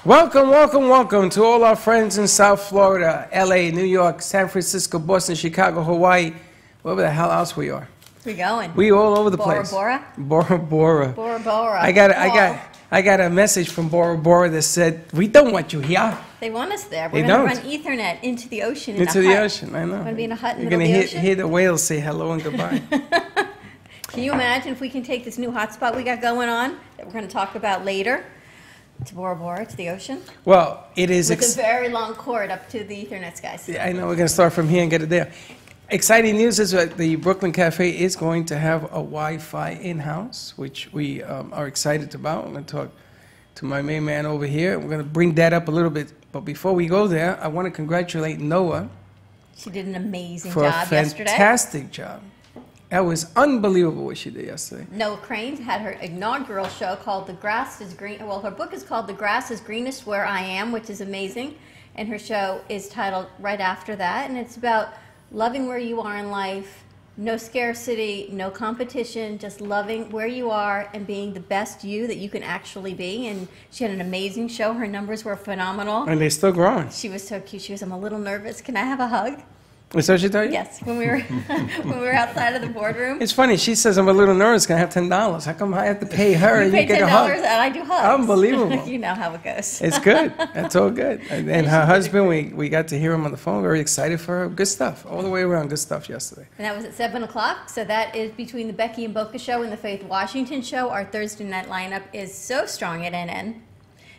Welcome, welcome, welcome to all our friends in South Florida, LA, New York, San Francisco, Boston, Chicago, Hawaii, wherever the hell else we are. We going? We all over the place. Bora Bora Bora. Bora Bora. I got a message from Bora Bora that said, "We don't want you here." They want us there. We're going to run Ethernet into the ocean. Into the ocean, I know. We're going to be in a hut in You're the middle of the ocean. Hear the whales say hello and goodbye. Can you imagine if we can take this new hotspot we got going on that we're going to talk about later to Bora Bora, to the ocean? Well, it is with a very long cord up to the Ethernet, guys. Yeah, I know. We're going to start from here and get it there. Exciting news is that the Brooklyn Cafe is going to have a Wi-Fi in-house, which we are excited about. I'm going to talk to my main man over here. We're going to bring that up a little bit. But before we go there, I want to congratulate Noah. She did an amazing job yesterday. Fantastic job. That was unbelievable what she did yesterday. Noah Crane had her inaugural show called The Grass is Green. Well, her book is called The Grass is Greenest Where I Am, which is amazing. And her show is titled right after that. And it's about loving where you are in life, no scarcity, no competition, just loving where you are and being the best you that you can actually be. And she had an amazing show. Her numbers were phenomenal. And they're still growing. She was so cute. She was, I'm a little nervous. Can I have a hug? Is that what she told you? Yes, when we were outside of the boardroom. It's funny. She says, I'm a little nervous. Can I have $10? How come I have to pay her and you get a hug? You pay $10 and I do hugs. Unbelievable. You know how it goes. It's good. That's all good. And her husband, we got to hear him on the phone. Very excited for her. Good stuff. All the way around. Good stuff yesterday. And that was at 7 o'clock. So that is between the Becky and Boca show and the Faith Washington show. Our Thursday night lineup is so strong at NN.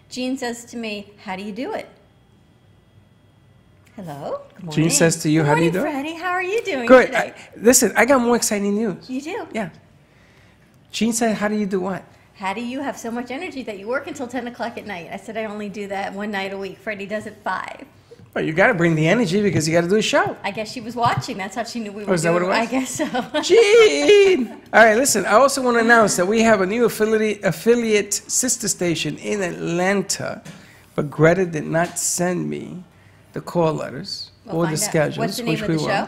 Jean says to me, how do you do it? Hello. Good morning. Jean says to you, how do you do it? Freddie, how are you doing good. today? Listen, I got more exciting news. You do? Yeah. Jean said, how do you do what? How do you have so much energy that you work until 10 o'clock at night? I said, I only do that one night a week. Freddie does it 5. Well, you got to bring the energy because you got to do a show. I guess she was watching. That's how she knew we were is that what it was? I guess so. Jean! All right, listen, I also want to announce that we have a new affiliate sister station in Atlanta, but Greta did not send me the call letters or the schedules. What's the name of the show?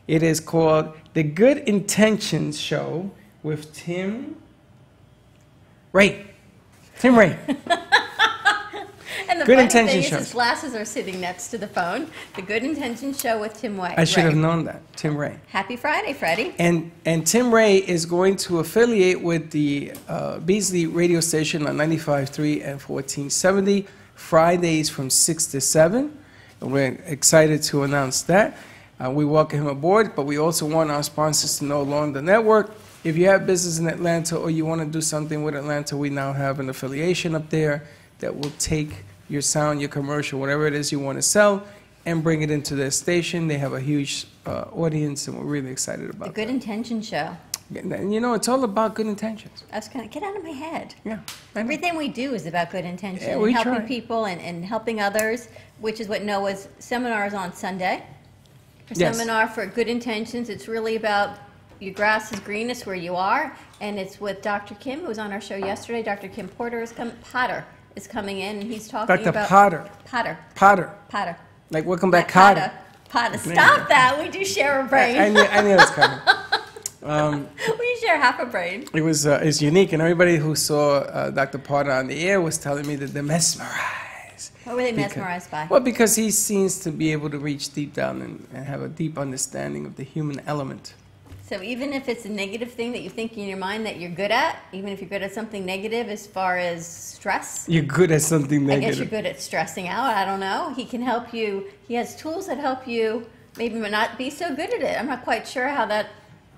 It is called The Good Intentions Show with Tim Ray. Tim Ray. And the funny thing is his glasses are sitting next to the phone. The Good Intentions Show with Tim Ray. I should have known that. Tim Ray. Happy Friday, Freddie. And Tim Ray is going to affiliate with the Beasley radio station on 95.3 and 1470, Fridays from 6 to 7. And we're excited to announce that. We welcome him aboard, but we also want our sponsors to know along the network. If you have business in Atlanta or you want to do something with Atlanta, we now have an affiliation up there that will take your sound, your commercial, whatever it is you want to sell, and bring it into their station. They have a huge audience, and we're really excited about The Good Intentions Show. And you know, it's all about good intentions. I was going to get out of my head. Yeah. Everything we do is about good intention. Yeah, we helping try. people and helping others, which is what Noah's seminar is on Sunday. A Yes. seminar for good intentions. It's really about your grass is greenest where you are. And it's with Dr. Kim, who was on our show yesterday. Dr. Kim Potter is coming in, and he's talking Dr. about... Potter. Potter. Like, welcome back, Potter. Potter. Stop that. We do share a brain. I knew it was coming. We share half a brain. It was it's unique, and everybody who saw Dr. Potter on the air was telling me that they're mesmerized. What were they mesmerized by? Well, because he seems to be able to reach deep down and have a deep understanding of the human element. So even if it's a negative thing that you think in your mind that you're good at, even if you're good at something negative as far as stress. You're good at something negative. I guess you're good at stressing out. I don't know. He can help you. He has tools that help you maybe not be so good at it. I'm not quite sure how that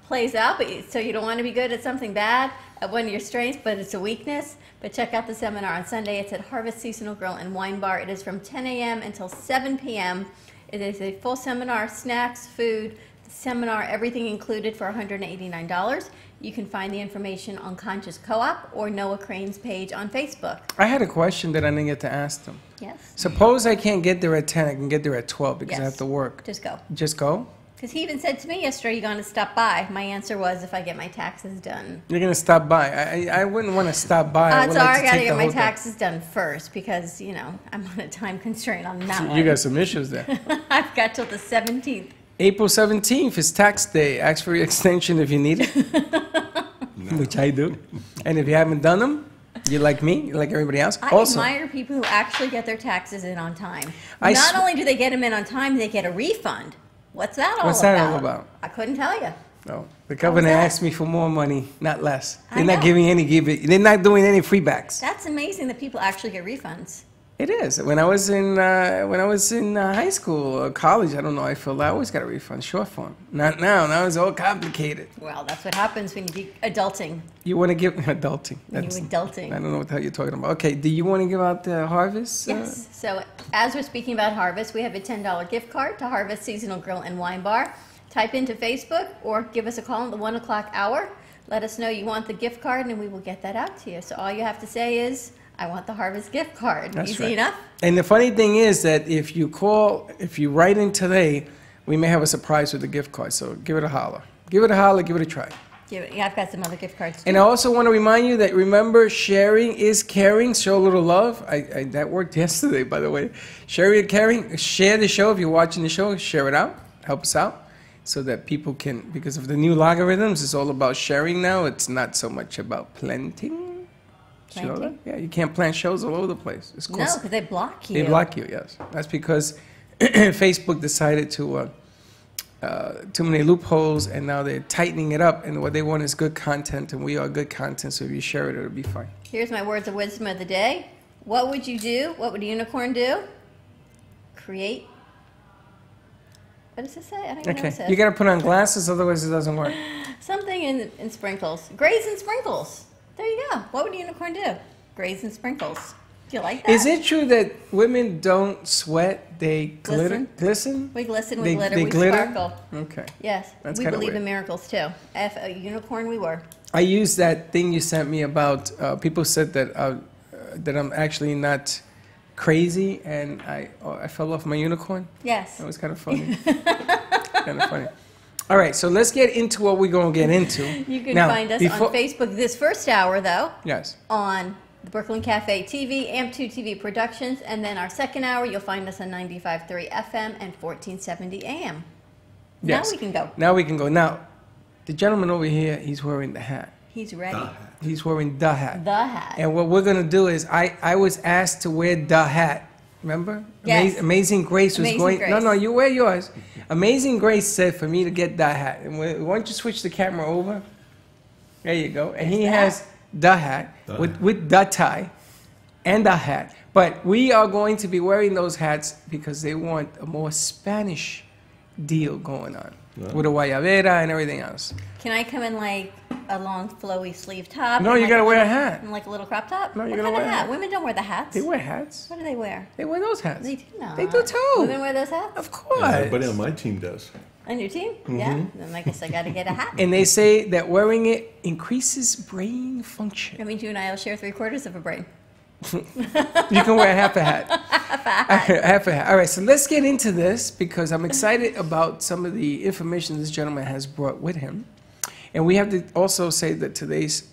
plays out, but so you don't want to be good at something bad at one of your strengths, but it's a weakness. But check out the seminar on Sunday. It's at Harvest Seasonal Grill and Wine Bar. It is from 10 a.m. until 7 p.m. It is a full seminar, snacks, food, seminar, everything included for $189. You can find the information on Conscious Co-op or Noah Crane's page on Facebook. I had a question that I didn't get to ask them. Yes. Suppose I can't get there at 10, I can get there at 12 because I have to work. Just go. Just go? Because he even said to me yesterday, "You're going to stop by." My answer was, "If I get my taxes done." You're going to stop by. I wouldn't want to stop by. I would Sorry, like to I got to take get the my whole day. taxes done first because, you know, I'm on a time constraint on that one. You got some issues there. I've got till the 17th. April 17th is tax day. Ask for your extension if you need it, which I do. And if you haven't done them, You like me? You like everybody else? I admire people who actually get their taxes in on time. Not only do they get them in on time, they get a refund. What's that all about? What's that all about? I couldn't tell you. No, the governor asked me for more money, not less. They're not giving any They're not doing any freebacks. That's amazing that people actually get refunds. It is. When I was in high school or college, I don't know. I always got a refund, short form. Not now. Now it's all complicated. Well, that's what happens when you be adulting. You want to give adulting? When you're adulting. I don't know what the hell you're talking about. Okay. Do you want to give out the harvest? Yes. So as we're speaking about harvest, we have a $10 gift card to Harvest Seasonal Grill and Wine Bar. Type into Facebook or give us a call at the 1 o'clock hour. Let us know you want the gift card, and we will get that out to you. So all you have to say is, I want the Harvest gift card. That's Easy right. enough. And the funny thing is that if you write in today, we may have a surprise with the gift card. So give it a holler. Give it a holler. Give it a try. Yeah, I've got some other gift cards too. And I also want to remind you that, remember, sharing is caring. Show a little love. That worked yesterday, by the way. Sharing and caring. Share the show. If you're watching the show, share it out. Help us out so that people can, because of the new logarithms, it's all about sharing now. It's not so much about planting. You know that? Yeah, you can't plant shows all over the place. It's No, because they block you. They block you, yes. That's because Facebook decided to too many loopholes, and now they're tightening it up. And what they want is good content, and we are good content. So if you share it, it'll be fine. Here's my words of wisdom of the day. What would you do? What would a unicorn do? Create. What does it say? I don't even know what it says. You got to put on glasses, otherwise it doesn't work. Something in sprinkles. Graze and sprinkles. There you go. What would a unicorn do? Graze and sprinkles. Do you like that? Is it true that women don't sweat? They Glisten. Glisten? We glisten, we glitter, we glitter? sparkle. Okay. Yes. That's we kinda believe weird. in miracles too. If a unicorn we were. I used that thing you sent me about people said that I'm actually not crazy, and I fell off my unicorn. Yes. That was kind of funny. Kind of funny. All right, so let's get into what we're going to get into. You can now, find us on Facebook this first hour, though. Yes. On the Brooklyn Cafe TV, AMP2 TV Productions, and then our second hour, you'll find us on 95.3 FM and 1470 AM. Yes. Now we can go. Now we can go. Now, the gentleman over here, he's wearing the hat. He's ready. He's wearing the hat. The hat. And what we're going to do is, I was asked to wear the hat. Remember? Yes. Amazing Grace was Amazing going. Grace. No, you wear yours. Amazing Grace said for me to get the hat. And why don't you switch the camera over? There you go. And he has the hat with the tie and the hat. But we are going to be wearing those hats because they want a more Spanish deal going on with a guayabera and everything else. Can I come in like a long flowy sleeve top? No, and you like got to wear a hat. And like a little crop top? No, you what gotta kind wear of a hat? hat. Women don't wear the hats. They wear hats. What do they wear? They wear those hats. They do not. They do too. Women wear those hats? Of course. Yeah, everybody on my team does. On your team? Yeah. Then I guess I got to get a hat. And they say that wearing it increases brain function. That means you and I will share 3/4 of a brain. You can wear half a hat. Half a hat. All right, so let's get into this because I'm excited about some of the information this gentleman has brought with him. And we have to also say that today's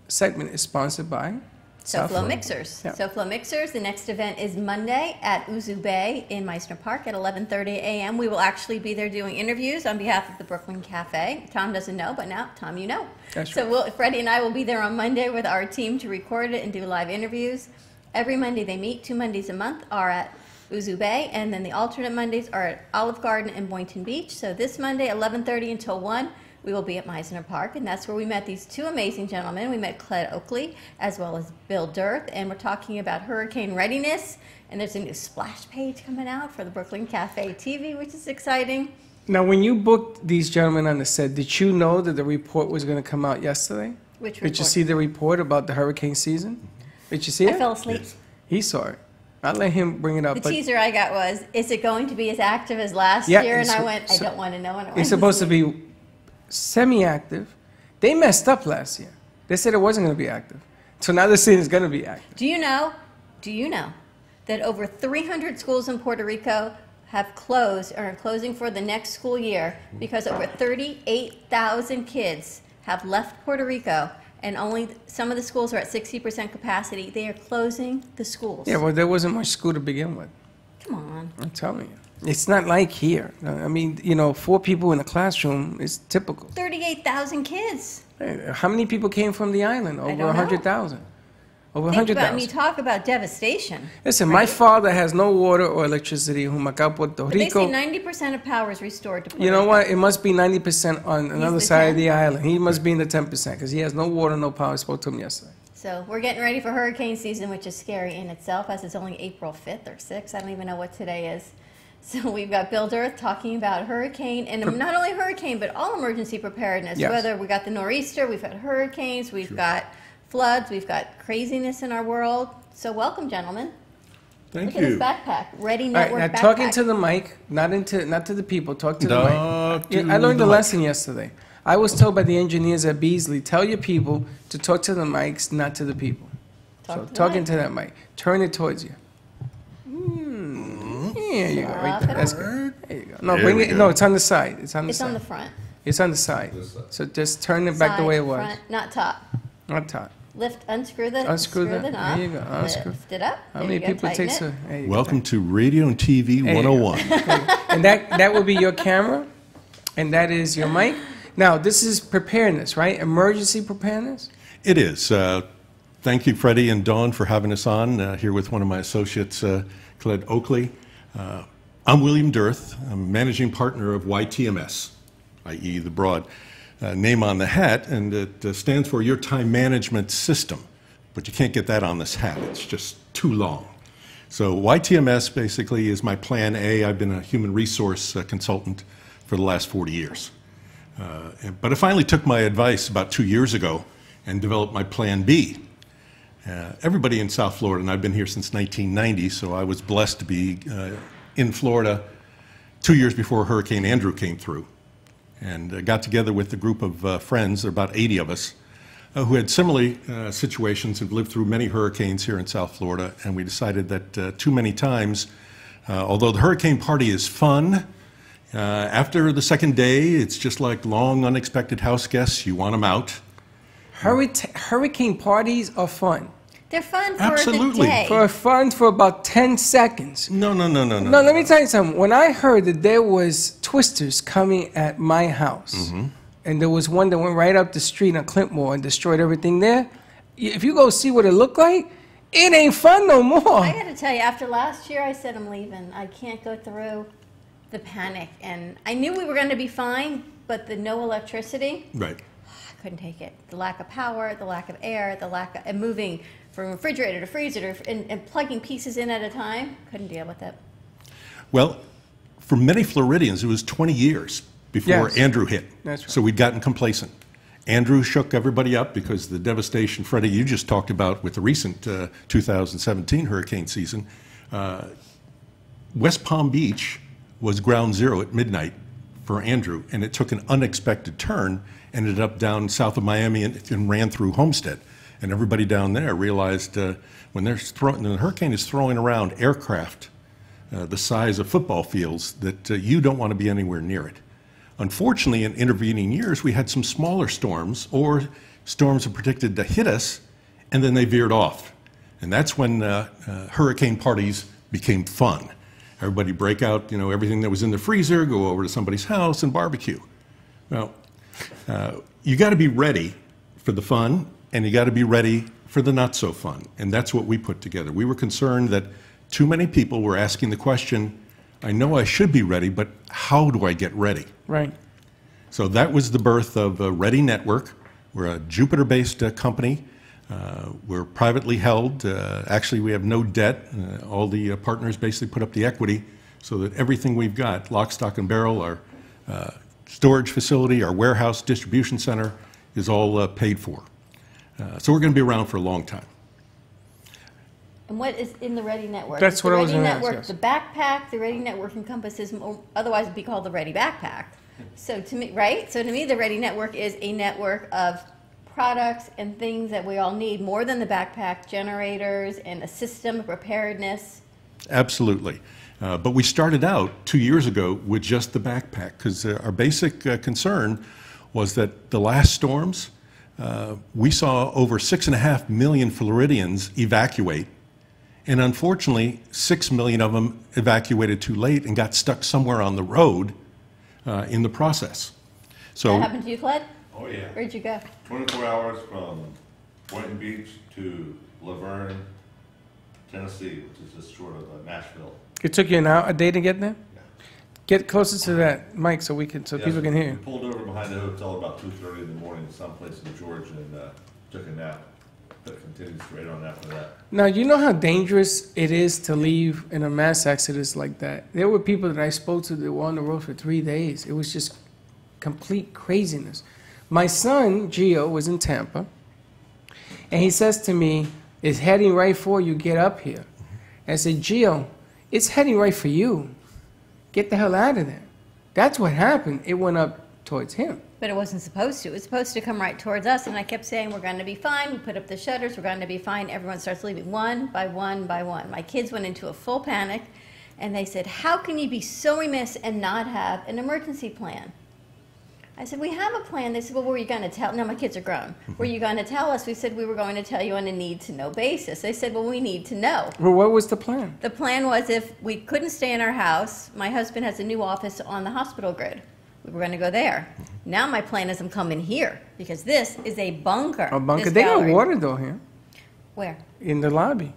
segment is sponsored by SoFlo Mixers. Yeah. SoFlo Mixers. The next event is Monday at Uzu Bay in Meisner Park at 11:30 a.m. We will actually be there doing interviews on behalf of the Brooklyn Cafe. Tom doesn't know, but now, Tom, you know. That's So Freddie and I will be there on Monday with our team to record it and do live interviews. Every Monday they meet. 2 Mondays a month are at Uzu Bay, and then the alternate Mondays are at Olive Garden and Boynton Beach. So this Monday, 11:30 until 1, we will be at Meisner Park, and that's where we met these two amazing gentlemen. We met Cled Oakley as well as Bill Dirth, and we're talking about hurricane readiness. And there's a new splash page coming out for the Brooklyn Cafe TV, which is exciting. Now, when you booked these gentlemen on the set, did you know that the report was going to come out yesterday? Which report? Did you see the report about the hurricane season? Did you see it? I fell asleep. Yes. He saw it. I'll let him bring it up. The but teaser I got was, is it going to be as active as last Yeah, year? And I so- went, I so- don't want to know. It's supposed to be semi-active. They messed up last year. They said it wasn't going to be active. So now they're saying it's going to be active. Do you know that over 300 schools in Puerto Rico have closed or are closing for the next school year because over 38,000 kids have left Puerto Rico and only some of the schools are at 60% capacity. They are closing the schools. Yeah, well, there wasn't much school to begin with. Come on. I'm telling you. It's not like here. I mean, 4 people in a classroom is typical. 38,000 kids. How many people came from the island? I Over don't know. 100,000. Over Think about, 100,000. you talk about devastation. Listen, my father has no water or electricity. Humacao, Puerto But they say Rico. 90% of power is restored to Puerto You know Rico. what? It must be 90% on another the side of 10? the island. He must be in the 10% because he has no water, no power. I spoke to him yesterday. So we're getting ready for hurricane season, which is scary in itself, as it's only April 5th or 6th. I don't even know what today is. So we've got Build Earth talking about hurricane, and not only hurricane, but all emergency preparedness. Yes. Whether we got the nor'easter, we've got hurricanes, we've got floods, we've got craziness in our world. So welcome, gentlemen. Thank Look you. at this backpack, Ready All Network right, now backpack. talking to the mic, not to the people. Talk to the Talk mic. to I learned the a mic. lesson yesterday. I was told by the engineers at Beasley, tell your people to talk to the mics, not to the people. Talk So to the talking mic. to that mic, turn it towards you. There you go, right there. That's good. There you go. No, There bring we it. go. No, it's on the side. It's on the It's side. on the front. It's on the side. This side. So just turn it back the Side, way it was. Front, not top. Not top. Lift, unscrew the Unscrew screw that. the knob. There you go. Unscrew. Lift it up. How There many you go. people Tighten take it. so? There you go. Welcome to Radio and TV There you go. 101. And that will be your camera, and that is your mic. Now, this is preparedness, right? Emergency preparedness? It is. Thank you, Freddie and Dawn, for having us on here with one of my associates, Colette Oakley. I'm William Dirth. I'm managing partner of YTMS, i.e. the broad name on the hat, and it stands for Your Time Management System. But you can't get that on this hat. It's just too long. So YTMS basically is my plan A. I've been a human resource consultant for the last 40 years. But I finally took my advice about 2 years ago and developed my plan B. Everybody in South Florida, and I've been here since 1990, so I was blessed to be in Florida 2 years before Hurricane Andrew came through, and got together with a group of friends, there are about 80 of us, who had similar situations and lived through many hurricanes here in South Florida, and we decided that too many times, although the hurricane party is fun, after the second day, it's just like long, unexpected house guests. You want them out. Hurricane parties are fun. They're fun for Absolutely. the day. For about 10 seconds. No. No, let me tell you something. When I heard that there was twisters coming at my house, and there was one that went right up the street on Clintmore and destroyed everything there, if you go see what it looked like, it ain't fun no more. I got to tell you, after last year, I said I'm leaving. I can't go through the panic, and I knew we were going to be fine, but the no electricity, Right. I couldn't take it. The lack of power, the lack of air, the lack of and moving from refrigerator to freezer and plugging pieces in at a time, couldn't deal with it. Well, for many Floridians, it was 20 years before Yes. Andrew hit. That's right. So we'd gotten complacent. Andrew shook everybody up because the devastation, Freddie, you just talked about with the recent 2017 hurricane season. West Palm Beach was ground zero at midnight for Andrew, and it took an unexpected turn, ended up down south of Miami and ran through Homestead. And everybody down there realized when the hurricane is throwing around aircraft the size of football fields that you don't want to be anywhere near it. Unfortunately, in intervening years, we had some smaller storms or storms that predicted to hit us, and then they veered off. And that's when hurricane parties became fun. Everybody break out, everything that was in the freezer, go over to somebody's house and barbecue. Well, you got to be ready for the fun, and you got to be ready for the not so fun. And that's what we put together. We were concerned that too many people were asking the question, I know I should be ready, but how do I get ready? Right. So that was the birth of Ready Network. We're a Jupiter-based company. We're privately held. Actually, we have no debt. All the partners basically put up the equity so that everything we've got, lock, stock, and barrel, our storage facility, our warehouse, distribution center, is all paid for. So we're going to be around for a long time. And what is in the Ready Network? That's It's what the I was Ready gonna ask, Network, yes. the backpack, the Ready Network encompasses, otherwise it'd be called the Ready Backpack. So to me, right? So to me, the Ready Network is a network of products and things that we all need, more than the backpack, generators and a system of preparedness. Absolutely. But we started out 2 years ago with just the backpack because our basic concern was that the last storms, we saw over 6.5 million Floridians evacuate. And unfortunately, 6 million of them evacuated too late and got stuck somewhere on the road in the process. So That happened to you, Fled? Oh, yeah. Where'd you go? 24 hours from Boynton Beach to Laverne, Tennessee, which is just short of Nashville. It took you a day to get there? Yeah. Get closer to that mic so people can hear We you. pulled over behind the hotel about 2:30 in the morning, someplace in Georgia, and took a nap. But continued straight on after that. Now, you know how dangerous it is to leave in a mass accident like that? There were people that I spoke to that were on the road for 3 days. It was just complete craziness. My son, Gio, was in Tampa, and he says to me, "It's heading right for you, get up here." I said, "Gio, it's heading right for you. Get the hell out of there." That's what happened. It went up towards him. But it wasn't supposed to. It was supposed to come right towards us, and I kept saying, we're going to be fine. We put up the shutters. We're going to be fine. Everyone starts leaving one by one by one. My kids went into a full panic, and they said, how can you be so remiss and not have an emergency plan? I said, we have a plan. They said, well, were you going to tell? Now, my kids are grown. Were you going to tell us? We said we were going to tell you on a need-to-know basis. They said, well, we need to know. Well, what was the plan? The plan was if we couldn't stay in our house, my husband has a new office on the hospital grid. We were going to go there. Now my plan is I'm coming here because this is a bunker. A bunker. This They got gallery. water, though, here Where? in the lobby.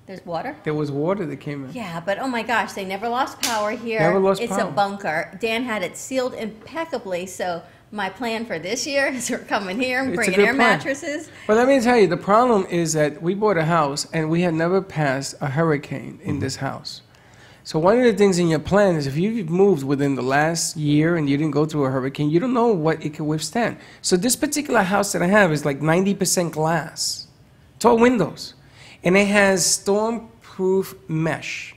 There's water? There was water that came in. Yeah, but oh my gosh, they never lost power here. Never lost it's power. a bunker. Dan had it sealed impeccably, so my plan for this year is we're coming here and It's a bringing good air plan. mattresses. Well, let me tell you, the problem is that we bought a house and we had never passed a hurricane in this house. So one of the things in your plan is if you've moved within the last year and you didn't go through a hurricane, you don't know what it can withstand. So this particular house that I have is like 90% glass. It's all windows. And it has storm-proof mesh.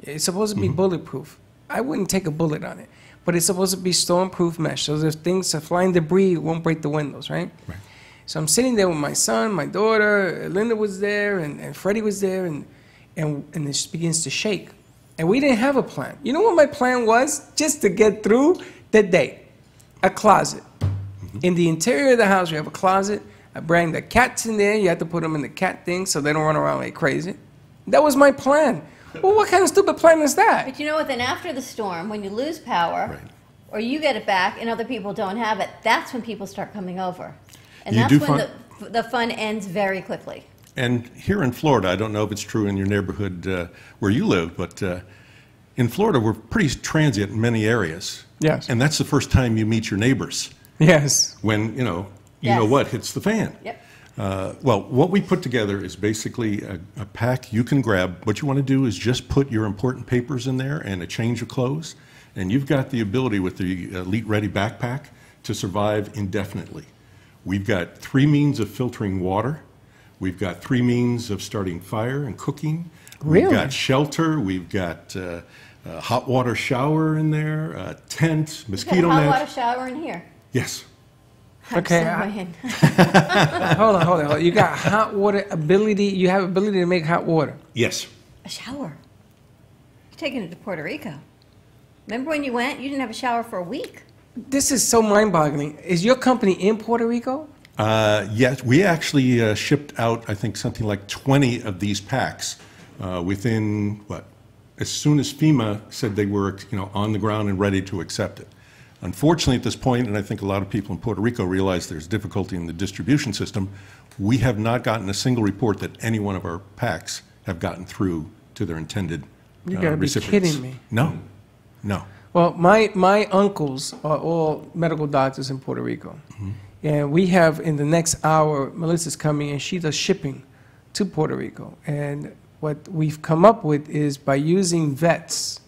It's supposed to be bulletproof. I wouldn't take a bullet on it. But it's supposed to be storm-proof mesh. So if things are flying debris, it won't break the windows, right? Right. So I'm sitting there with my son, my daughter, Linda was there, and Freddy was there, and it just begins to shake. And we didn't have a plan. You know what my plan was? Just to get through the day. A closet. In the interior of the house, we have a closet. I bring the cats in there. You have to put them in the cat thing so they don't run around like crazy. That was my plan. Well, what kind of stupid plan is that? But you know what, then after the storm, when you lose power, Right. or you get it back and other people don't have it, that's when people start coming over. And You that's do when the fun ends very quickly. And here in Florida, I don't know if it's true in your neighborhood where you live, but in Florida, we're pretty transient in many areas. Yes. And that's the first time you meet your neighbors Yes. when, you know Yes. what hits the fan. Yep. Well, what we put together is basically a pack you can grab. What you want to do is just put your important papers in there and a change of clothes, and you've got the ability with the Elite Ready backpack to survive indefinitely. We've got 3 means of filtering water. We've got 3 means of starting fire and cooking. Really? We've got shelter. We've got a hot water shower in there, a tent, You mosquito got a hot net. water shower in here. Yes. Okay, I'm so in. Hold on. You got hot water ability. You have ability to make hot water. Yes. A shower. You're taking it to Puerto Rico. Remember when you went? You didn't have a shower for a week. This is so mind-boggling. Is your company in Puerto Rico? Yes, we actually shipped out, I think, something like 20 of these packs within, as soon as FEMA said they were, on the ground and ready to accept it. Unfortunately, at this point, and I think a lot of people in Puerto Rico realize there's difficulty in the distribution system, we have not gotten a single report that any one of our packs have gotten through to their intended You gotta be recipients. kidding me. No, no. Well, my uncles are all medical doctors in Puerto Rico. And we have, in the next hour, Melissa's coming and she does shipping to Puerto Rico. And what we've come up with is by using vets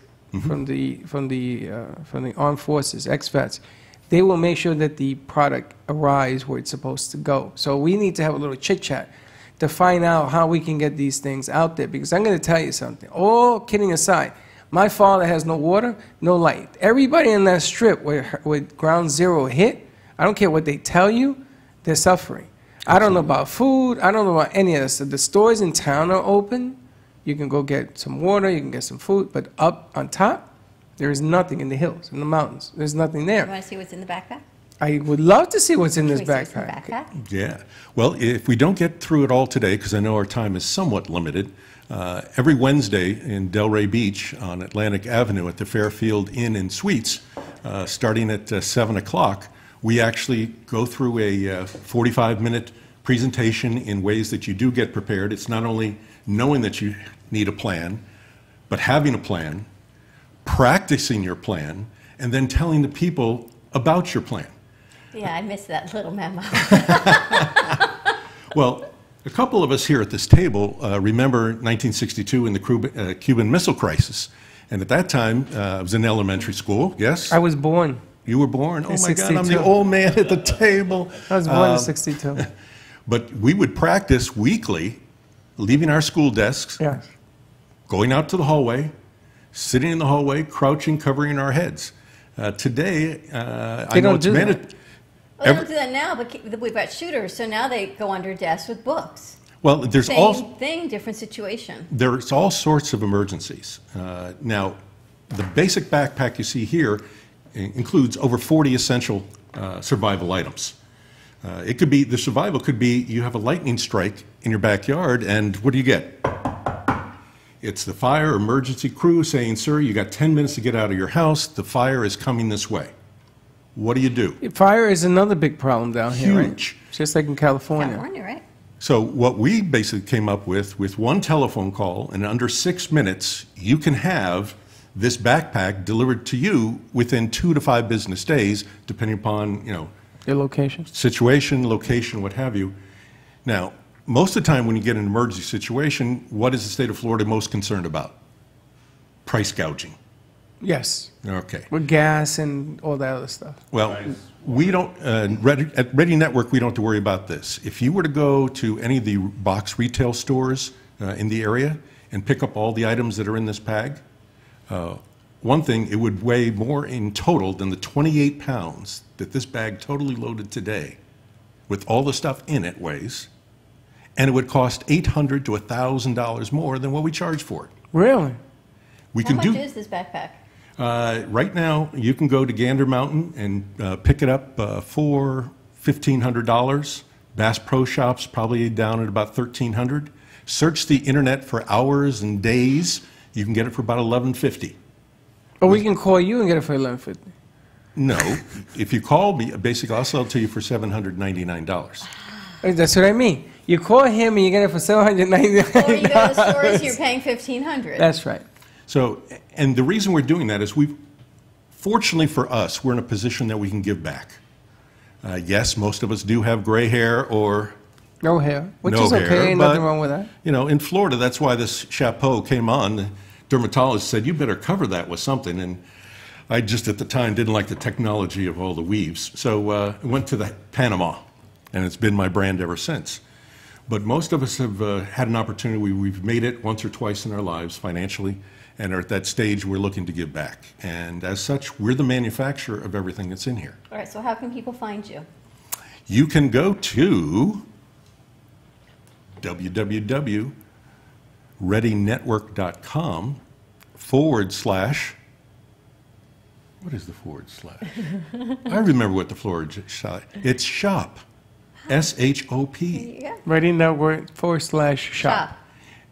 from the armed forces, ex-vets, they will make sure that the product arrives where it's supposed to go. So we need to have a little chit-chat to find out how we can get these things out there. Because I'm going to tell you something. All kidding aside, my father has no water, no light. Everybody in that strip where Ground Zero hit, I don't care what they tell you, they're suffering. I don't know about food. I don't know about any of this. The stores in town are open. You can go get some water. You can get some food. But up on top, there is nothing in the hills, in the mountains. There's nothing You there. want to see what's in the backpack? I would love to see what's in this Can we see what's in the backpack. backpack? Yeah. Well, if we don't get through it all today, because I know our time is somewhat limited, every Wednesday in Delray Beach on Atlantic Avenue at the Fairfield Inn and Suites, starting at 7 o'clock, we actually go through a 45-minute presentation in ways that you do get prepared. It's not only knowing that you need a plan, but having a plan, practicing your plan, and then telling the people about your plan. Yeah, I missed that little memo. Well, a couple of us here at this table remember 1962 and the Cuban Missile Crisis. And at that time, I was in elementary school, yes? I was born. You were born? Oh my 62. God, I'm the old man at the table. I was born in 62. But we would practice weekly, leaving our school desks, Yes. going out to the hallway, sitting in the hallway, crouching, covering our heads. Today, I know don't it's do that. mandatory. Well, they don't do that now, but we've got shooters, so now they go under desks with books. Well, there's Same thing, different situation. there's all sorts of emergencies. Now, the basic backpack you see here includes over 40 essential survival items. It could be, the survival could be you have a lightning strike in your backyard, and what do you get? It's the fire emergency crew saying, sir, you got 10 minutes to get out of your house. The fire is coming this way. What do? Fire is another big problem down here, right? Huge. Just like in California. California, right? So what we basically came up with one telephone call, and under 6 minutes, you can have this backpack delivered to you within 2 to 5 business days, depending upon, Your location. situation, location, what have you. Now, most of the time when you get an emergency situation, what is the state of Florida most concerned about? Price gouging. Yes. Okay. With gas and all that other stuff. Well, we don't, at Ready Network, we don't have to worry about this. If you were to go to any of the box retail stores in the area and pick up all the items that are in this bag, one thing, it would weigh more in total than the 28 pounds that this bag totally loaded today with all the stuff in it weighs, and it would cost $800 to $1,000 more than what we charge for it. Really? We How can much do. is this backpack? Right now, you can go to Gander Mountain and pick it up for $1,500. Bass Pro Shops probably down at about $1,300. Search the internet for hours and days. You can get it for about $1,150. Or we can call you and get it for $11.50. No, if you call me, basically I'll sell it to you for $799. That's what I mean. You call him and you get it for $799. Or you go to the stores and you're paying $1,500. That's right. So, and the reason we're doing that is fortunately for us, we're in a position that we can give back. Yes, most of us do have gray hair or No hair, which no is okay. hair, Ain't but, nothing wrong with that. In Florida, that's why this chapeau came on. The dermatologist said, you better cover that with something. And I just at the time didn't like the technology of all the weaves. So I went to the Panama, and it's been my brand ever since. But most of us have had an opportunity. We've made it once or twice in our lives financially, and are at that stage we're looking to give back. And as such, we're the manufacturer of everything that's in here. All right, so how can people find you? You can go to www.readynetwork.com / what is the / I remember what the / it's shop. SHOP. Yeah. Ready Network / shop. Shop.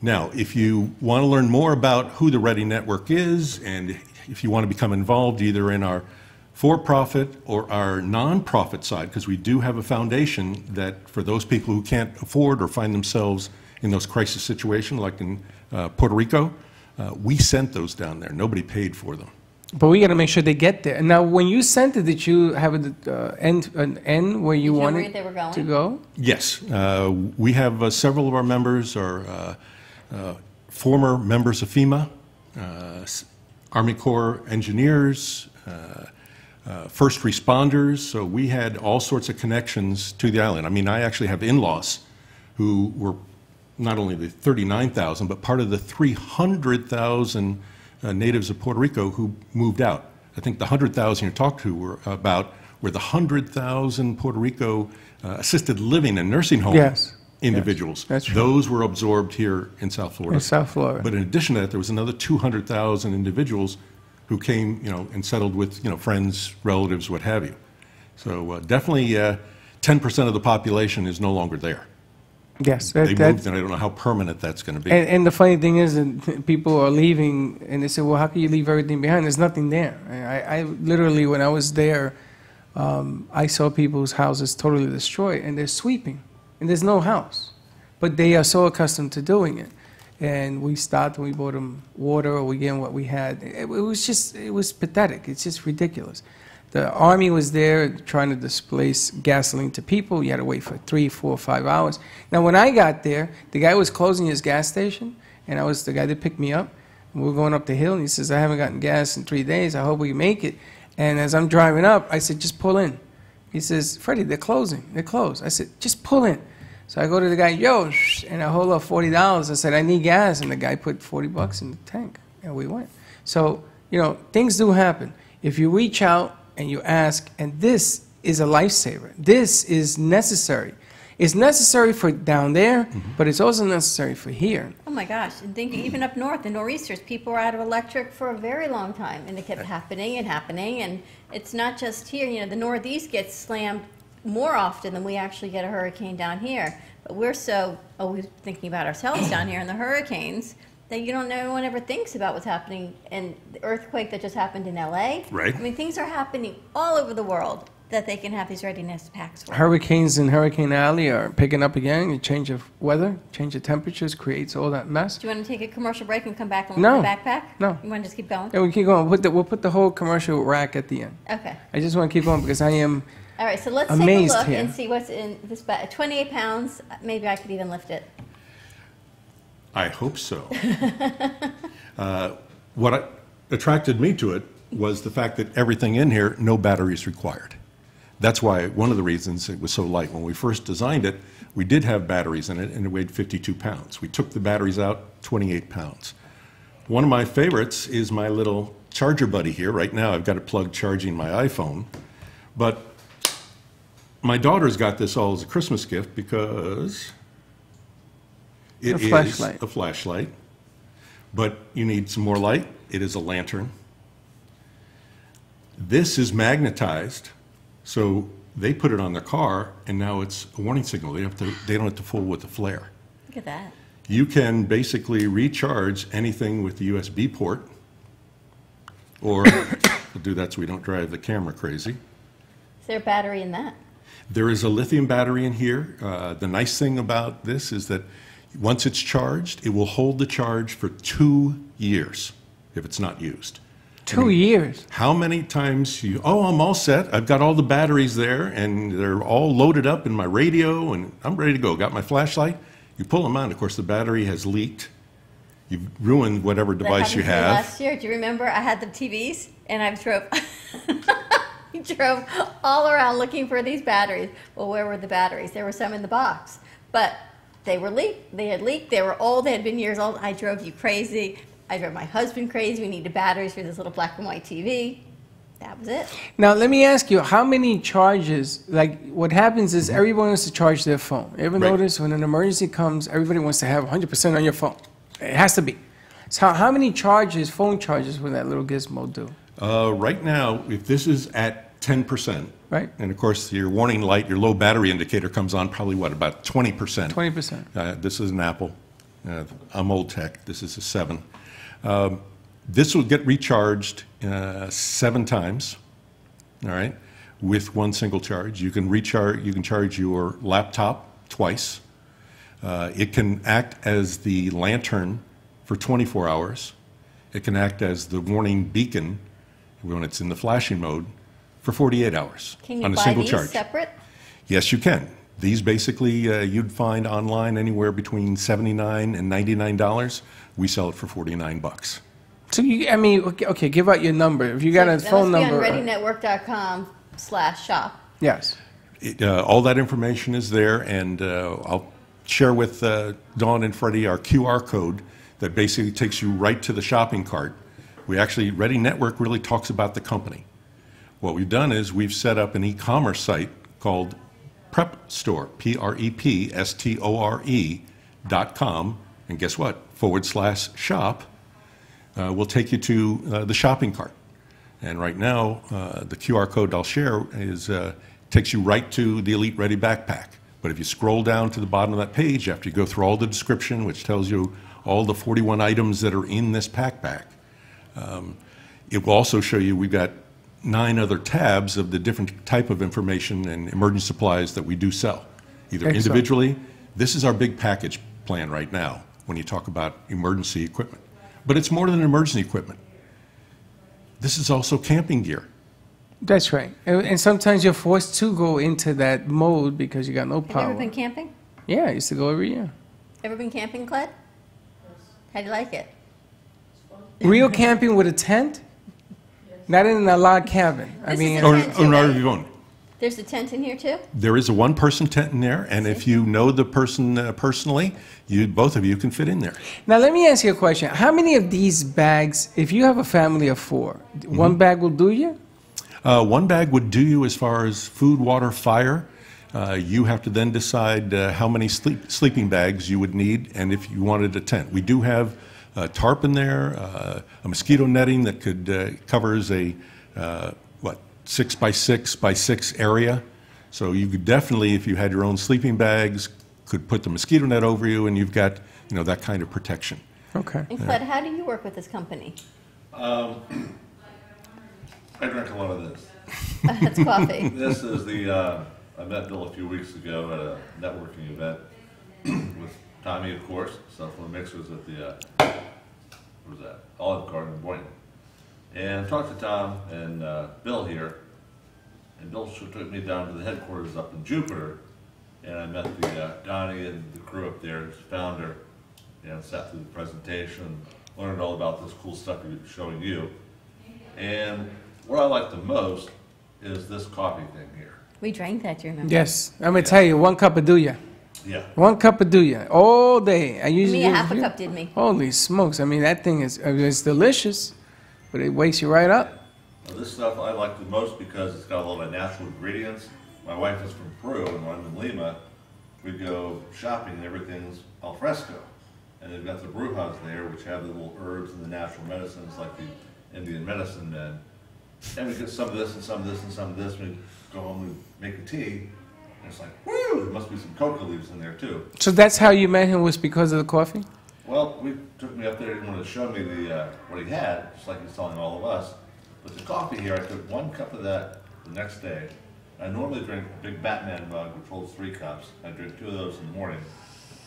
Now, if you want to learn more about who the Ready Network is, and if you want to become involved either in our for-profit or our non-profit side, because we do have a foundation that for those people who can't afford or find themselves in those crisis situations, like in Puerto Rico, we sent those down there. Nobody paid for them. But we got to make sure they get there. Now, when you sent it, did you have an end where you Did you wanted read they were going? to go? Yes, we have several of our members are former members of FEMA, Army Corps engineers, first responders. So we had all sorts of connections to the island. I mean, I actually have in-laws who were not only the 39,000, but part of the 300,000 natives of Puerto Rico who moved out. I think the 100,000 you talked to were the 100,000 Puerto Rico assisted living and nursing home individuals. Yes, that's true. Those were absorbed here in South Florida. In South Florida. But in addition to that, there was another 200,000 individuals who came, and settled with, friends, relatives, what have you. So definitely 10% of the population is no longer there. Yes. They moved, and I don't know how permanent that's going to be. And the funny thing is that people are leaving, and they say, well, how can you leave everything behind? There's nothing there. I literally, when I was there, I saw people's houses totally destroyed, and they're sweeping. and there's no house. But they are so accustomed to doing it. And we stopped and we bought them water, or we gave them what we had. It was pathetic. It's just ridiculous. The Army was there trying to displace gasoline to people. You had to wait for 3, 4, 5 hours. Now, when I got there, the guy was closing his gas station, and I was the guy that picked me up. And we were going up the hill, and he says, I haven't gotten gas in 3 days. I hope we make it. And as I'm driving up, I said, just pull in. He says, Freddie, they're closing. They're closed. I said, just pull in. So I go to the guy, yo, and I hold up $40. I said, I need gas. And the guy put $40 in the tank, and we went. So, you know, things do happen. If you reach out and you ask, and this is a lifesaver. This is necessary. It's necessary for down there, but it's also necessary for here. Oh my gosh, and think even up north, the nor'easters, people were out of electric for a very long time, and it kept happening and happening, and it's not just here. You know, the Northeast gets slammed more often than we actually get a hurricane down here. But we're so always thinking about ourselves down here in the hurricanes that you don't know, no one ever thinks about what's happening. And the earthquake that just happened in LA. Right. I mean, things are happening all over the world that they can have these readiness packs for. Hurricanes in Hurricane Alley are picking up again. A change of weather, change of temperatures creates all that mess. Do you want to take a commercial break and come back and look at the backpack? No. You want to just keep going? Yeah, we keep going. We'll put the whole commercial rack at the end. Okay. I just want to keep going because I am All right, so let's take a amazed look here. and see what's in this bag. 28 pounds, maybe I could even lift it. I hope so. What attracted me to it was the fact that everything in here, no batteries required. That's why, one of the reasons it was so light. When we first designed it, we did have batteries in it, and it weighed 52 pounds. We took the batteries out, 28 pounds. One of my favorites is my little charger buddy here. Right now, I've got it plugged charging my iPhone. But my daughter's got this all as a Christmas gift because it is flashlight. a flashlight. But you need some more light. It is a lantern. This is magnetized, so they put it on their car, and now it's a warning signal. They don't have to fool with the flare. Look at that. You can basically recharge anything with the USB port, or we'll do that so we don't drive the camera crazy. Is there a battery in that? There is a lithium battery in here. The nice thing about this is that once it's charged, it will hold the charge for 2 years if it's not used. 2 years. How many times I'm all set. I've got all the batteries there, and they're all loaded up in my radio, and I'm ready to go. Got my flashlight. You pull them out. Of course, the battery has leaked. You've ruined whatever device you That happened to me have. last year. Do you remember I had the TVs and I drove drove all around looking for these batteries. Well, where were the batteries? There were some in the box, but they were leaked. They had leaked. They were old. They had been years old. I drove you crazy. I drove my husband crazy. We needed batteries for this little black and white TV. That was it. Now, let me ask you, how many charges, like what happens is everyone wants to charge their phone. You ever Right. notice when an emergency comes, everybody wants to have 100% on your phone? It has to be. So how many charges, phone charges, will that little gizmo do? Right now, if this is at 10%, Right. and of course your warning light, your low battery indicator comes on probably, about 20%. 20%. This is an Apple. I'm old tech. This is a 7. This will get recharged 7 times, all right, with one single charge. You can charge your laptop twice. It can act as the lantern for 24 hours. It can act as the warning beacon when it's in the flashing mode for 48 hours Can you on a buy single these charge. separate? Yes, you can. These basically you'd find online anywhere between $79 and $99. We sell it for $49. So, okay, give out your number. If you got a That phone must number. be on readynetwork.com/shop. Yes. All that information is there, and I'll share with Dawn and Freddie our QR code that basically takes you right to the shopping cart. Ready Network really talks about the company. What we've done is we've set up an e-commerce site called Prep Store, PREPSTORE.com, and guess what? /shop will take you to the shopping cart. And right now, the QR code I'll share takes you right to the Elite Ready backpack. But if you scroll down to the bottom of that page, after you go through all the description, which tells you all the 41 items that are in this backpack, it will also show you we've got 9 other tabs of the different type of information and emergency supplies that we do sell. either Excellent. individually. This is our big package plan right now when you talk about emergency equipment. But it's more than emergency equipment. This is also camping gear. That's right. And sometimes you're forced to go into that mode because you got no Have you ever power. been camping? Yeah, I used to go every year. Ever been camping, Cled? How do you like it? Real camping with a tent? Not in a log cabin. I This mean, is Or, tent, or too, are right? you going? There's a tent in here too? There is a one-person tent in there, and if you know the person personally, both of you can fit in there. now let me ask you a question. How many of these bags, if you have a family of 4, one bag will do you? One bag would do you as far as food, water, fire. You have to then decide how many sleeping bags you would need, and if you wanted a tent. We do have a tarp in there, a mosquito netting that could covers a 6 by 6 by 6 area. So you could definitely, if you had your own sleeping bags, could put the mosquito net over you, and you've got that kind of protection. Okay. And Cled, how do you work with this company? I drink a lot of this. That's coffee. This is I met Bill a few weeks ago at a networking event with Tommy, of course, Cell Phone Mixers at the, what was that, Olive Garden in Boynton. And talked to Tom and Bill here, and Bill took me down to the headquarters up in Jupiter, and I met the Donnie and the crew up there, his founder, and sat through the presentation, learned all about this cool stuff he was showing you. And what I like the most is this coffee thing here. We drank that, do you remember? Yes. I'm going to tell you, 1 cup will do you. Yeah. 1 cup will do you all day. I usually Me, a do- half a cup did me. Holy smokes. I mean, that thing is it's delicious, but it wakes you right up. Well, this stuff I like the most because it's got a lot of natural ingredients. My wife is from Peru, and when I'm in Lima, we go shopping and everything's al fresco. And they've got the brujas there, which have the little herbs and the natural medicines like the Indian medicine men. And we get some of this and some of this and some of this. We go home and make a tea. And it's like, woo, there must be some coca leaves in there too. So that's how you met him, was because of the coffee? Well, we took me up there and wanted to show me what he had, just like he's telling all of us. But the coffee here, I took 1 cup of that the next day. I normally drink a big Batman mug, which holds 3 cups. I drink 2 of those in the morning.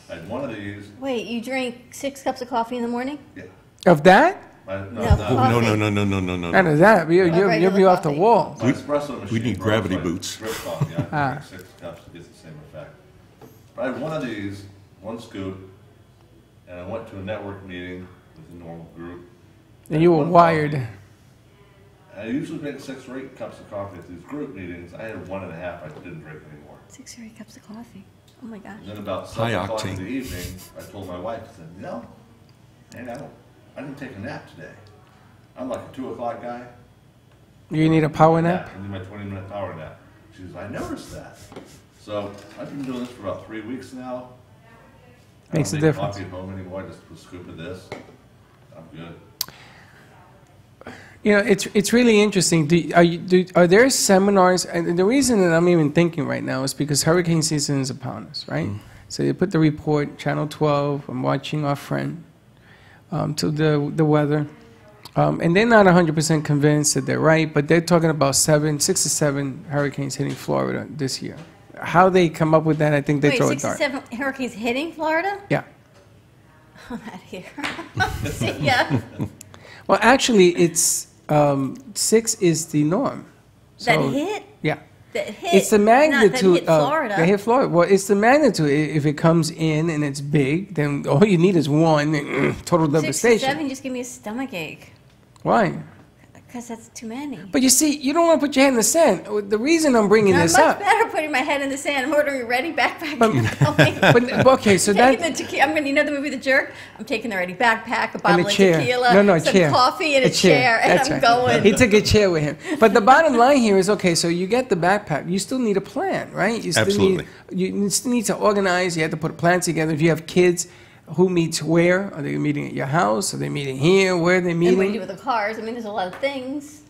I had 1 of these. Wait, you drink 6 cups of coffee in the morning? Yeah. Of that? No, No, coffee. no. None of that. You'll regular be off the coffee. wall. My espresso machine. need gravity boots. Drip coffee. I Ah. drink 6 cups to get the same effect. But I had 1 of these, 1 scoop, and I went to a network meeting with a normal group. And you were One wired. coffee. I usually drink 6 or 8 cups of coffee at these group meetings. I had 1 1/2. I didn't drink anymore. 6 or 8 cups of coffee. Oh my gosh. And then about High 7 o'clock in octane. the evening, I told my wife, I said, no, man, I didn't take a nap today. I'm like a 2 o'clock guy. You need a power nap? I need my 20-minute power nap. She says, I noticed that. So I've been doing this for about 3 weeks now. I Makes a don't make difference. coffee at home anymore. I just put a scoop of this. I'm good. You know, it's really interesting. Are there seminars? And the reason that I'm even thinking right now is because hurricane season is upon us, right? So you put the report, Channel 12. I'm watching our friend to the weather, and they're not 100% convinced that they're right, but they're talking about 6 to 7 hurricanes hitting Florida this year. How they come up with that, I think they Wait, throw a 6 to dart. 7 hurricanes hitting Florida? Yeah. I'm out of here. See ya. Well, actually, it's 6 is the norm. That So, hit? Yeah. That hit? It's the magnitude Not that hit of Florida. they hit Florida. Well, it's the magnitude. If it comes in and it's big, then all you need is 1 total 6 to devastation. 7 just give me a stomach ache. Why? Because that's too many. But you see, you don't want to put your head in the sand. The reason I'm bringing I'm this much up, better putting my head in the sand. I'm ordering a Ready backpack. But- and going. but okay, so Taking that the tequila. I'm gonna, you know the movie The Jerk? I'm taking the Ready backpack, a and bottle a of chair. tequila, No, a some chair. coffee, and a chair, and That's I'm right. going. He took a chair with him. But the bottom line here is, okay, so you get the backpack. You still need a plan, right? You still Absolutely. You still need to organize. You have to put a plan together. If you have kids, who meets where? Are they meeting at your house? Are they meeting here? Where are they And what do you meeting? do with the cars? I mean, there's a lot of things.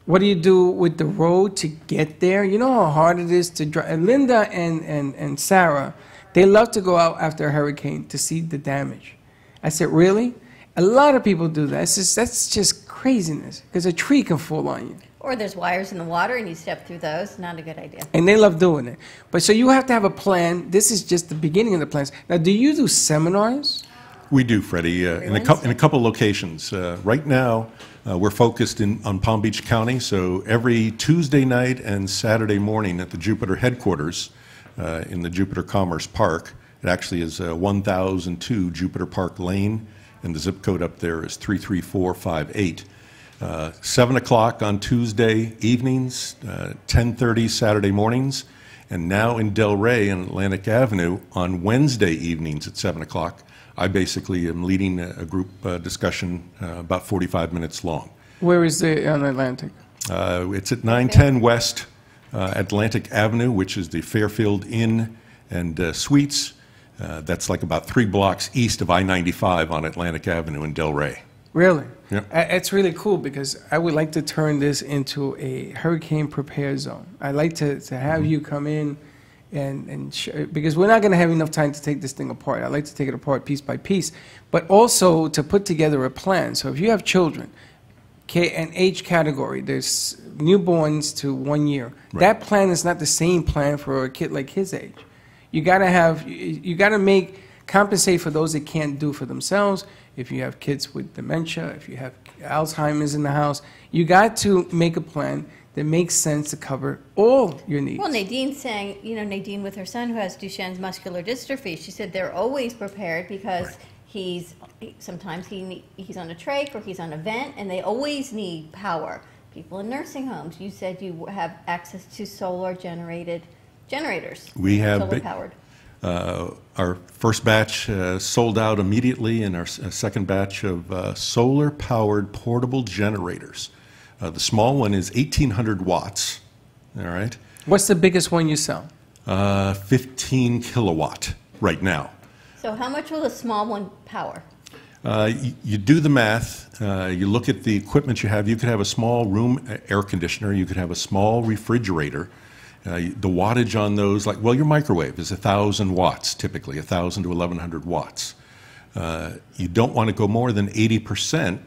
What do you do with the road to get there? You know how hard it is to drive. Linda and Sarah, they love to go out after a hurricane to see the damage. I said, really? A lot of people do that. That's just craziness because a tree can fall on you. Or there's wires in the water and you step through those. Not a good idea. And they love doing it. But so you have to have a plan. This is just the beginning of the plans. Now, do you do seminars? We do, Freddie, in a couple locations. Right now, we're focused on Palm Beach County, so every Tuesday night and Saturday morning at the Jupiter headquarters in the Jupiter Commerce Park. It actually is 1002 Jupiter Park Lane, and the zip code up there is 33458. 7 o'clock on Tuesday evenings, 10:30 Saturday mornings, and now in Del Rey and Atlantic Avenue on Wednesday evenings at 7 o'clock. I basically am leading a group discussion about 45 minutes long. Where is it on Atlantic? It's at 910 West Atlantic Avenue, which is the Fairfield Inn and Suites. That's like about 3 blocks east of I-95 on Atlantic Avenue in Del Rey. Really? Yeah. It's really cool because I would like to turn this into a hurricane prepared zone. I'd like to have you come in because we're not going to have enough time to take this thing apart. I'd like to take it apart piece by piece, but also to put together a plan. So if you have children, an age category, there's newborns to 1 year. Right. That plan is not the same plan for a kid like his age. You got to compensate for those that can't do for themselves. If you have kids with dementia, if you have Alzheimer's in the house, you got to make a plan that makes sense to cover all your needs. Well, Nadine's saying, Nadine with her son who has Duchenne's muscular dystrophy, she said they're always prepared because sometimes he's on a trach or he's on a vent, and they always need power. People in nursing homes, you said you have access to solar-generated generators. We have solar-powered. Our first batch sold out immediately, and our second batch of solar-powered portable generators. The small one is 1,800 watts, all right? What's the biggest one you sell? 15 kilowatt right now. So how much will the small one power? You do the math, you look at the equipment you have. You could have a small room air conditioner, you could have a small refrigerator. The wattage on those, your microwave is 1,000 watts, typically, 1,000 to 1,100 watts. You don't want to go more than 80%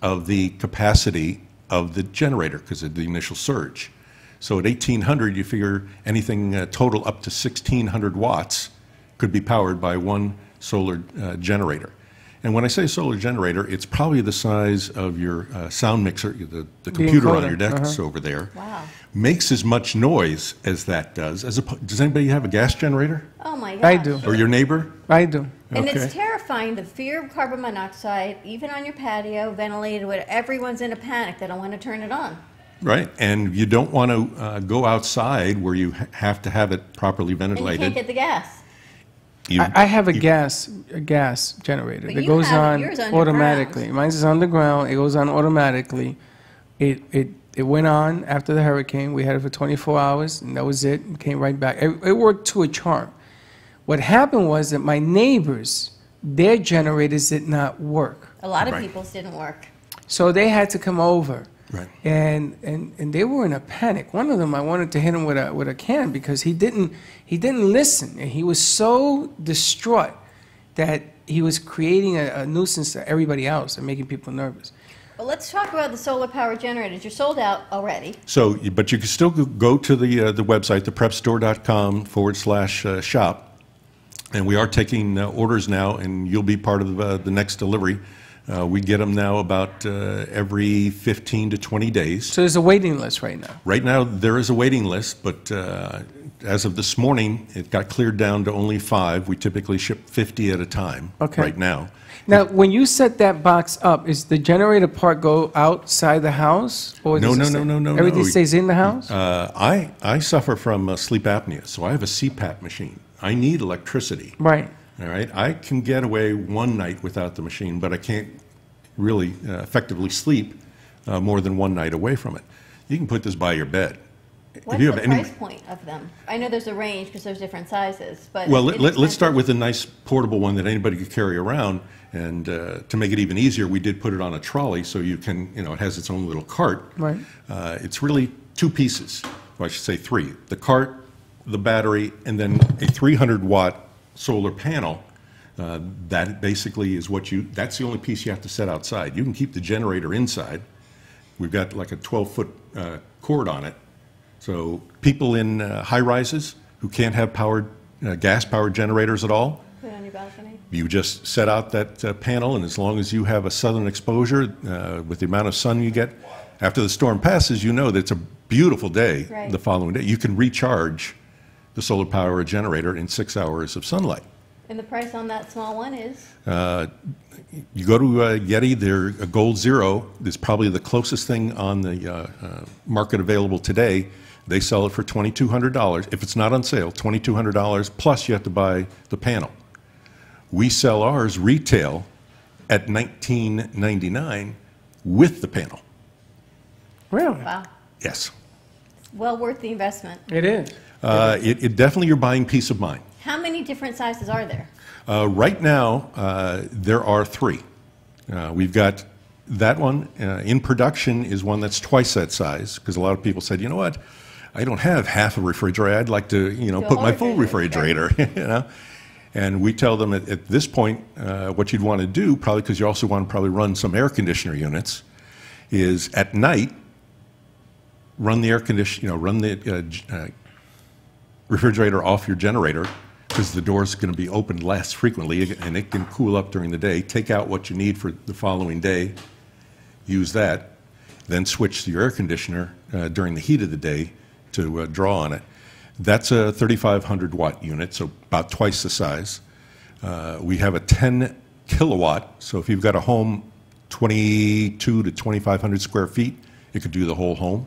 of the capacity of the generator because of the initial surge. So at 1,800, you figure anything total up to 1,600 watts could be powered by one solar generator. And when I say solar generator, it's probably the size of your sound mixer, the computer on your desk over there. Wow. Makes as much noise as that does. Does anybody have a gas generator? Oh my gosh. I do. Or your neighbor? I do. And Okay. it's terrifying, the fear of carbon monoxide, even on your patio, ventilated, everyone's in a panic. They don't want to turn it on. Right, and you don't want to go outside where you have to have it properly And you ventilated. can't get the gas. I have a gas generator But that you goes have on yours automatically. underground. Mine's is underground. It goes on automatically. It went on after the hurricane. We had it for 24 hours, and that was it. It came right back. It worked to a charm. What happened was that my neighbors, their generators did not work. A lot of Right. people's didn't work. So they had to come over. Right. And they were in a panic. One of them, I wanted to hit him with a can because he didn't listen. And he was so distraught that he was creating a nuisance to everybody else and making people nervous. Well, let's talk about the solar power generators. You're sold out already. So, but you can still go to the website, theprepstore.com/shop, and we are taking orders now, and you'll be part of the next delivery. We get them now about every 15 to 20 days. So there's a waiting list right now. Right now, there is a waiting list, but as of this morning, it got cleared down to only 5. We typically ship 50 at a time right now. Now, when you set that box up, is the generator part go outside the house? Or No, does it no, stay- no. Everything stays in the house? I suffer from sleep apnea, so I have a CPAP machine. I need electricity. Right. All right, I can get away one night without the machine, but I can't really effectively sleep more than one night away from it. You can put this by your bed. What's the price point of them? I know there's a range because there's different sizes, but Well, it's let's start expensive. with a nice portable one that anybody could carry around. And to make it even easier, we did put it on a trolley so you can, it has its own little cart. Right. It's really 2 pieces, or I should say 3. The cart, the battery, and then a 300-watt solar panel. That basically is that's the only piece you have to set outside. You can keep the generator inside. We've got like a 12-foot cord on it. So people in high-rises who can't have gas-powered generators at all, Put it on your balcony. you just set out that panel, and as long as you have a southern exposure with the amount of sun you get, after the storm passes, you know that it's a beautiful day Right. the following day. You can recharge the solar power generator in 6 hours of sunlight. And the price on that small one is? You go to Yeti, their Gold Zero is probably the closest thing on the market available today. They sell it for $2,200. If it's not on sale, $2,200, plus you have to buy the panel. We sell ours retail at $19.99 with the panel. Really? Wow. Yes. Well worth the investment. It is. It definitely, you're buying peace of mind. How many different sizes are there? Right now, there are 3. We've got that one in production is one that's twice that size, because a lot of people said, you know what, I don't have half a refrigerator. I'd like to, put my full refrigerator. And we tell them at this point, what you'd want to do, probably because you also want to probably run some air conditioner units, is at night run the air conditioner, run the refrigerator off your generator, because the door's going to be opened less frequently and it can cool up during the day. Take out what you need for the following day, use that, then switch to your air conditioner during the heat of the day to draw on it. That's a 3,500 watt unit, so about twice the size. We have a 10 kilowatt, so if you've got a home 22 to 2,500 square feet, it could do the whole home.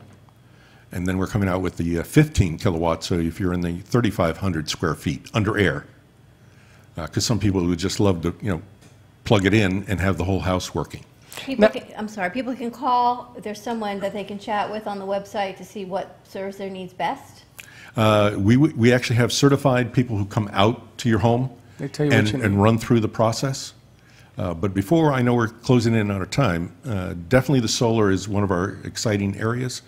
And then we're coming out with the 15 kilowatt, so if you're in the 3,500 square feet under air, because some people would just love to, plug it in and have the whole house working. People can call. There's someone that they can chat with on the website to see what serves their needs best. We actually have certified people who come out to your home They tell you what you need. and run through the process. But before, I know we're closing in on our time, definitely the solar is one of our exciting areas.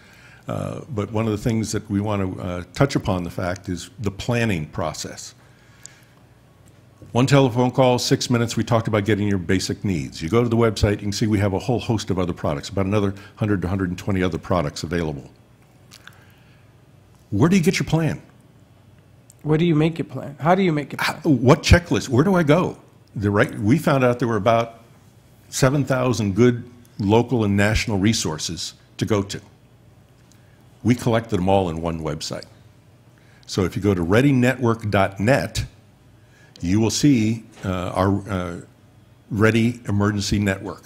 But one of the things that we want to touch upon the fact is the planning process. One telephone call, 6 minutes, we talked about getting your basic needs. You go to the website, you can see we have a whole host of other products, about another 100 to 120 other products available. Where do you get your plan? Where do you make your plan? How do you make your plan? What checklist? Where do I go? We found out there were about 7,000 good local and national resources to go to. We collected them all in one website. So if you go to readynetwork.net, you will see our Ready Emergency Network.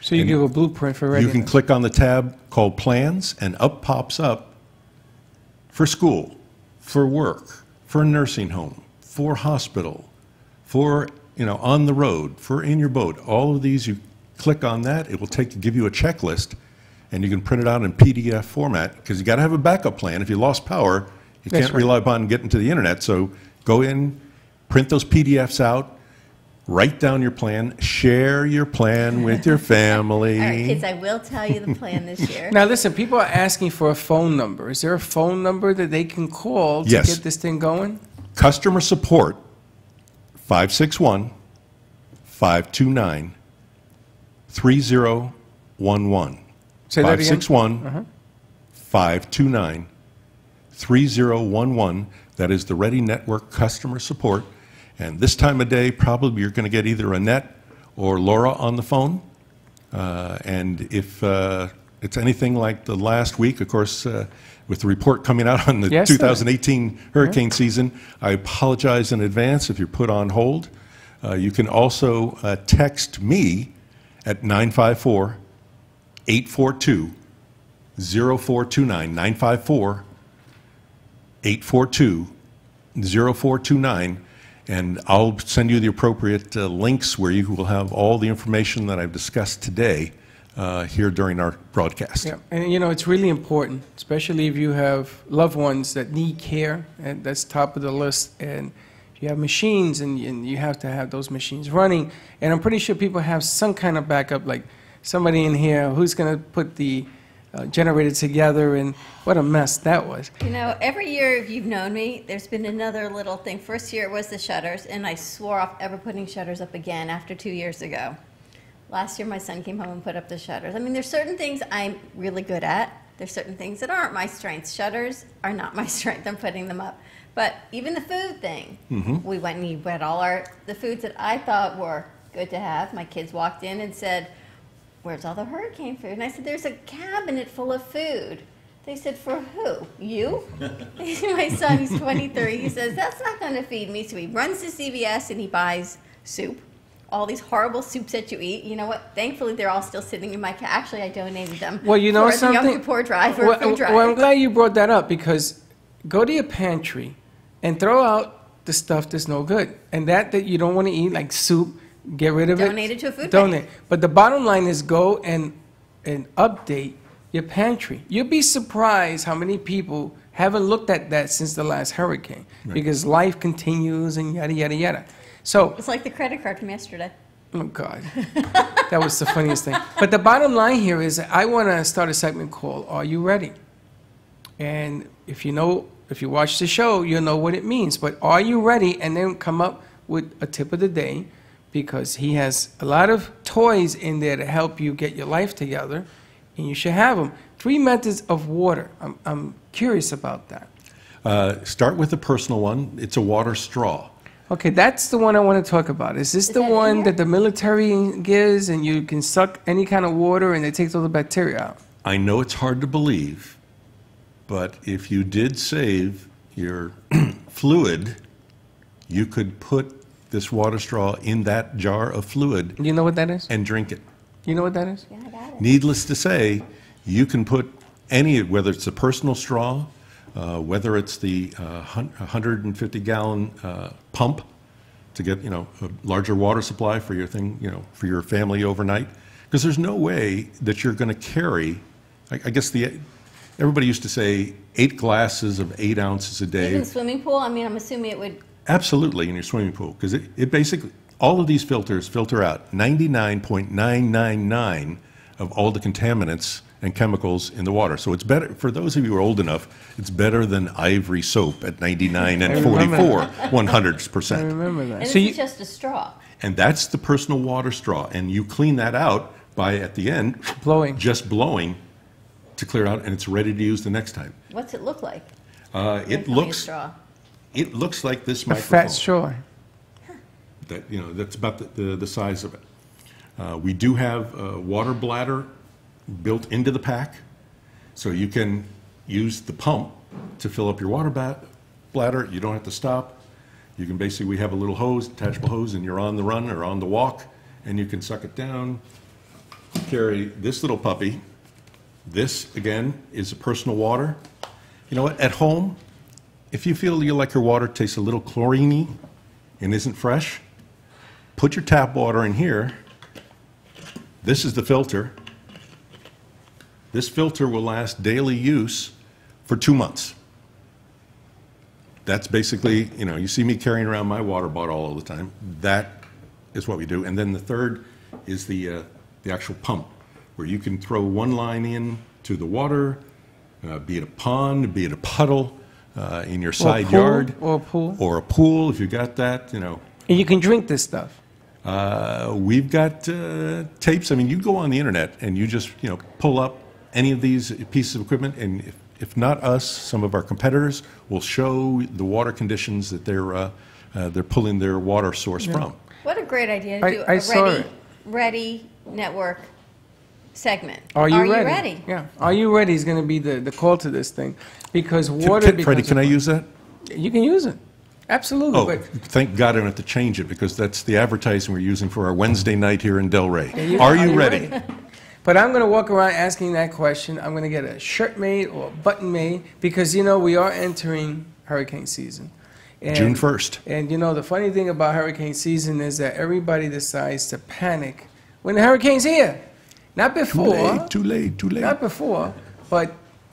So you give a blueprint for readiness. You can click on the tab called Plans, and up pops up for school, for work, for a nursing home, for hospital, for on the road, for in your boat. All of these, you click on that, it will give you a checklist, and you can print it out in PDF format, because you got to have a backup plan. If you lost power, you That's can't right. rely upon getting to the internet. So go in, print those PDFs out, write down your plan, share your plan with your family. All right, kids, I will tell you the plan this year. Now listen, people are asking for a phone number. Is there a phone number that they can call to Yes. get this thing going? Customer support, 561-529-3011. Say that again. 561-529-3011. That is the Ready Network customer support. And this time of day, probably you're going to get either Annette or Laura on the phone. And if it's anything like the last week, of course, with the report coming out on the Yes, sir. 2018 hurricane season, I apologize in advance if you're put on hold. You can also text me at 954-842-0429, 954-842-0429, and I'll send you the appropriate links where you will have all the information that I've discussed today here during our broadcast. Yeah, and it's really important, especially if you have loved ones that need care, and that's top of the list. And you have machines, and you have to have those machines running. And I'm pretty sure people have some kind of backup, like somebody in here who's going to put the generator together, and what a mess that was. Every year if you've known me, there's been another little thing. First year it was the shutters, and I swore off ever putting shutters up again after 2 years ago. Last year, my son came home and put up the shutters. I mean, there's certain things I'm really good at. There's certain things that aren't my strengths. Shutters are not my strength. I'm putting them up. But even the food thing, we went and he read all the foods that I thought were good to have. My kids walked in and said, "Where's all the hurricane food?" And I said, "There's a cabinet full of food." They said, "For who? You?" My son, he's 23. He says, "That's not going to feed me." So he runs to CVS and he buys soup. All these horrible soups that you eat. You know what? Thankfully, they're all still sitting in my car. Actually, I donated them. Well, you know for something? the Young Poor Drive or food drive. Well, I'm glad you brought that up because go to your pantry and throw out the stuff that's no good. And that you don't want to eat, like soup, get rid of it. Donate it to a food Donate. bank. But the bottom line is go and update your pantry. You'll be surprised how many people haven't looked at that since the last hurricane because life continues and yada, yada, yada. So, It's like the credit card from yesterday. oh, God. That was the funniest thing. But the bottom line here is I want to start a segment called Are You Ready? And if you watch the show, you'll know what it means. But are you ready? And then come up with a tip of the day because he has a lot of toys in there to help you get your life together, and you should have them. 3 methods of water. I'm curious about that. Start with the personal one. It's a water straw. Okay, that's the one I want to talk about. Is this the that in one here? that the military gives and you can suck any kind of water and it takes all the bacteria out? I know it's hard to believe, but if you did save your fluid, you could put this water straw in that jar of fluid You know what that is? and drink it. You know what that is? Yeah, I got it. Needless to say, you can put any, whether it's a personal straw, whether it's the 150-gallon pump to get, a larger water supply for your thing, for your family overnight, because there's no way that you're going to carry. I guess everybody used to say 8 glasses of 8 ounces a day. Even swimming pool, I mean, I'm assuming it would. Absolutely, in your swimming pool, because it basically, all of these filters filter out 99.999 of all the contaminants and chemicals in the water. So it's better, for those of you who are old enough, it's better than Ivory soap at 99 and 44, 100%. I remember that. And So this you, is just a straw. And that's the personal water straw. And you clean that out by, at the end, blowing. just blowing to clear it out, and it's ready to use the next time. What's it look like? It Tell me a looks straw. like this A microphone. fat straw. That's about the size of it. We do have a water bladder built into the pack, so you can use the pump to fill up your water bladder. You don't have to stop. You can basically, we have a little hose, detachable hose, and you're on the run or on the walk, and you can suck it down. Carry this little puppy. This, again, is a personal water. You know what? At home, if you feel like your water tastes a little chlorine-y and isn't fresh, put your tap water in here. This is the filter. This filter will last daily use for 2 months. That's basically, you see me carrying around my water bottle all the time. That is what we do. And then the third is the actual pump, where you can throw one line in to the water, be it a pond, be it a puddle, in your side yard. Or a pool. Or a pool, if you got that, And you can drink this stuff. We've got tapes. I mean, you go on the internet and you just, pull up any of these pieces of equipment, and if not us, some of our competitors will show the water conditions that they're pulling their water source from. What a great idea to do I saw a it. ready network segment. Are you ready? Yeah. Are you ready is going to be the call to this thing, because water. Freddie, can I use that? You can use it. Absolutely. Oh, But thank God I don't have to change it, because that's the advertising we're using for our Wednesday night here in Delray. Are Are you ready? But I'm going to walk around asking that question. I'm going to get a shirt made or a button made because, we are entering hurricane season. And, June 1st. And, the funny thing about hurricane season is that everybody decides to panic when the hurricane's here. Not before. Too late. Not before, but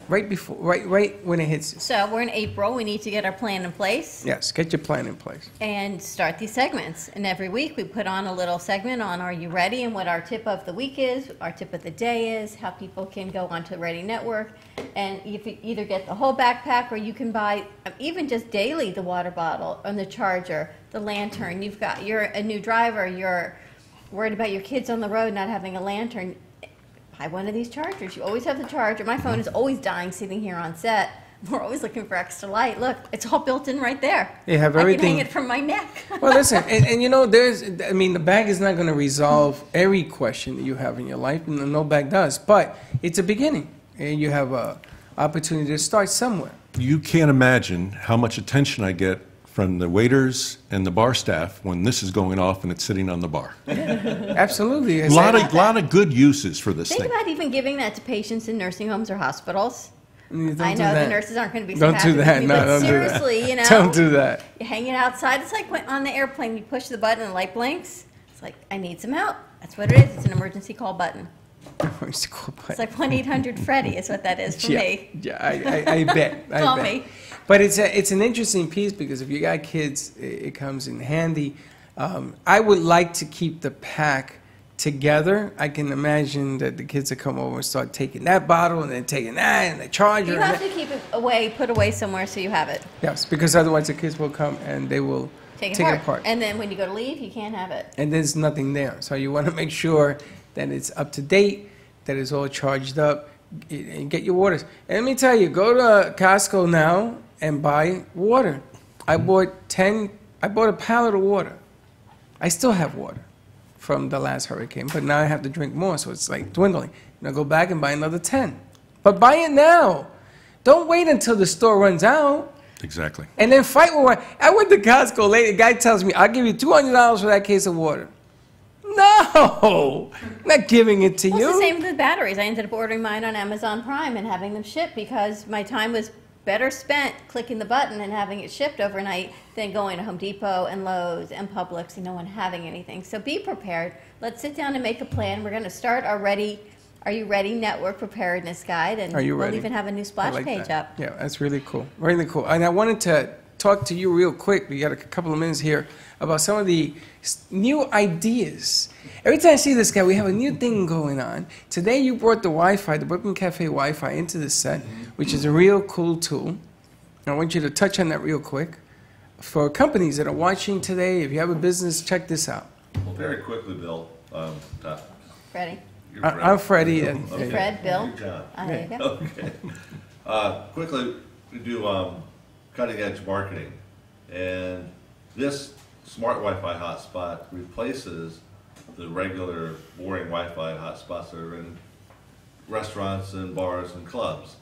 right before, right when it hits us. So we're in April. We need to get our plan in place Yes, get your plan in place. and start these segments. And every week we put on a little segment on Are You Ready? And what our tip of the week is, our tip of the day is, how people can go onto the Ready Network. And you can either get the whole backpack, or you can buy even just daily the water bottle and the charger, the lantern. You've got, you're a new driver, you're worried about your kids on the road not having a lantern, buy one of these chargers. You always have the charger. My phone is always dying sitting here on set. We're always looking for extra light. Look, it's all built in right there. You have I everything. can hang it from my neck. Well, listen, and you know, the bag is not going to resolve every question that you have in your life, and no bag does, but it's a beginning, and you have a opportunity to start somewhere. You can't imagine how much attention I get from the waiters and the bar staff when this is going off and it's sitting on the bar. Absolutely. A lot of good uses for this Think thing. about even giving that to patients in nursing homes or hospitals. Don't I do know that. the nurses aren't going to be so Don't happy do that. with me, No, but don't do that. seriously, you know, Don't do that. you hang it outside. It's like when on the airplane, you push the button and the light blinks. It's like, I need some help. That's what it is. It's an emergency call button. It's like 1-800-FREDDY is what that is for me. Yeah, I bet. I Call bet. me. But it's an interesting piece because if you got kids, it comes in handy. I would like to keep the pack together. I can imagine that the kids would come over and start taking that bottle and then taking that and the charger. You and have that. to keep it away, put away somewhere so you have it. Yes, because otherwise the kids will come and they will Take take it it apart. apart. And then when you go to leave, you can't have it. And there's nothing there. So you want to make sure that it's up to date, that it's all charged up, and get your waters. And let me tell you, go to Costco now and buy water. I bought a pallet of water. I still have water from the last hurricane, but now I have to drink more, so it's like dwindling. And I go back and buy another 10. But buy it now. Don't wait until the store runs out. Exactly. And then fight with one. I went to Costco later. The guy tells me, I'll give you $200 for that case of water. No, I'm not giving it to Well, you. it's the same with the batteries. I ended up ordering mine on Amazon Prime and having them shipped because my time was better spent clicking the button and having it shipped overnight than going to Home Depot and Lowe's and Publix and no one having anything. So be prepared. Let's sit down and make a plan. We're going to start our Are You Ready Network Preparedness Guide, and Are you we'll ready? even have a new I splash like page that. up. Yeah, that's really cool. Really cool. And I wanted to talk to you real quick. We got a couple of minutes here about some of the new ideas. Every time I see this guy, we have a new thing going on. Today you brought the Wi-Fi, the Brooklyn Cafe Wi-Fi into the set, which is a real cool tool. I want you to touch on that real quick. For companies that are watching today, if you have a business, check this out. Well, very quickly, Bill. Ready? You're I'm Freddie. And, Okay. Fred, Bill? Good job. There you go. Okay. Quickly, we do cutting-edge marketing, and this smart Wi-Fi hotspot replaces the regular boring Wi-Fi hotspots that are in restaurants and bars and clubs.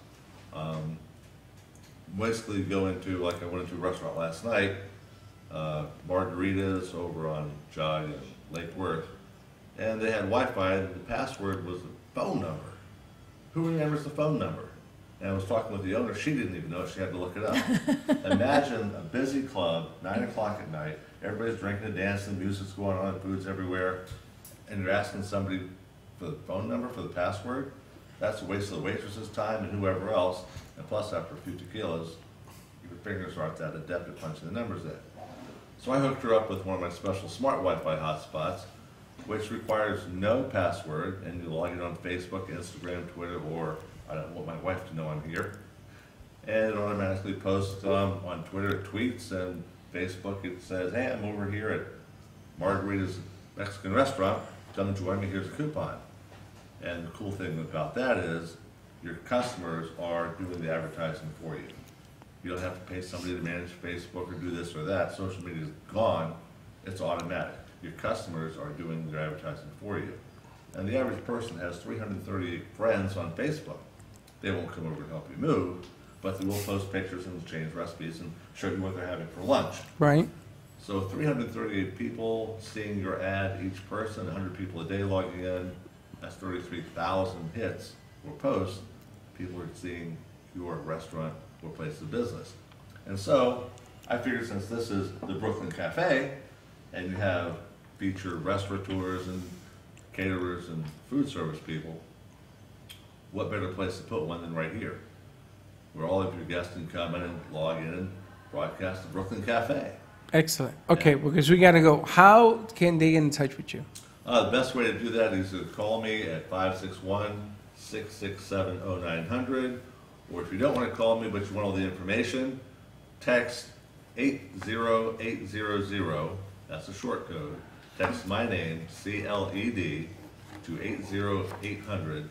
Basically, go into, like I went into a restaurant last night, Margaritas over on Jog and Lake Worth, and they had Wi-Fi, and the password was the phone number. Who remembers the phone number? And I was talking with the owner, she didn't even know, she had to look it up. Imagine a busy club, 9 o'clock at night, everybody's drinking and dancing, music's going on, food's everywhere, and you're asking somebody for the phone number, for the password? That's a waste of the waitress's time and whoever else, and plus after a few tequilas, your fingers aren't that adept at punching the numbers in. So I hooked her up with one of my special smart Wi-Fi hotspots, which requires no password, and you log in on Facebook, Instagram, Twitter, or I don't want my wife to know I'm here. And it automatically posts on Twitter, it tweets, and Facebook, it says, hey, I'm over here at Margarita's Mexican restaurant, come join me, here's a coupon. And the cool thing about that is your customers are doing the advertising for you. You don't have to pay somebody to manage Facebook or do this or that. Social media is gone, it's automatic. Your customers are doing their advertising for you. And the average person has 338 friends on Facebook. They won't come over and help you move, but they will post pictures and change recipes and show you what they're having for lunch. right? So 338 people seeing your ad, each person, 100 people a day logging in, that's 33,000 hits or posts. People are seeing your restaurant or place of business. And so I figured since this is the Brooklyn Cafe, and you have featured restaurateurs and caterers and food service people, what better place to put one than right here, where all of your guests can come in and log in and broadcast the Brooklyn Cafe. Excellent. Okay, because we got to go. How can they get in touch with you? The best way to do that is to call me at 561-667-0900, or if you don't want to call me but you want all the information, text 80800, that's a short code, text my name, CLED, to 80800,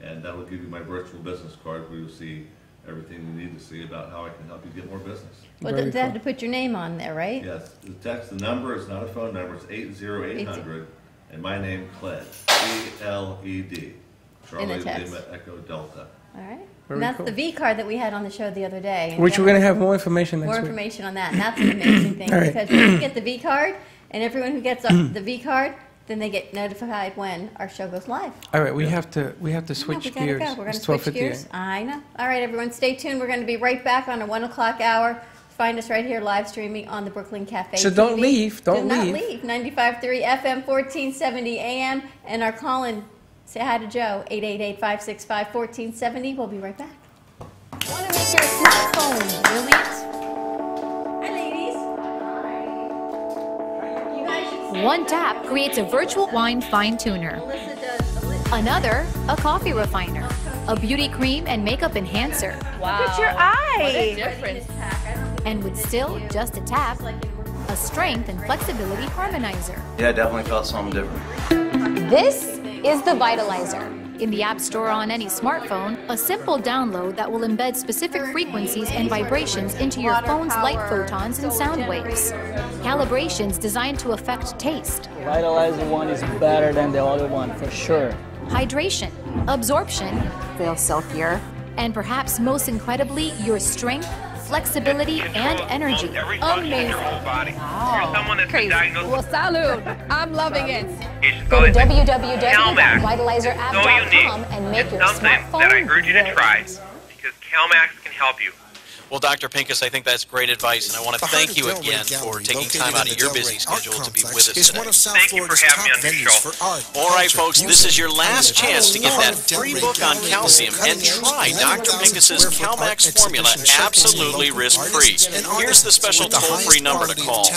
and that will give you my virtual business card where you'll see everything you need to see about how I can help you get more business. Well, Very they have cool. to put your name on there, right? Yes, the number is not a phone number, it's 80800, and my name, Cled, C-L-E-D, Charlie text. Lima Echo Delta. All right. Very And that's cool. the V card that we had on the show the other day. And Which we're going to have more information next more week. information on that. And that's an amazing thing All right. because when you get the V card, and everyone who gets the V card, then they get notified when our show goes live. All right, we have to switch we gotta gears. go. We're going to It's switch 12:58. gears. I know. All right, everyone, stay tuned. We're going to be right back on a 1 o'clock hour. Find us right here live streaming on the Brooklyn Cafe So don't TV. leave. Don't Do not leave. leave. 95.3 FM, 1470 AM. And our call-in, say hi to Joe, 888-565-1470. We'll be right back. Want to make your smartphone brilliant? Hi, ladies. You guys should see One tap creates a virtual wine fine tuner. Alyssa does. Another, a coffee refiner. A beauty cream and makeup enhancer. Wow. Look at your eye. Difference. And with still just a tap, a strength and flexibility harmonizer. Yeah, I definitely felt something different. This is the Vitalizer. In the App Store on any smartphone, a simple download that will embed specific frequencies and vibrations into your phone's light photons and sound waves. Calibrations designed to affect taste, Vitalizer one is better than the other one for sure. hydration, absorption, Feels silkier. and perhaps most incredibly, your strength, flexibility, and energy. Amazing. Crazy. Well, salud. I'm loving it. Go to www.vitalizerapp.com and make your smartphone that I urge you to great. try, because CalMax can help you. Well, Dr. Pincus, I think that's great advice, and I want to thank you again for taking time out of your busy schedule to be with us today. Thank you for having me on the show. All right, folks, this is your last chance to get that free book on calcium and try Dr. Pincus's CalMax formula absolutely risk-free. Here's the special toll-free number to call.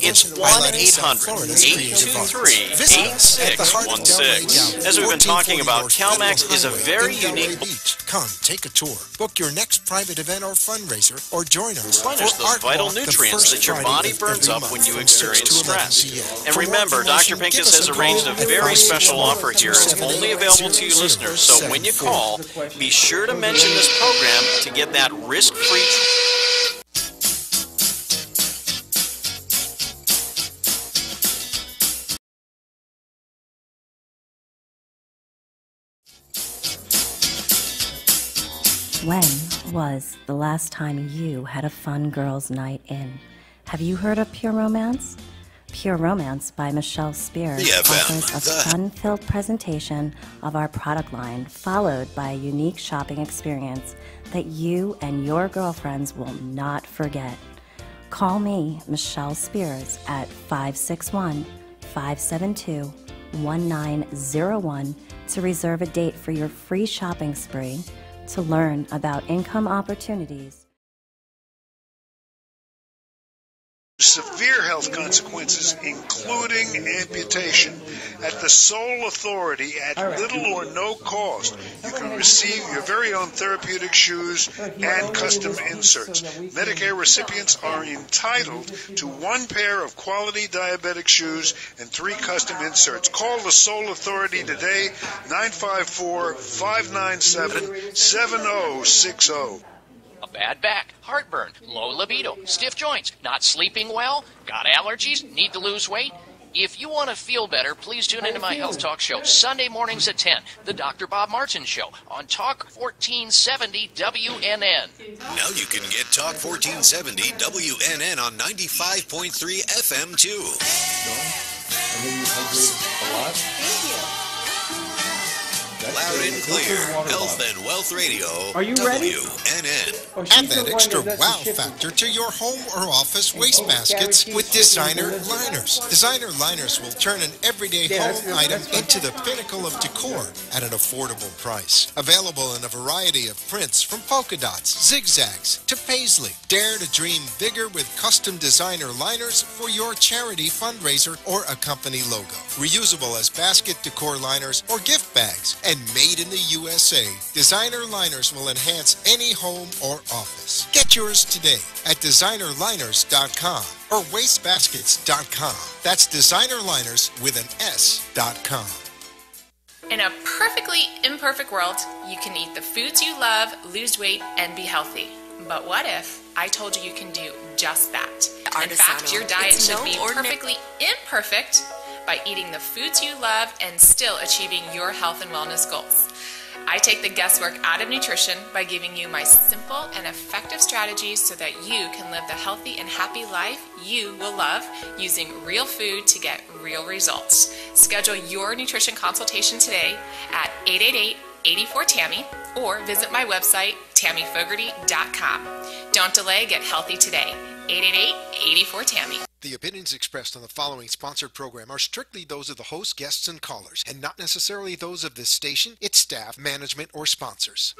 It's 1-800-823-8616. As we've been talking about, CalMax is a very unique... Come, take a tour. Book your next private event or fundraiser, or join us Replenish for those Art vital Walk the nutrients first that your Friday body of burns every up month when you from experience 6 to 11 stress. p.m. And For more remember, Dr. information, Pincus give us has a arranged call a at very special 561 offer here. It's only available to you listeners, so when you call, be sure to mention this program to get that risk-free... When was the last time you had a fun girls' night in? Have you heard of Pure Romance? Pure Romance by Michelle Spears offers a fun-filled presentation of our product line, followed by a unique shopping experience that you and your girlfriends will not forget. Call me, Michelle Spears, at 561-572-1901 to reserve a date for your free shopping spree, to learn about income opportunities. Severe health consequences, including amputation. At the Soul Authority, at little or no cost, you can receive your very own therapeutic shoes and custom inserts. Medicare recipients are entitled to 1 pair of quality diabetic shoes and 3 custom inserts. Call the Soul Authority today, 954-597-7060. A bad back, heartburn, low libido, stiff joints, not sleeping well, got allergies, need to lose weight? If you want to feel better, please tune into my Health Talk show, Sunday mornings at 10, the Dr. Bob Martin Show, on Talk 1470 WNN. Now you can get Talk 1470 WNN on 95.3 FM, too. Loud and clear, Health and Wealth Radio. Are you ready? WNN. Add that extra wow factor to your home or office waste baskets with designer liners. Designer liners will turn an everyday home item into the pinnacle of decor at an affordable price. Available in a variety of prints from polka dots, zigzags to paisley. Dare to dream bigger with custom designer liners for your charity fundraiser or a company logo. Reusable as basket decor liners or gift bags, and made in the USA. Designer liners will enhance any home or office. Get yours today at designerliners.com. or wastebaskets.com. That's designerliners with an S.com. In a perfectly imperfect world, you can eat the foods you love, lose weight, and be healthy. But what if I told you you can do just that? In fact, your diet should be perfectly imperfect by eating the foods you love and still achieving your health and wellness goals. I take the guesswork out of nutrition by giving you my simple and effective strategies so that you can live the healthy and happy life you will love using real food to get real results. Schedule your nutrition consultation today at 888-84-TAMMY or visit my website, TammyFogarty.com. Don't delay, get healthy today. 888-84-TAMMY. The opinions expressed on the following sponsored program are strictly those of the host, guests, and callers, and not necessarily those of this station, its staff, management, or sponsors.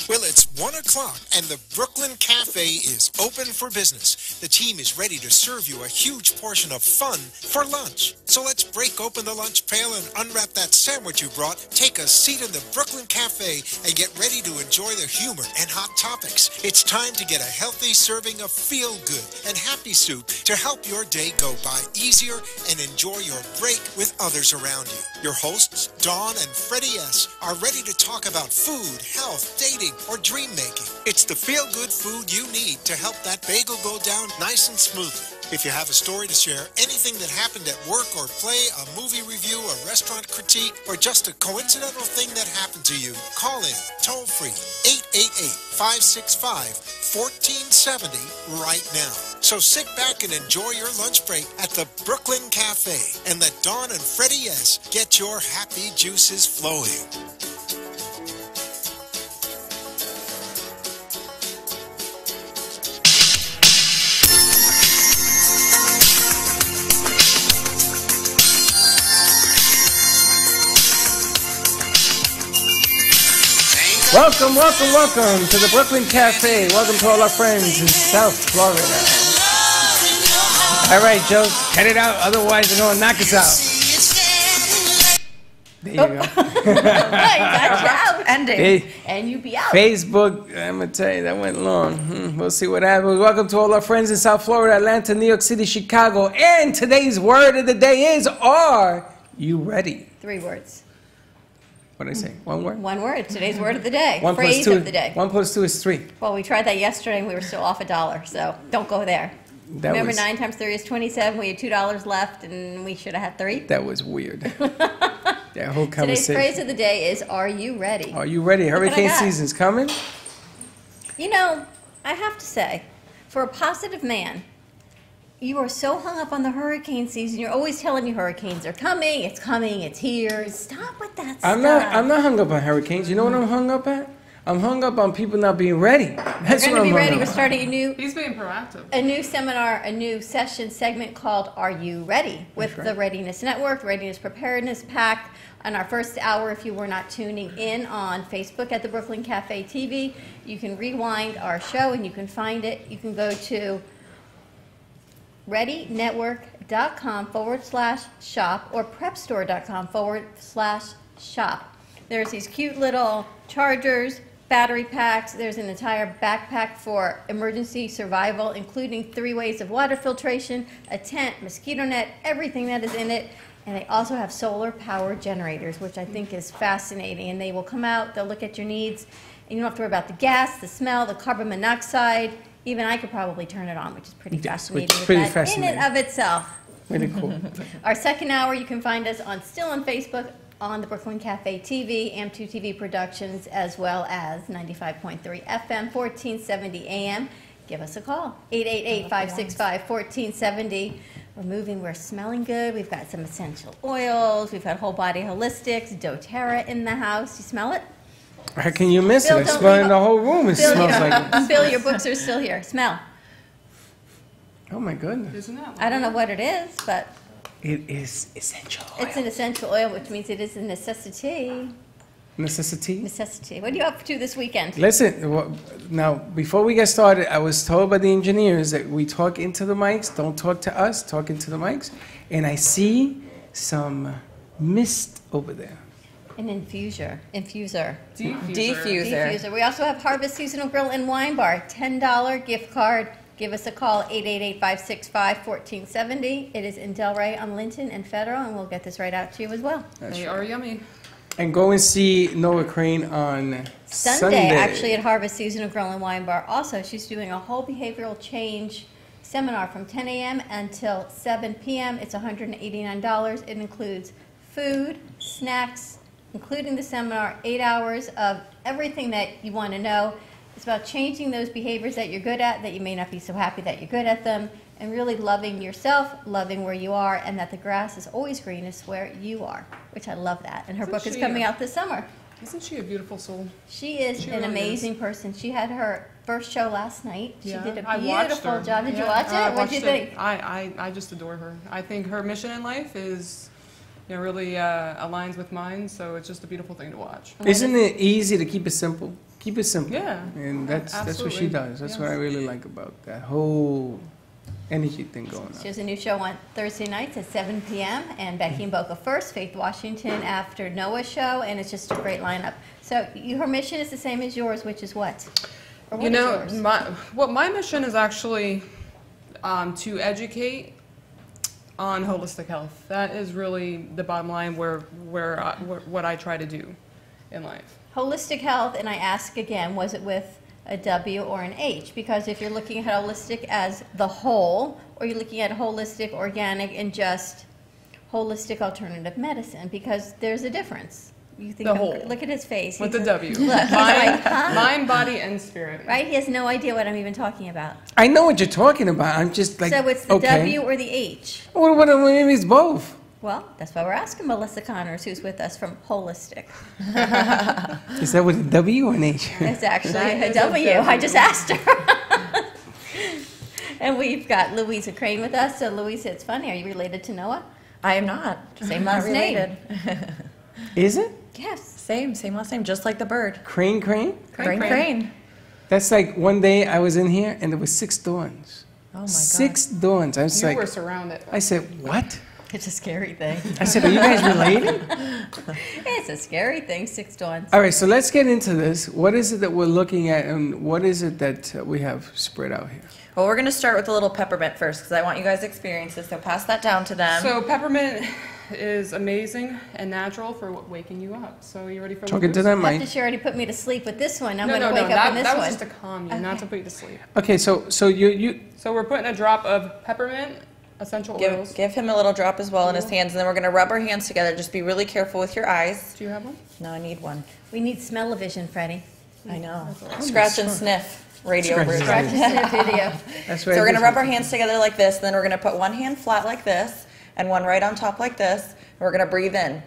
Well, it's 1 o'clock and the Brooklyn Cafe is open for business. The team is ready to serve you a huge portion of fun for lunch. So let's break open the lunch pail and unwrap that sandwich you brought, take a seat in the Brooklyn Cafe, and get ready to enjoy the humor and hot topics. It's time to get a healthy serving of feel-good and happy soup to help your day go by easier and enjoy your break with others around you. Your hosts, Dawn and Freddy S., are ready to talk about food, health, dating, or dream making. It's the feel-good food you need to help that bagel go down nice and smoothly. If you have a story to share, anything that happened at work or play, a movie review, a restaurant critique, or just a coincidental thing that happened to you, call in toll-free 888-565-1470 right now. So sit back and enjoy your lunch break at the Brooklyn Cafe and let Dawn and Freddy S. get your happy juices flowing. Welcome, welcome, welcome to the Brooklyn Cafe. Welcome to all our friends in South Florida. All right, Joe, cut it out, otherwise they're going to knock us out. There you go. Gotcha. Ending. And you be out. Facebook, I'm going to tell you, that went long. We'll see what happens. Welcome to all our friends in South Florida, Atlanta, New York City, Chicago. And today's word of the day is, are you ready? 3 words. What did I say? One word? One word. Today's word of the day. One Phrase plus two, of the day. 1 plus 2 is 3. Well, we tried that yesterday and we were still off $1, so don't go there. Remember, 9 times 3 is 27. We had $2 left and we should have had 3. That was weird. That whole conversation. Today's phrase of the day is, are you ready? Are you ready? Hurricane season's coming. You know, I have to say, for a positive man, you are so hung up on the hurricane season. You're always telling me hurricanes are coming, it's here. Stop with that stuff. I'm not hung up on hurricanes. You know what I'm hung up at? I'm hung up on people not being ready. That's We're going to be ready. We're starting a new... He's being proactive. A new seminar, a new session segment called Are You Ready? With the Readiness Network, Readiness Preparedness Pack. On our first hour, if you were not tuning in on Facebook at the Brooklyn Cafe TV, you can rewind our show and you can find it. You can go to readynetwork.com/shop or prepstore.com/shop. There's these cute little chargers, battery packs. There's an entire backpack for emergency survival, including 3 ways of water filtration, a tent, mosquito net, everything that is in it. And they also have solar power generators, which I think is fascinating. And they will come out, they'll look at your needs, and you don't have to worry about the gas, the smell, the carbon monoxide. Even I could probably turn it on, which is pretty fascinating. Which is pretty fascinating. In and of itself. Really cool. Our second hour, you can find us still on Facebook, on the Brooklyn Cafe TV, AM2 TV Productions, as well as 95.3 FM, 1470 AM. Give us a call, 888-565-1470. We're moving, we're smelling good. We've got some essential oils. We've got whole body holistics, doTERRA in the house. You smell it? How can you miss it? I smell in the whole room. It smells like it. Bill, your books are still here. Smell. Oh my goodness. Isn't it? I don't know what it is, but it is essential oil. It's an essential oil, which means it is a necessity. Necessity? Necessity. What are you up to this weekend? Listen, now, before we get started, I was told by the engineers that we talk into the mics, don't talk to us, talk into the mics. And I see some mist over there. An infuser. Diffuser. We also have Harvest Seasonal Grill and Wine Bar. $10 gift card. Give us a call, 888-565-1470. It is in Delray on Linton and Federal, and we'll get this right out to you as well. They are yummy. And go and see Noah Crane on Sunday, actually, at Harvest Seasonal Grill and Wine Bar. Also, she's doing a whole behavioral change seminar from 10 a.m. until 7 p.m. It's $189. It includes food, snacks, including the seminar, 8 hours of everything that you want to know. It's about changing those behaviors that you're good at, that you may not be so happy that you're good at them, and really loving yourself, loving where you are, and that the grass is always greenest where you are, which I love that. And her book is coming out this summer. Isn't she a beautiful soul? She is an amazing person. She had her first show last night. She did a I watched beautiful her. job. Did you watch it? What did you think? I just adore her. I think her mission in life is, really aligns with mine, so it's just a beautiful thing to watch. Isn't it easy to keep it simple? Keep it simple. Yeah. And that's what she does. That's what I really like about that whole energy thing going on. She has a new show on Thursday nights at 7 p.m. and Becky and Boca first, Faith Washington after Noah's show, and it's just a great lineup. So her mission is the same as yours, which is what? Or what is yours? My mission is actually to educate on holistic health. That is really the bottom line what I try to do in life. Holistic health, and I ask again, was it with a W or an H? Because if you're looking at holistic as the whole, or you're looking at holistic, organic, and just holistic alternative medicine, because there's a difference. You think the whole. Look at his face. With the W. Look, mind, body, and spirit. Right? He has no idea what I'm even talking about. I know what you're talking about. I'm just like, so it's the W or the H? Well, what if it's both? Well, that's why we're asking Melissa Connors, who's with us from Holistic. Is that with a W or an H? It's actually a W. I just asked her. And we've got Louisa Crane with us. So, Louisa, it's funny. Are you related to Noah? I am not. Same last name. Is it? Yes. Same last name, just like the bird. Crane? Crane. That's like one day I was in here and there were 6 dawns. Oh, my God. 6 dawns. I was You were surrounded. I said, what? It's a scary thing. I said, are you guys related? It's a scary thing, 6 dawns. All right, so let's get into this. What is it that we're looking at, and what is it that we have spread out here? Well, we're going to start with a little peppermint first, because I want you guys to experience this, so pass that down to them. So peppermint is amazing and natural for waking you up. So you ready for Talking to them, After she already put me to sleep with this one, I'm going to wake up that, in this that one. was just to calm you, not to put you to sleep. Okay, so you. So we're putting a drop of peppermint, essential oils. Give him a little drop as well in his hands, and then we're going to rub our hands together. Just be really careful with your eyes. Do you have one? No, I need one. We need smell-o-vision, Freddie. I know. Scratch and sniff radio version. Scratch and sniff video. That's So we're going to rub our hands together like this, and then we're going to put one hand flat like this, and one right on top like this, and we're going to breathe in.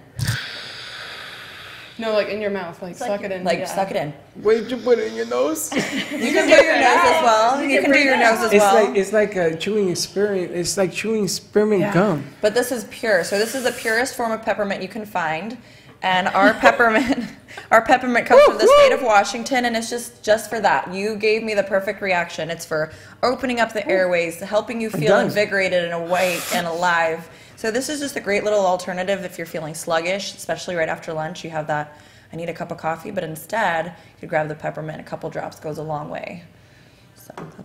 No, like in your mouth, like suck it in. Like suck it in. Wait, you put it in your nose? You can do your nose as well. You can do your nose as well. It's like a chewing spearmint. It's like chewing spearmint gum. But this is pure. So this is the purest form of peppermint you can find. And our peppermint comes from the state of Washington, and it's just for that. You gave me the perfect reaction. It's for opening up the airways, helping you feel invigorated and awake and alive. So this is just a great little alternative if you're feeling sluggish, especially right after lunch. You have that, I need a cup of coffee, but instead you could grab the peppermint. A couple drops goes a long way.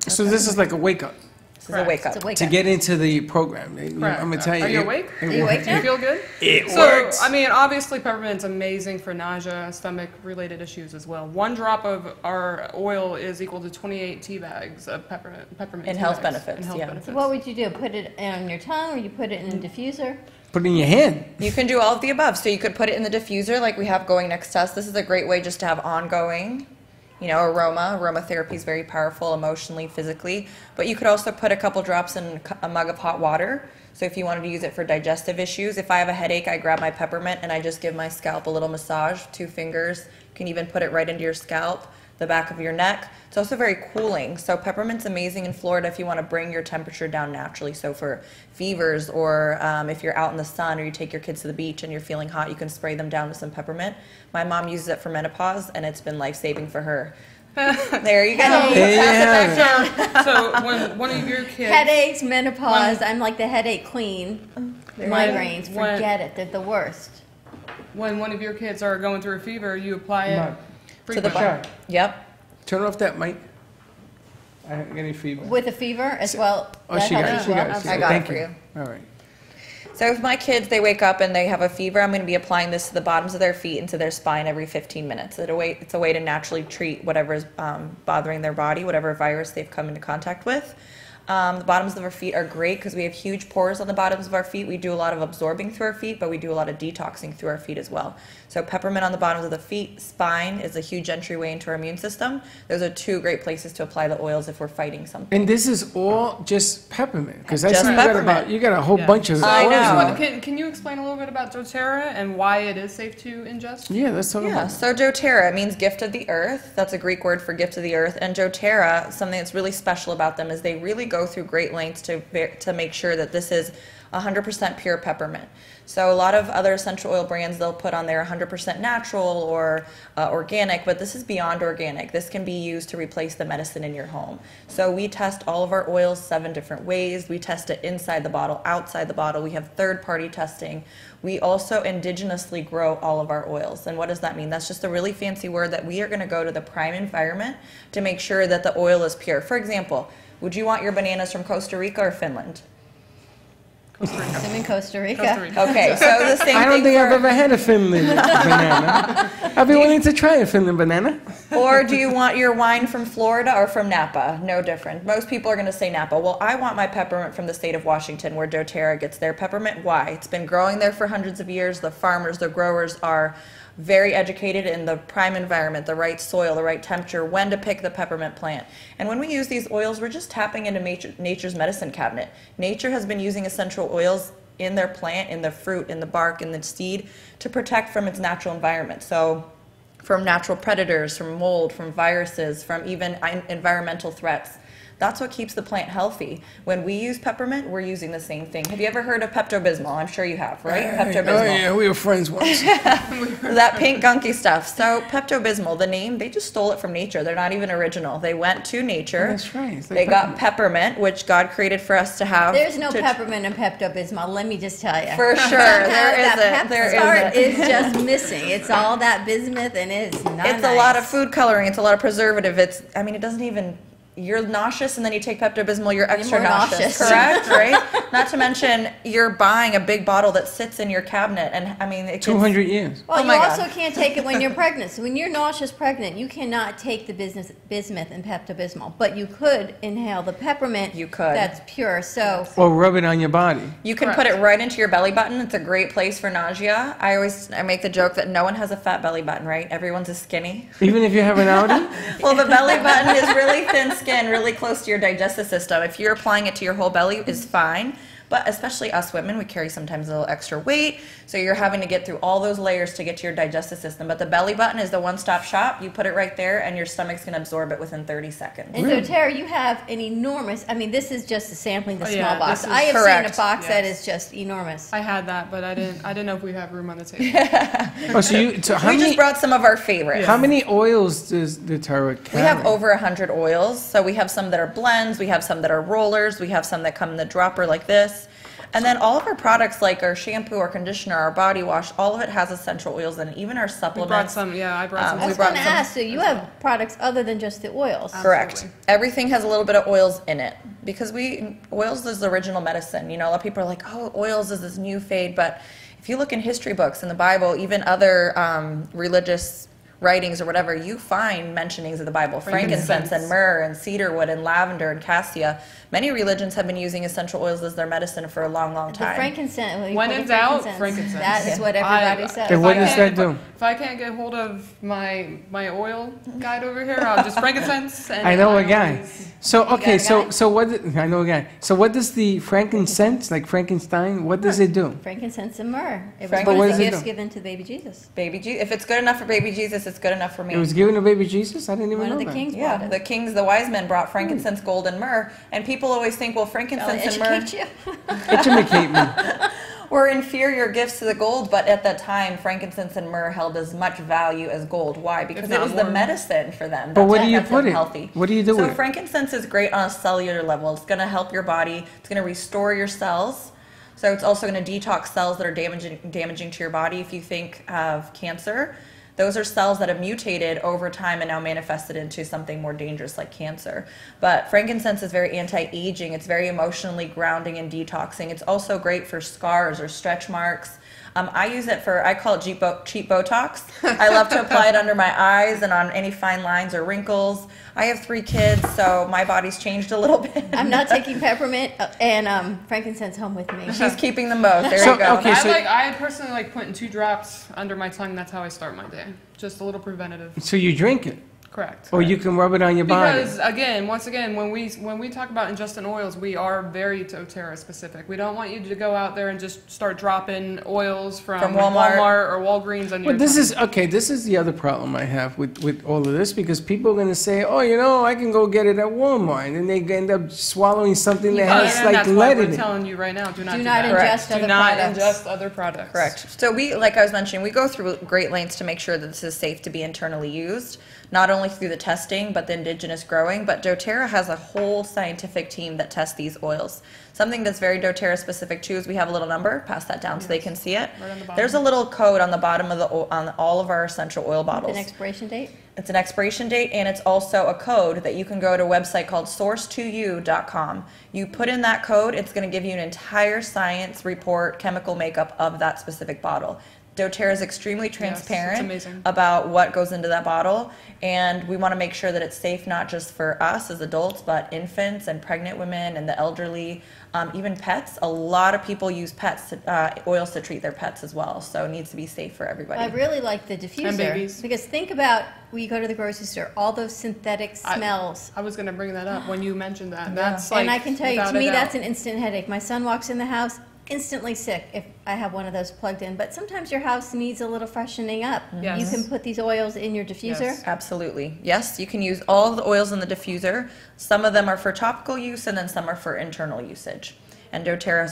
So this is like a wake up. This is a wake up. To get into the program. I'm going to tell you. Are you awake? Are you awake? Do you feel good? It works. I mean, obviously peppermint's amazing for nausea, stomach-related issues as well. 1 drop of our oil is equal to 28 tea bags of peppermint. And health benefits, So what would you do? Put it on your tongue, or you put it in a diffuser? Put it in your hand. You can do all of the above. So you could put it in the diffuser like we have going next to us. This is a great way just to have ongoing, aroma. Aromatherapy is very powerful emotionally, physically. But you could also put a couple drops in a mug of hot water. So if you wanted to use it for digestive issues, if I have a headache, I grab my peppermint and I just give my scalp a little massage, 2 fingers. You can even put it right into your scalp, the back of your neck. It's also very cooling. So peppermint's amazing in Florida if you want to bring your temperature down naturally. So for fevers, or if you're out in the sun, or you take your kids to the beach and you're feeling hot, you can spray them down with some peppermint. My mom uses it for menopause, and it's been life-saving for her. There you go. So when one of your kids... Headaches, menopause, I'm like the headache queen. Migraines, forget it. They're the worst. when one of your kids are going through a fever, you apply it to the body. Yep. Turn off that mic. I don't get any fever. With a fever as well. Oh, she got it. I got it for you. All right. So if my kids, they wake up and they have a fever, I'm going to be applying this to the bottoms of their feet and to their spine every 15 minutes. It's a way to naturally treat whatever is bothering their body, whatever virus they've come into contact with. The bottoms of our feet are great because we have huge pores on the bottoms of our feet. We do a lot of absorbing through our feet, but we do a lot of detoxing through our feet as well. So peppermint on the bottoms of the feet, spine is a huge entryway into our immune system. Those are two great places to apply the oils if we're fighting something. And this is all just peppermint, because I Just see you got a whole bunch of I oils. know. Can you explain a little bit about doTERRA and why it is safe to ingest? Yeah, let's talk about it. So doTERRA means gift of the earth. That's a Greek word for gift of the earth. And doTERRA, something that's really special about them is they really go through great lengths to make sure that this is 100% pure peppermint. So a lot of other essential oil brands, they'll put on there 100% natural or organic, but this is beyond organic. This can be used to replace the medicine in your home. So we test all of our oils 7 different ways. We test it inside the bottle, outside the bottle. We have third-party testing. We also indigenously grow all of our oils. And what does that mean? That's just a really fancy word that we are going to go to the prime environment to make sure that the oil is pure. For example, would you want your bananas from Costa Rica or Finland? I'm in Costa Rica. Okay, so the same thing. I don't think I've ever had a Finland banana. I've been wanting to try a Finland banana. Or do you want your wine from Florida or from Napa? No different. Most people are going to say Napa. Well, I want my peppermint from the state of Washington, where doTERRA gets their peppermint. Why? It's been growing there for hundreds of years. The farmers, the growers are very educated in the prime environment, the right soil, the right temperature, when to pick the peppermint plant. And when we use these oils, we're just tapping into nature's medicine cabinet. Nature has been using essential oils in their plant, in the fruit, in the bark, in the seed, to protect from its natural environment. So from natural predators, from mold, from viruses, from even environmental threats. That's what keeps the plant healthy. When we use peppermint, we're using the same thing. Have you ever heard of Pepto-Bismol? I'm sure you have, right? Pepto-Bismol. Oh yeah, we were friends once. That pink gunky stuff. So Pepto-Bismol, the name, they just stole it from nature. They're not even original. They went to nature. That's right. They got peppermint, which God created for us to have. There's no peppermint in Pepto-Bismol, let me just tell you. For sure, there isn't. There is just missing. It's all that bismuth, and it's not It's nice. a lot of food coloring. It's a lot of preservative. I mean, it doesn't even... You're nauseous, and then you take Pepto-Bismol, you're extra nauseous, correct? Right? Not to mention, you're buying a big bottle that sits in your cabinet, and I mean, it gets... 200 years. Well, you also can't take it when you're pregnant. So when you're nauseous pregnant, you cannot take the bismuth and Pepto-Bismol, but you could inhale the peppermint. You could. That's pure. So. Or rub it on your body. You can put it right into your belly button. It's a great place for nausea. I make the joke that no one has a fat belly button, right? Everyone's a skinny. Even if you have an Audi? Well, the belly button is really thin skin, really close to your digestive system. If you're applying it to your whole belly, is fine. But especially us women, we carry sometimes a little extra weight, so you're having to get through all those layers to get to your digestive system. But the belly button is the one-stop shop. You put it right there, and your stomach's going to absorb it within 30 seconds. And so, Tara, you have an enormous, I mean, this is just a sampling, the small box. I have correct. seen a box that is just enormous. I had that, but I didn't know if we have room on the table. Oh, so we just brought some of our favorites. How many oils does doTERRA carry? We have over 100 oils. So we have some that are blends, we have some that are rollers, we have some that come in the dropper like this. And then all of our products, like our shampoo, our conditioner, our body wash, all of it has essential oils in it, even our supplements. We brought some, I brought some. I was going to ask, so you have products other than just the oils. Correct. Absolutely. Everything has a little bit of oils in it because oils is the original medicine. You know, a lot of people are like, oh, oils is this new fad, but if you look in history books, in the Bible, even other religious writings or whatever, you find mentionings of the Bible. Frankincense and myrrh and cedarwood and lavender and cassia. Many religions have been using essential oils as their medicine for a long, long time. The frankincense. When in doubt, frankincense. That is what everybody says. And what does that do? If I can't get hold of my oil guide over here, I'll just frankincense. And I know a guy. So okay, so what? I know a guy. So what does the frankincense, like Frankenstein, what does it do? Frankincense and myrrh. It But was what one of does the it gifts do? given to baby Jesus. If it's good enough for baby Jesus, it's good enough for me. It was given to baby Jesus? I didn't even know One of that. the kings brought Yeah, it. the kings, the wise men brought frankincense, gold, and myrrh. And people always think, well, frankincense and myrrh Educate me. were inferior gifts to the gold, but at that time, frankincense and myrrh held as much value as gold. Why? Because it was the medicine for them. But where That's do you kept put them it? healthy. What do you do So with it? frankincense is great on a cellular level. It's going to help your body. It's going to restore your cells. So it's also going to detox cells that are damaging to your body. If you think of cancer, those are cells that have mutated over time and now manifested into something more dangerous like cancer. But frankincense is very anti-aging. It's very emotionally grounding and detoxing. It's also great for scars or stretch marks. I use it I call it cheap Botox. I love to apply it under my eyes and on any fine lines or wrinkles. I have 3 kids, so my body's changed a little bit. I'm not taking peppermint and frankincense home with me. She's keeping them both. There you go. Okay, I personally like putting 2 drops under my tongue. That's how I start my day. Just a little preventative. So you drink it? Correct. Or you can rub it on your body. Because once again, when we talk about ingesting oils, we are very doTERRA specific. We don't want you to go out there and just start dropping oils from Walmart or Walgreens on your tongue. This is the other problem I have with all of this, because people are going to say, oh, I can go get it at Walmart, and they end up swallowing something that has like lead in it. I'm telling you right now, do not ingest other products. Correct. So like I was mentioning, we go through great lengths to make sure that this is safe to be internally used, not only through the testing, but the indigenous growing. But doTERRA has a whole scientific team that tests these oils. Something that's very doTERRA specific too is we have a little number. Pass that down so they can see it. Right on the bottom. There's a little code on the bottom of on all of our essential oil bottles. An expiration date? It's an expiration date, and it's also a code that you can go to a website called source2u.com. You put in that code, it's going to give you an entire science report, chemical makeup of that specific bottle. doTERRA is extremely transparent about what goes into that bottle, and we want to make sure that it's safe not just for us as adults, but infants and pregnant women and the elderly, even pets. A lot of people use oils to treat their pets as well, so it needs to be safe for everybody. I really like the diffuser. And babies. Because think about when you go to the grocery store, all those synthetic smells. I was going to bring that up when you mentioned that. Yeah. That's and I can tell you, to me, that's an instant headache. My son walks in the house, instantly sick if I have one of those plugged in. But sometimes your house needs a little freshening up. Yes. You can put these oils in your diffuser. Yes, absolutely. Yes, you can use all of the oils in the diffuser. Some of them are for topical use, and then some are for internal usage. And doTERRA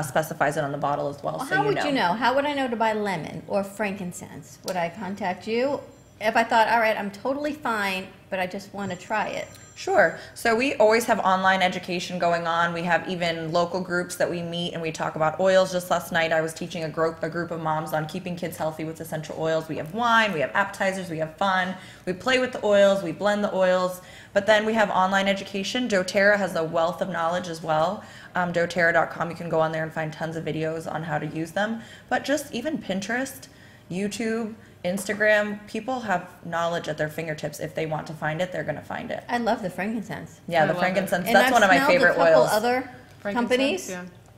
specifies it on the bottle as well. Well, so how would you know? How would I know to buy lemon or frankincense? Would I contact you if I thought, all right, I'm totally fine, but I just want to try it? Sure. So we always have online education going on. We have even local groups that we meet and we talk about oils. Just last night I was teaching a group of moms on keeping kids healthy with essential oils. We have wine, we have appetizers, we have fun. We play with the oils, we blend the oils. But then we have online education. doTERRA has a wealth of knowledge as well. doTERRA.com, you can go on there and find tons of videos on how to use them. But just even Pinterest, YouTube, Instagram, people have knowledge at their fingertips. If they want to find it, they're going to find it. I love the frankincense. Yeah, the frankincense. That's one of my favorite oils. And I've smelled a couple other companies,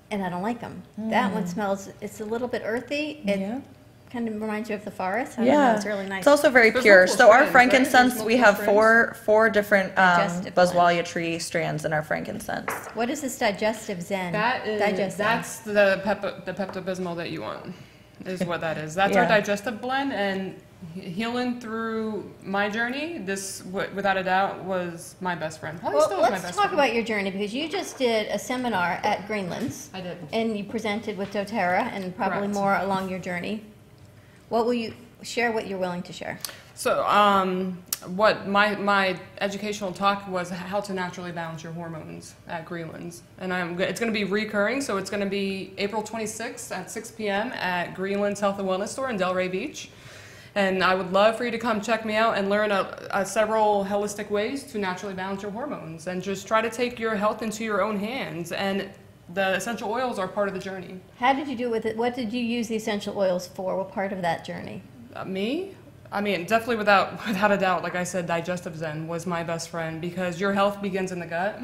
and I don't like them. That one smells, it's a little bit earthy. It kind of reminds you of the forest. I don't know, it's really nice. It's also very pure. So our frankincense, we have four different Boswellia tree strands in our frankincense. What is this digestive zen? That's the Pepto-Bismol that you want. Is what that is. That's our digestive blend, and healing through my journey, this without a doubt was my best friend. Probably still is my best friend. Let's talk about your journey, because you just did a seminar at Greenland's. I did. And you presented with doTERRA and probably more along your journey. What will you share, what you're willing to share? So what my educational talk was how to naturally balance your hormones at Greenland's. And it's going to be recurring, so it's going to be April 26th at 6 p.m. at Greenland's Health and Wellness Store in Delray Beach. And I would love for you to come check me out and learn several holistic ways to naturally balance your hormones and just try to take your health into your own hands. And the essential oils are part of the journey. How did you do with it? What did you use the essential oils for? What part of that journey? Me? I mean, definitely without a doubt, like I said, digestive zen was my best friend, because your health begins in the gut.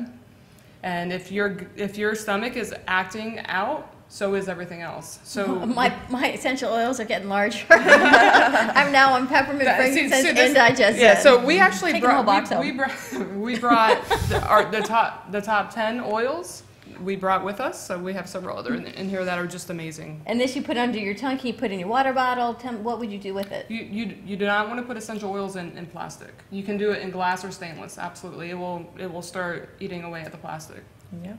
And if your stomach is acting out, so is everything else. So my essential oils are getting larger. I'm now on peppermint, frankincense, and digestive. Yeah, so we actually brought the top 10 oils we brought with us, so we have several other in here that are just amazing. And this you put under your tongue. Can you put in your water bottle? What would you do with it? You do not want to put essential oils in plastic. You can do it in glass or stainless. Absolutely, it will start eating away at the plastic. Yeah.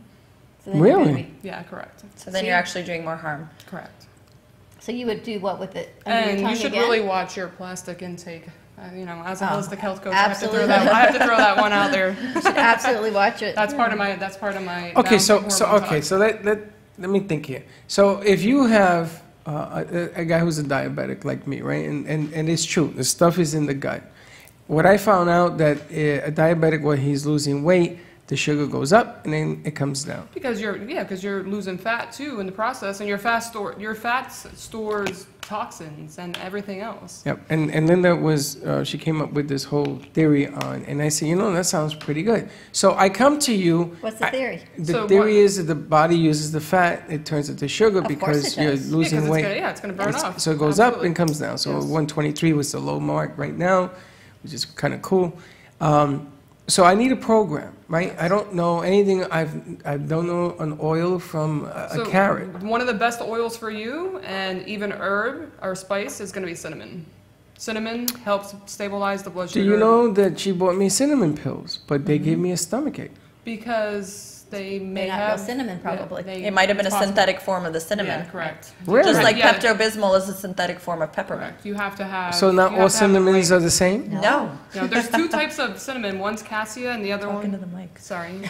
So really? Yeah, correct. So then you're actually doing more harm. Correct. So you would do what with it? Under your And tongue you should again? really watch your plastic intake. As a holistic health coach, absolutely. I have to throw that one out there. You should absolutely watch it. That's part of my. Okay, so let let me think here. So if you have a guy who's a diabetic like me, right? And it's true, the stuff is in the gut. What I found out that a diabetic, when he's losing weight, the sugar goes up and then it comes down. Because you're losing fat too in the process, and your fat stores toxins and everything else. Yep. And Linda was she came up with this whole theory on, and I said, that sounds pretty good. So I come to you. What's the theory? The theory is that the body uses the fat, it turns into sugar because you're losing weight. It's going to burn off. So it goes up and comes down. So 123 was the low mark right now, which is kind of cool. So I need a program, right? I don't know anything. I don't know an oil from a carrot. One of the best oils for you, and even herb or spice, is going to be cinnamon. Cinnamon helps stabilize the blood sugar. Do you know that she bought me cinnamon pills, but they gave me a stomachache? Because they may not have real cinnamon, probably. It might have been a synthetic form of the cinnamon. Yeah, correct. Really? Just like Pepto-Bismol is a synthetic form of peppermint. Correct. You have to have. So not all cinnamons are the same? No. No, there's two types of cinnamon. One's cassia and the other one. To the mic. Sorry.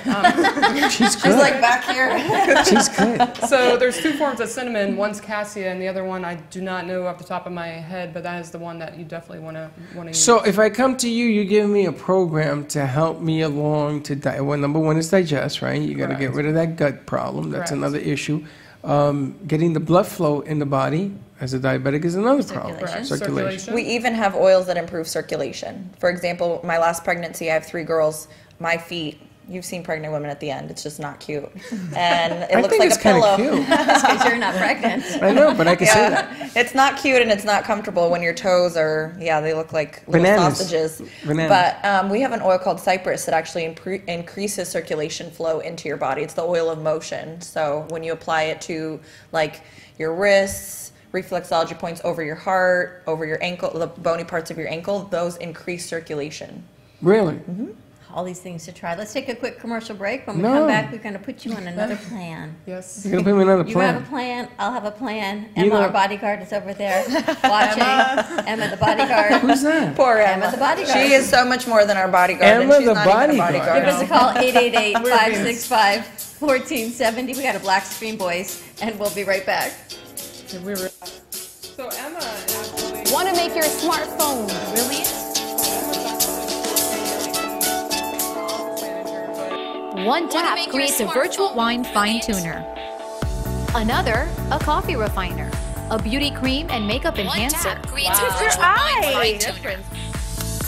She's good. She's like back here. She's good. So there's two forms of cinnamon. One's cassia and the other one I do not know off the top of my head, but that is the one that you definitely want to use. So if I come to you, you give me a program to help me along to well, number one is digest, right? You got to get rid of that gut problem. That's another issue. Getting the blood flow in the body as a diabetic is another problem. Circulation. We even have oils that improve circulation. For example, my last pregnancy, I have 3 girls. My feet, you've seen pregnant women at the end. It's just not cute. And it looks like a pillow. That's because you're not pregnant. I know, but I can say that. It's not cute and it's not comfortable when your toes are, they look like little sausages. Bananas. But we have an oil called Cypress that actually increases circulation flow into your body. It's the oil of motion. So when you apply it to like your wrists, reflexology points over your heart, over your ankle, the bony parts of your ankle, those increase circulation. Really? Mm-hmm. All these things to try. Let's take a quick commercial break. When we come back, we're going to put you on another plan. Yes. You're going to put me on another plan. You have a plan. I'll have a plan. Emma, our bodyguard, is over there watching. Emma, the bodyguard. Who's that? Poor Emma, the bodyguard. She is so much more than our bodyguard. Emma, and she's the not even a bodyguard. Give us a call, 888-565-1470. We got a black screen, boys, and we'll be right back. So Emma actually... Want to make your smartphone brilliant? One tap creates a virtual wine fine tuner. Another, a coffee refiner. A beauty cream and makeup enhancer. One tap creates a virtual wine fine tuner.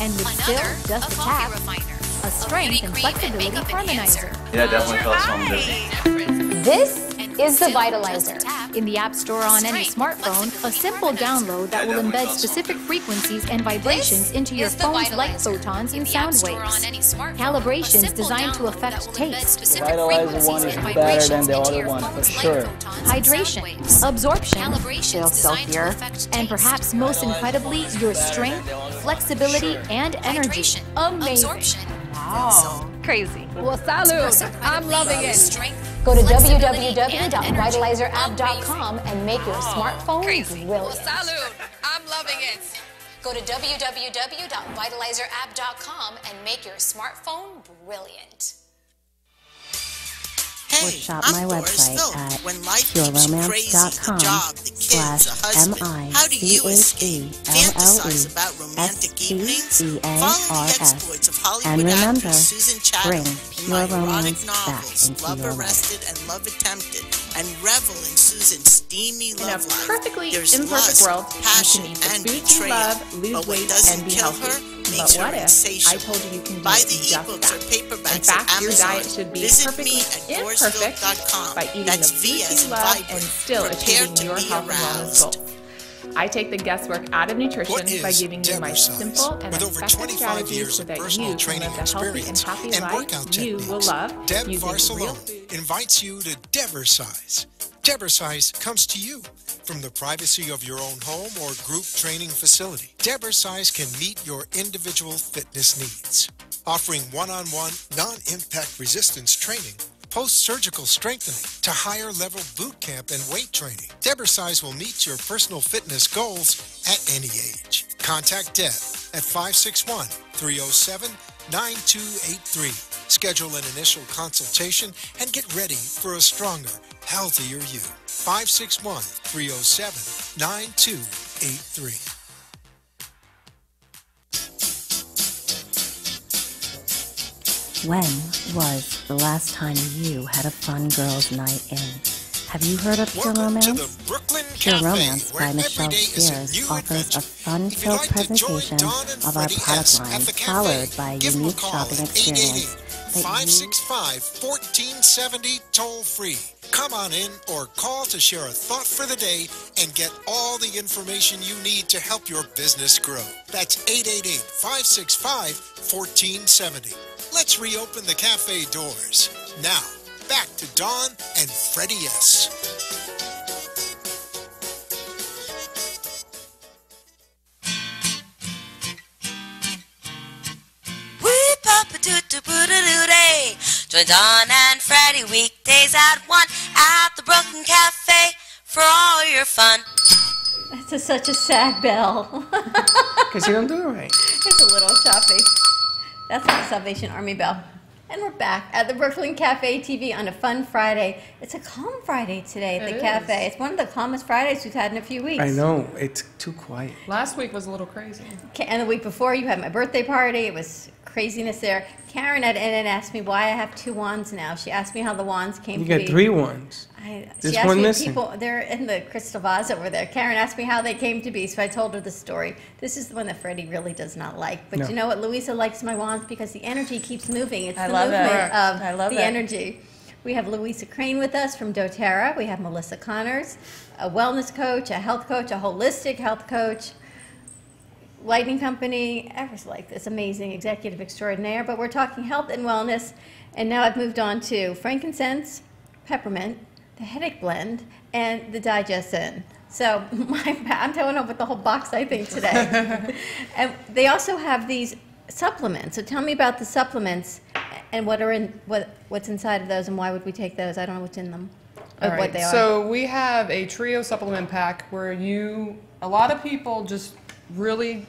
And with still just a tap, a strength and flexibility harmonizer. Yeah, definitely felt something different. This is the Vitalizer. In the App Store on any smartphone, a simple download that will embed specific frequencies and vibrations into your phone's light photons and sound waves. Calibrations designed to affect taste. The Vitalizer one is better than the other one, for sure. Hydration, absorption, feel stealthier, and perhaps most incredibly, your strength, flexibility, and energy. Amazing. Wow. Crazy. Well, salud. I'm loving it. Go to www.vitalizerapp.com and make your smartphone brilliant. Well, salud. I'm loving it. Go to www.vitalizerapp.com and make your smartphone brilliant. Or shop my website at pureromance.com/MICHELLESTEARS. And remember, bring pure romance back into your life. And love attempted, and revel in Susan's steamy love life. In a perfectly There's imperfect lust, world, passion, you can and eat the foods you betrayal. love, lose But what weight, doesn't and be kill healthy. her makes But what her if insatiable. I told you you can do Buy the just ebooks or that? paperbacks In fact, at your Amazon. diet should be Visit perfectly me at imperfect GorsField.com. by eating That's the V foods as you in love vibrant. and still Prepare achieving to your be health and wellness aroused. goals. I take the guesswork out of nutrition by giving you my simple and With over effective 25 strategies years so of that personal you can training live a healthy and experience happy and life workout you will techniques, love Deb using real Barcelona invites you to Debersize. Debersize comes to you from the privacy of your own home or group training facility. Debersize can meet your individual fitness needs, offering one-on-one, non-impact resistance training, post-surgical strengthening to higher level boot camp and weight training. Debersize will meet your personal fitness goals at any age. Contact Deb at 561-307-9283. Schedule an initial consultation and get ready for a stronger, healthier you. 561-307-9283. When was the last time you had a fun girls' night in? Have you heard of Pure Romance? Pure Romance by Michelle Spears offers a fun-filled presentation of our product line, followed by a unique shopping experience. 565-1470 toll-free. Come on in or call to share a thought for the day and get all the information you need to help your business grow. That's 888-565-1470. Let's reopen the cafe doors. Now, back to Dawn and Freddy S. Woo-papa-doo-doo-boo-doo-doo-day. Join Dawn and Freddy weekdays at 1 at the Brooklyn Cafe for all your fun. That's such a sad bell. Because you don't do it right. It's a little choppy. That's not the Salvation Army bell. And we're back at the Brooklyn Cafe TV on a fun Friday. It's a calm Friday today at the cafe. It's one of the calmest Fridays we've had in a few weeks. I know. It's too quiet. Last week was a little crazy. And the week before, you had my birthday party. It was craziness there. Karen at NN asked me why I have 2 wands now. She asked me how the wands came to be. You got 3 wands. She asked me people, they're in the crystal vase over there. Karen asked me how they came to be, so I told her the story. This is the one that Freddie really does not like. But you know what? Louisa likes my wands because the energy keeps moving. It's the movement of the energy. We have Louisa Crane with us from doTERRA. We have Melissa Connors, a wellness coach, a health coach, a holistic health coach. Lighting company, Everslike, this amazing executive extraordinaire. But we're talking health and wellness. And now I've moved on to frankincense, peppermint, the headache blend, and the digestin. So I'm going over the whole box, I think, today. And they also have these supplements. So tell me about the supplements and what's inside of those and why would we take those? I don't know what's in them or what they are. So we have a trio supplement pack where a lot of people just really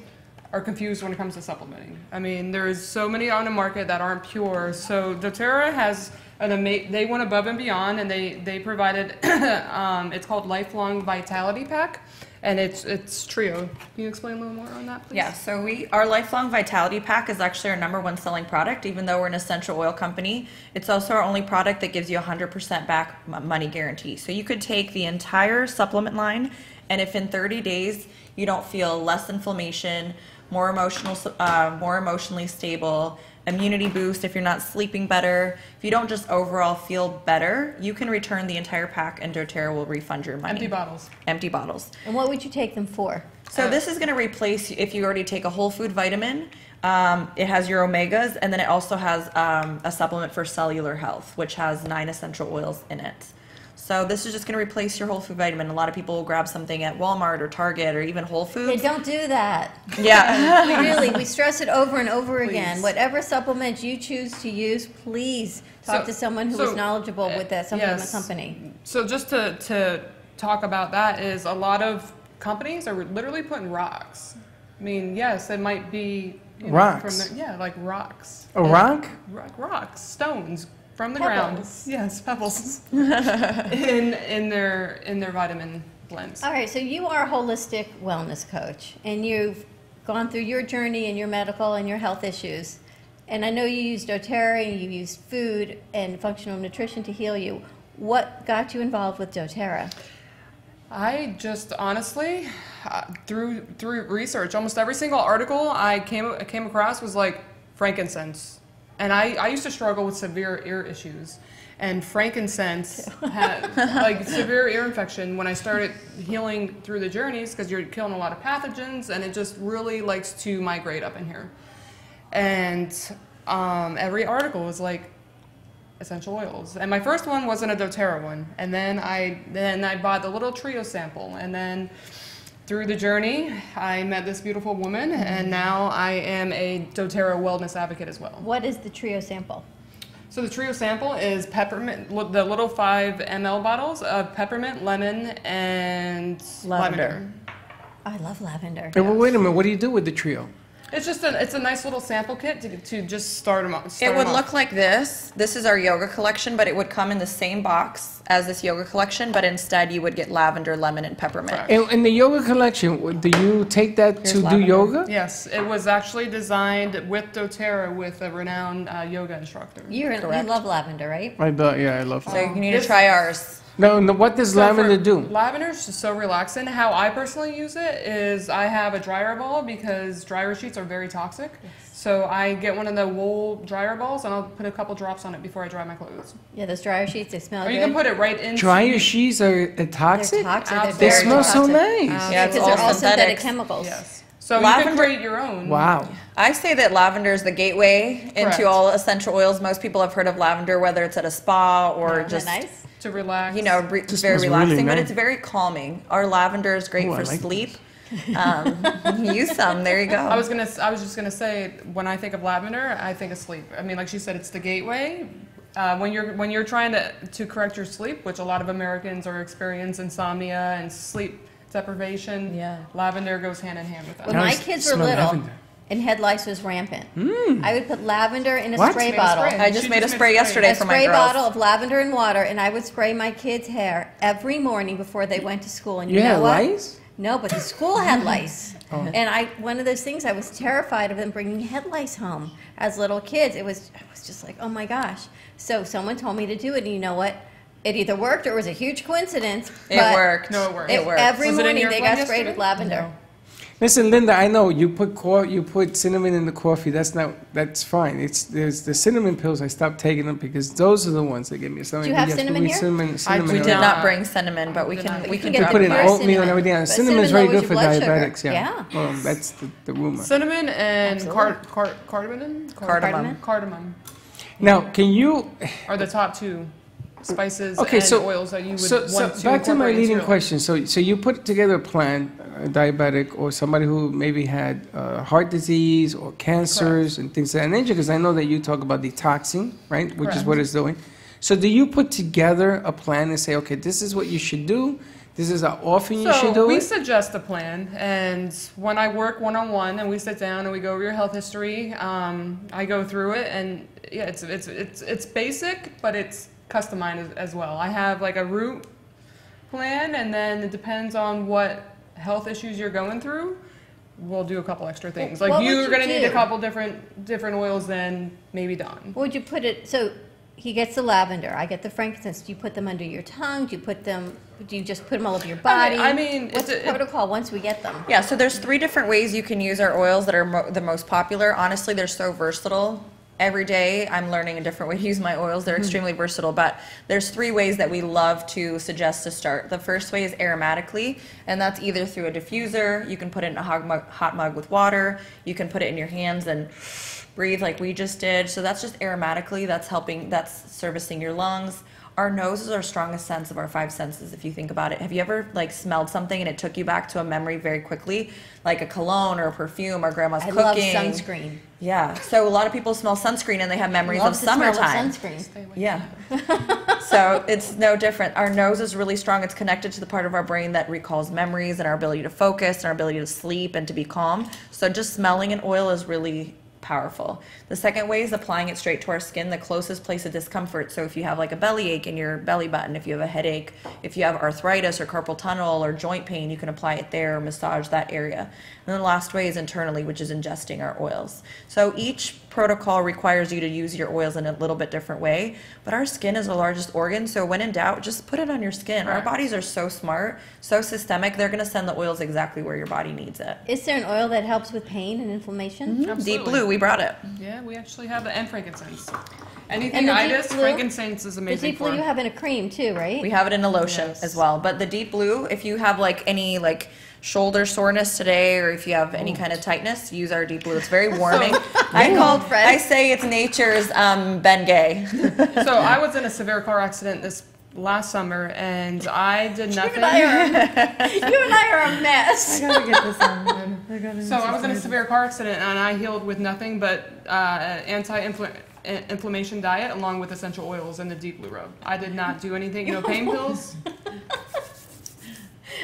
are confused when it comes to supplementing. I mean, there's so many on the market that aren't pure. So doTERRA has they went above and beyond, and they provided it's called Lifelong Vitality Pack, and it's trio. Can you explain a little more on that, please? Yeah, so our Lifelong Vitality Pack is actually our #1 selling product. Even though we're an essential oil company, it's also our only product that gives you 100% back money guarantee. So you could take the entire supplement line, and if in 30 days you don't feel less inflammation, more emotionally stable, immunity boost if you're not sleeping better, if you don't just overall feel better, you can return the entire pack and doTERRA will refund your money. Empty bottles. Empty bottles. And what would you take them for? So this is going to replace, if you already take a whole food vitamin, it has your omegas, and then it also has a supplement for cellular health, which has 9 essential oils in it. So this is just going to replace your whole food vitamin. A lot of people will grab something at Walmart or Target or even Whole Foods. Hey, don't do that. Yeah. we stress it over and over again. Whatever supplement you choose to use, please talk to someone who is knowledgeable with that supplement company. So just to talk about that is a lot of companies are literally putting rocks. I mean, yes, it might be rocks. Like rocks. A rock? Rocks, stones. From the pebbles. Ground. Yes, pebbles. in their vitamin blends. All right, so you are a holistic wellness coach, and you've gone through your journey and your medical and your health issues. And I know you use doTERRA and you use food and functional nutrition to heal you. What got you involved with doTERRA? I just honestly, through research, almost every single article I came across was like frankincense. And I used to struggle with severe ear issues, and frankincense had like severe ear infection when I started healing through the journeys because you're killing a lot of pathogens, and it just really likes to migrate up in here. And every article was like essential oils, and my first one wasn't a doTERRA one, and then I bought the little trio sample, and then through the journey, I met this beautiful woman, and now I am a doTERRA wellness advocate as well. What is the trio sample? So the trio sample is peppermint, the little 5 ml bottles of peppermint, lemon, and lavender. I love lavender. Hey, well, wait a minute. What do you do with the trio? It's just it's a nice little sample kit to just start them off. It would look like this. This is our yoga collection, but it would come in the same box as this yoga collection, but instead you would get lavender, lemon, and peppermint. In the yoga collection, do you take that to do yoga? Yes, it was actually designed with doTERRA, with a renowned yoga instructor. You love lavender, right? I love that. So you need to try ours. No, what does lavender do? Lavender is just so relaxing. How I personally use it is I have a dryer ball because dryer sheets are very toxic. Yes. So I get one of the wool dryer balls and I'll put a couple drops on it before I dry my clothes. Yeah, those dryer sheets, they smell good. Or you can put it right in. Dryer sheets are toxic? They're toxic. They smell so nice. Yeah, because they're all synthetic chemicals. Yes. So lavender, you can create your own. Wow. I say that lavender is the gateway Correct. into all essential oils. Most people have heard of lavender, whether it's at a spa or just nice? To relax. You know, it's very relaxing, really nice. But it's very calming. Our lavender is great for sleep. Use some. There you go. I was just gonna say, when I think of lavender, I think of sleep. I mean, like she said, it's the gateway. When you're trying to correct your sleep, which a lot of Americans are experiencing insomnia and sleep deprivation. Yeah. Lavender goes hand in hand with that. When my kids were little and head lice was rampant, I would put lavender in a spray bottle. I just made a spray yesterday for my girls. A spray bottle of lavender and water, and I would spray my kids' hair every morning before they went to school. And you know what? Lice? No, but the school had lice. And one of those things, I was terrified of them bringing head lice home as little kids. I was just like, oh my gosh. So someone told me to do it, and you know what? It either worked or it was a huge coincidence. It worked. No, it worked. It worked. Every morning they got sprayed with lavender. No. Listen, Linda, I know you put cinnamon in the coffee. That's fine. There's the cinnamon pills. I stopped taking them because those are the ones that give me something. Do you have cinnamon here? Cinnamon we did not bring cinnamon, but we can put in oatmeal and everything. Cinnamon is very good for diabetics. Sugar. Yeah. Well, that's the rumor. Cinnamon and cardamom. Now, can you? Are the top two spices and oils that you would want to back to my leading into question. So you put together a plan, a diabetic or somebody who maybe had heart disease or cancers and things of that nature, because I know that you talk about detoxing, right, which is what it's doing. So do you put together a plan and say, okay, this is what you should do, this is how often you should do it? We suggest a plan, and when I work one-on-one and we sit down and we go over your health history, I go through it, and yeah, it's basic, but it's customized as well. I have like a route plan, and then it depends on what health issues you're going through. We'll do a couple extra things. Like you're going to need a couple different oils than maybe Don. What would you put it? So he gets the lavender. I get the frankincense. Do you put them under your tongue? Do you just put them all over your body? I mean what's the protocol once we get them? Yeah. So there's 3 different ways you can use our oils that are the most popular. Honestly, they're so versatile. Every day I'm learning a different way to use my oils. They're extremely versatile, but there's 3 ways that we love to suggest to start. The first way is aromatically, and that's either through a diffuser. You can put it in a hot mug with water. You can put it in your hands and breathe like we just did. So that's just aromatically. That's servicing your lungs. Our nose is our strongest sense of our 5 senses, if you think about it. Have you ever smelled something and it took you back to a memory very quickly, like a cologne or a perfume or grandma's cooking? I love sunscreen. Yeah, so a lot of people smell sunscreen and they have memories of summertime. Yeah. So it's no different. Our nose is really strong. It's connected to the part of our brain that recalls memories and our ability to focus and our ability to sleep and to be calm. So just smelling an oil is really powerful. The second way is applying it straight to our skin, the closest place of discomfort. So if you have like a bellyache in your belly button, if you have a headache, if you have arthritis or carpal tunnel or joint pain, you can apply it there or massage that area. And then the last way is internally, which is ingesting our oils. So each protocol requires you to use your oils in a little bit different way, but our skin is the largest organ, so when in doubt, just put it on your skin. Our bodies are so smart, so systemic, they're going to send the oils exactly where your body needs it. Is there an oil that helps with pain and inflammation? Deep Blue, we brought it. Yeah, we actually have it, and frankincense. Anything itis, frankincense is amazing. The Deep Blue you have in a cream too, right? We have it in a lotion as well, but the Deep Blue, if you have any shoulder soreness today, or if you have any kind of tightness, use our Deep Blue. It's very warming. I say it's nature's Bengay. So I was in a severe car accident this last summer, and I did nothing. You and I are a mess. I gotta get this on. So I was in a severe car accident, and I healed with nothing but anti-inflammation diet, along with essential oils and the Deep Blue rub. I did not do anything. No pain pills.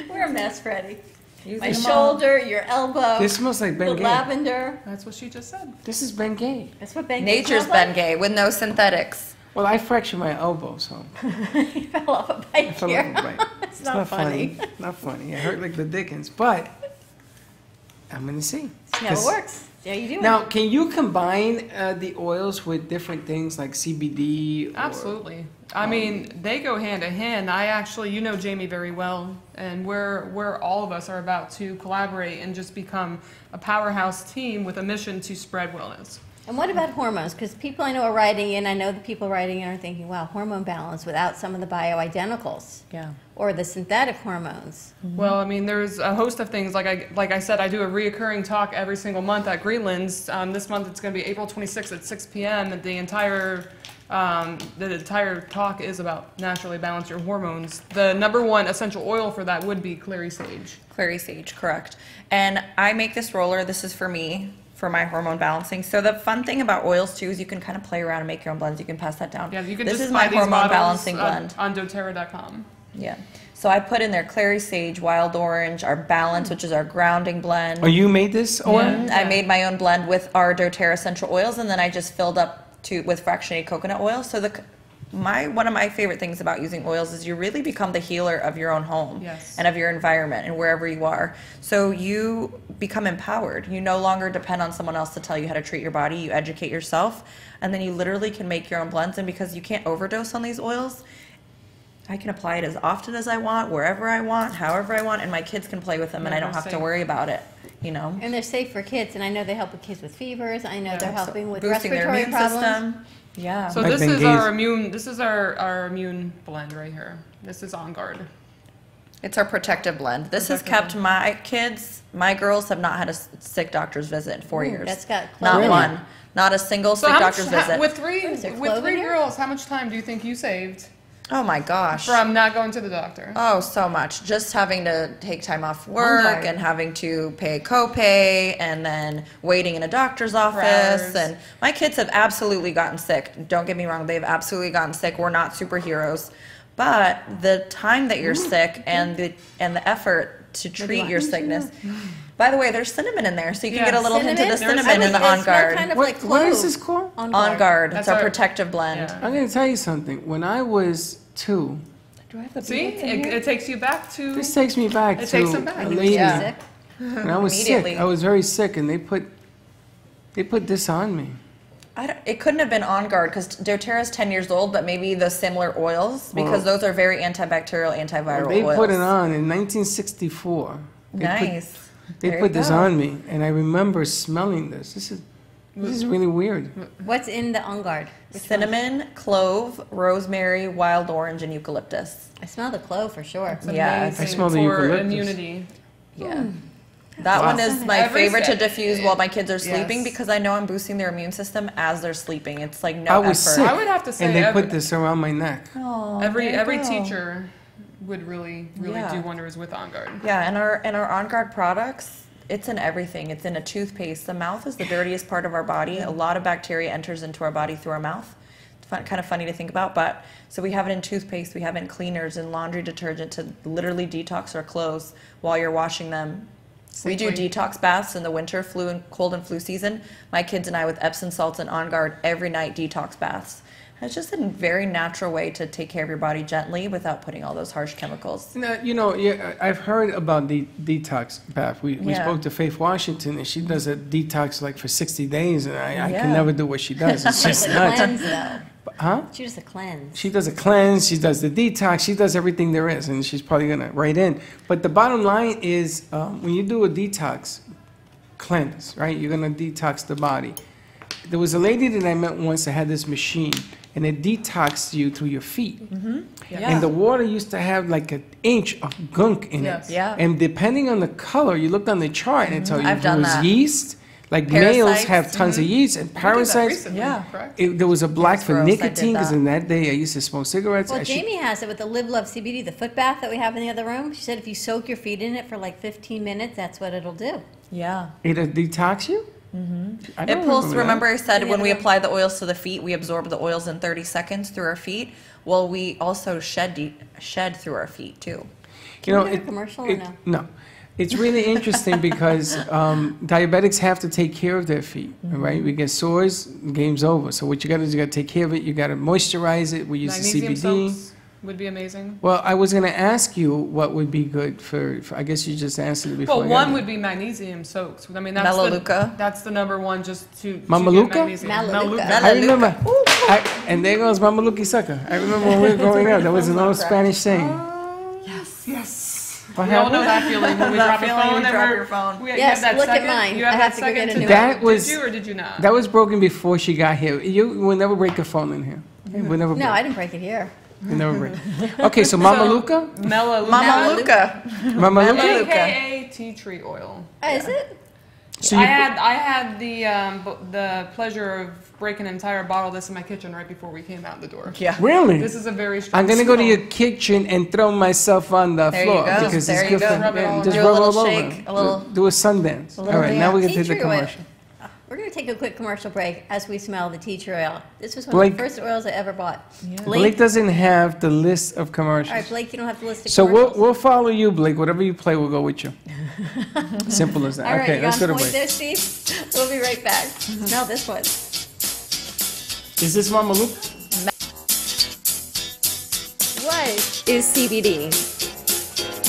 We're a mess, Freddy. My shoulder, your elbow. This smells like the Bengay. lavender. That's what she just said. This is Bengay. That's what Bengay Nature's smells like. Bengay with no synthetics. Well, I fractured my elbow, so. You fell off a bike I fell here. off a bike. It's not funny. Not funny. It hurt like the dickens, but I'm gonna see. See how it works. Yeah, you do. Now, can you combine the oils with different things like CBD? Absolutely. I mean, they go hand in hand. I actually, you know Jamie very well, and we're all of us are about to collaborate and just become a powerhouse team with a mission to spread wellness. And what about hormones? Because people I know are writing in, I know the people writing in are thinking, wow, hormone balance without some of the bioidenticals. Yeah. Or the synthetic hormones. Well, I mean, there's a host of things. Like I said, I do a reoccurring talk every single month at Greenlands. This month it's going to be April 26th at 6 p.m. And the entire talk is about naturally balance your hormones. The #1 essential oil for that would be clary sage. Clary sage, correct. And I make this roller. This is for me, for my hormone balancing. So the fun thing about oils too is you can kind of play around and make your own blends. You can pass that down. Yeah, you can this just is my buy these hormone bottles balancing blend on doTERRA.com. Yeah. So I put in there clary sage, wild orange, our balance, which is our grounding blend. Oh, you made this oil? I made my own blend with our doTERRA essential oils, and then I just filled up with fractionated coconut oil. So one of my favorite things about using oils is you really become the healer of your own home and of your environment and wherever you are. So you become empowered. You no longer depend on someone else to tell you how to treat your body. You educate yourself, and then you literally can make your own blends. And because you can't overdose on these oils, I can apply it as often as I want, wherever I want, however I want, and my kids can play with them, and I don't have to worry about it. You know, and they're safe for kids, and I know they help with kids with fevers. I know they're helping with boosting respiratory their immune problems. system. Yeah. So this is our immune. This is our immune blend right here. This is On Guard. It's our protective blend. This has kept my kids, my girls have not had a sick doctor's visit in 4 years. That's got not one, not a single sick doctor's visit. With three girls, how much time do you think you saved? Oh my gosh. From not going to the doctor. Oh, so much. Just having to take time off work and having to pay copay and then waiting in a doctor's office. And my kids have absolutely gotten sick. Don't get me wrong, they've absolutely gotten sick. We're not superheroes. But the time that you're sick and the effort to treat your sickness. By the way, there's cinnamon in there, so you can get a little hint of the cinnamon in the On Guard. Kind of what is this called? On Guard. It's our protective blend. I'm going to tell you something. When I was 2, do I have the See, it takes you back to. This takes me back it to takes them back. a lady. Yeah. When I was sick, I was very sick, and they put this on me. It couldn't have been On Guard because doTERRA is 10 years old, but maybe the similar oils because those are very antibacterial, antiviral They oils. put it on in 1964. Nice. They put this on me, and I remember smelling this. This is really weird. What's in the On Guard? Cinnamon, clove, rosemary, wild orange, and eucalyptus. I smell the clove for sure. Yeah, I smell the for eucalyptus. immunity. Yeah. That one is my favorite to diffuse while my kids are sleeping Yes. because I know I'm boosting their immune system as they're sleeping. It's like no I was effort. sick, I would have to say and they every- put this around my neck. Oh, Every there you go. teacher would really Yeah. do wonders with On Guard. Yeah, and our On Guard products, it's in everything. It's in a toothpaste. The mouth is the dirtiest part of our body. A lot of bacteria enters into our body through our mouth. It's kind of funny to think about, but so we have it in toothpaste, we have it in cleaners, and laundry detergent to literally detox our clothes while you're washing them. We do detox baths in the winter, cold and flu season. My kids and I with Epsom salts and On Guard every night detox baths. It's just a very natural way to take care of your body gently without putting all those harsh chemicals. I've heard about the detox bath. We spoke to Faith Washington, and she does a detox like for 60 days, and I can never do what she does. It's just nuts. Cleanse, though. Huh? She does a cleanse. She does a cleanse, she does the detox, she does everything there is, and she's probably going to write in. But the bottom line is when you do a detox cleanse, right, you're going to detox the body. There was a lady that I met once that had this machine, and it detoxed you through your feet. Mm-hmm. Yeah. And the water used to have like an inch of gunk in it. Yeah. And depending on the color, you looked on the chart and it told you I've if done it was that. yeast. Like Parasites. males have tons of yeast and parasites. There was a black for gross. I did nicotine because that. in that day I used to smoke cigarettes. Well, Jamie has it with the Live Love CBD, the foot bath that we have in the other room. She said if you soak your feet in it for like 15 minutes, that's what it'll do. Yeah. It'll detox you? Mm-hmm. I It don't pulls, remember remember that. I said when we apply the oils to the feet, we absorb the oils in 30 seconds through our feet. Well, we also shed through our feet too. Can we do a commercial or no? No. It's really interesting because diabetics have to take care of their feet, right? We get sores, game's over. So what you got to do is you got to take care of it. You got to moisturize it. We use Magnesium the CBD. soaks would be amazing. Well, I was going to ask you what would be good for I guess you just answered it before. Well, one would be magnesium soaks. I mean, that's the number one, just to Mamaluca? get magnesium. Melaleuca. I remember. And there goes Mamaluki sucker. I remember when we were growing up. That was an old Spanish saying. Yes. What We all know happened? that feeling when we That drop feeling your phone. when you and drop we're- your phone. we- you Yes, have that look at second- mine. You have I that have to go second get a to new know. That was Did you or did you not? That was broken before she got here. You will never break a phone in here. It will never break. No, I didn't break it here. You never break. Okay, so Mamaluca? Mamaluca. Mamaluca? AKA tea tree oil. Is it? So I you had the pleasure of breaking an entire bottle of this in my kitchen right before we came out the door. Yeah. Really? This is a very strong I'm gonna go to smell. your kitchen and throw myself on the There you floor go. because There it's you good go. for Rub it all just around. rub Do a all little over. shake, a little- Do a Sundance. a All little right, now we can Tea take the tree oil. commercial. We're going to take a quick commercial break as we smell the tea tree oil. This was one Blake- of the first oils I ever bought. Blake doesn't have the list of All commercials. right, Blake, you don't have to list of So commercials. we'll follow you, Blake. Whatever you play, we'll go with you. Simple as that. All right, Okay, you let's on go to point break. there, Steve? We'll be right back. Smell this one. Is this Mamaluca? What is CBD?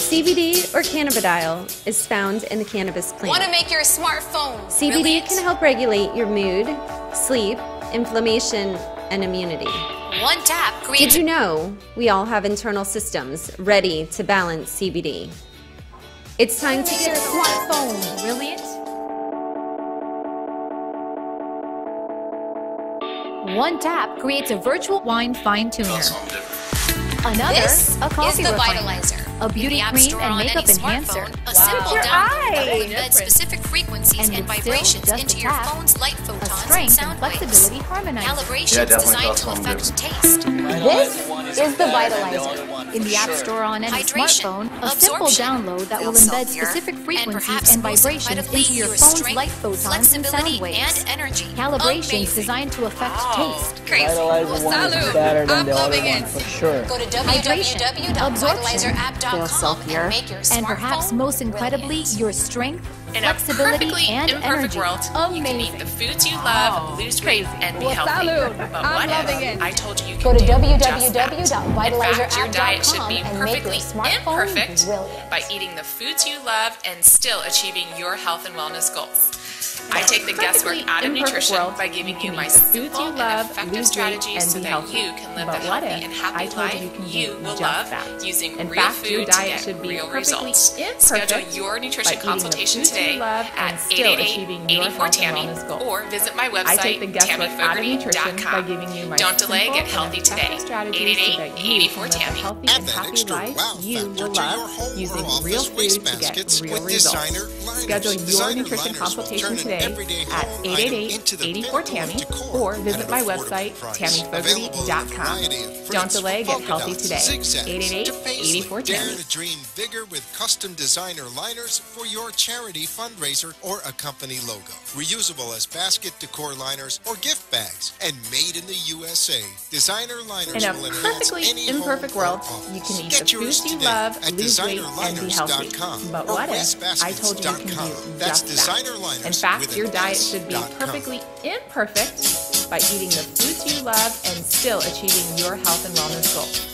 CBD, or cannabidiol, is found in the cannabis plant. Want to make your smartphone CBD brilliant? can help regulate your mood, sleep, inflammation, and immunity. One tap Did creates you know we all have internal systems ready to balance CBD? It's time to your get smartphone brilliant. One tap creates a virtual wine fine tuner. Another, This a coffee is the refiner, Vitalizer. a beauty In the App cream Store and on makeup any enhancer, smartphone. a simple Wow. Look at your download that will eyes. embed specific frequencies and with still vibrations just into a your tap, phone's light photons and strength sound and waves. flexibility harmonizer. Calibrations Yeah, definitely designed felt to something affect taste. This is the Vitalizer. In the App Store on any smartphone, a simple download that will embed specific frequencies and vibrations into your phone's light photons and sound waves. and energy. Calibrations designed to affect taste. Vitalizer one is better than the other one, for sure. Go to Hydration, absorption, feel www.vitalizerapp.com and make your and perhaps most incredibly, your strength, In a flexibility, perfectly and imperfect energy. world, you can eat the foods you love, lose weight, and be healthy. But what if I told you you Go could to do just that? In fact, your www.vitalizerapp.com diet should be and make your perfectly smartphone imperfect brilliant. by eating the foods you love and still achieving your health and wellness goals. I take the guesswork out of nutrition by giving you my simple and effective strategies so that you can live the healthy and happy life you will love using real food to get real results. Schedule your nutrition consultation today at 888-84-TAMMY or visit my website, TammyFogarty.com. Don't delay, get healthy today. 888-84-TAMMY. Add that extra wow factor to your home or office wastebaskets with designer liners. Schedule your Designer nutrition liners will consultation turn an today everyday at home item into the pinnacle of 888-84-TAMMY decor or at visit an my affordable website, price. TammyFogarty.com. Don't delay, get healthy today. 888-84-TAMMY. Dare to dream bigger with custom designer liners for your charity fundraiser or a company logo. Reusable as basket decor liners or gift bags and made in the USA. Designer liners In a will enhance perfectly any imperfect home or world, office. you can eat Get the yours foods you today love, at lose weight, and be healthy. designerliners.com But or what if I told you you can wastebaskets.com. do That's just that? designerliners In fact, with your an diet S should be .com. perfectly imperfect by eating the foods you love and still achieving your health and wellness goals.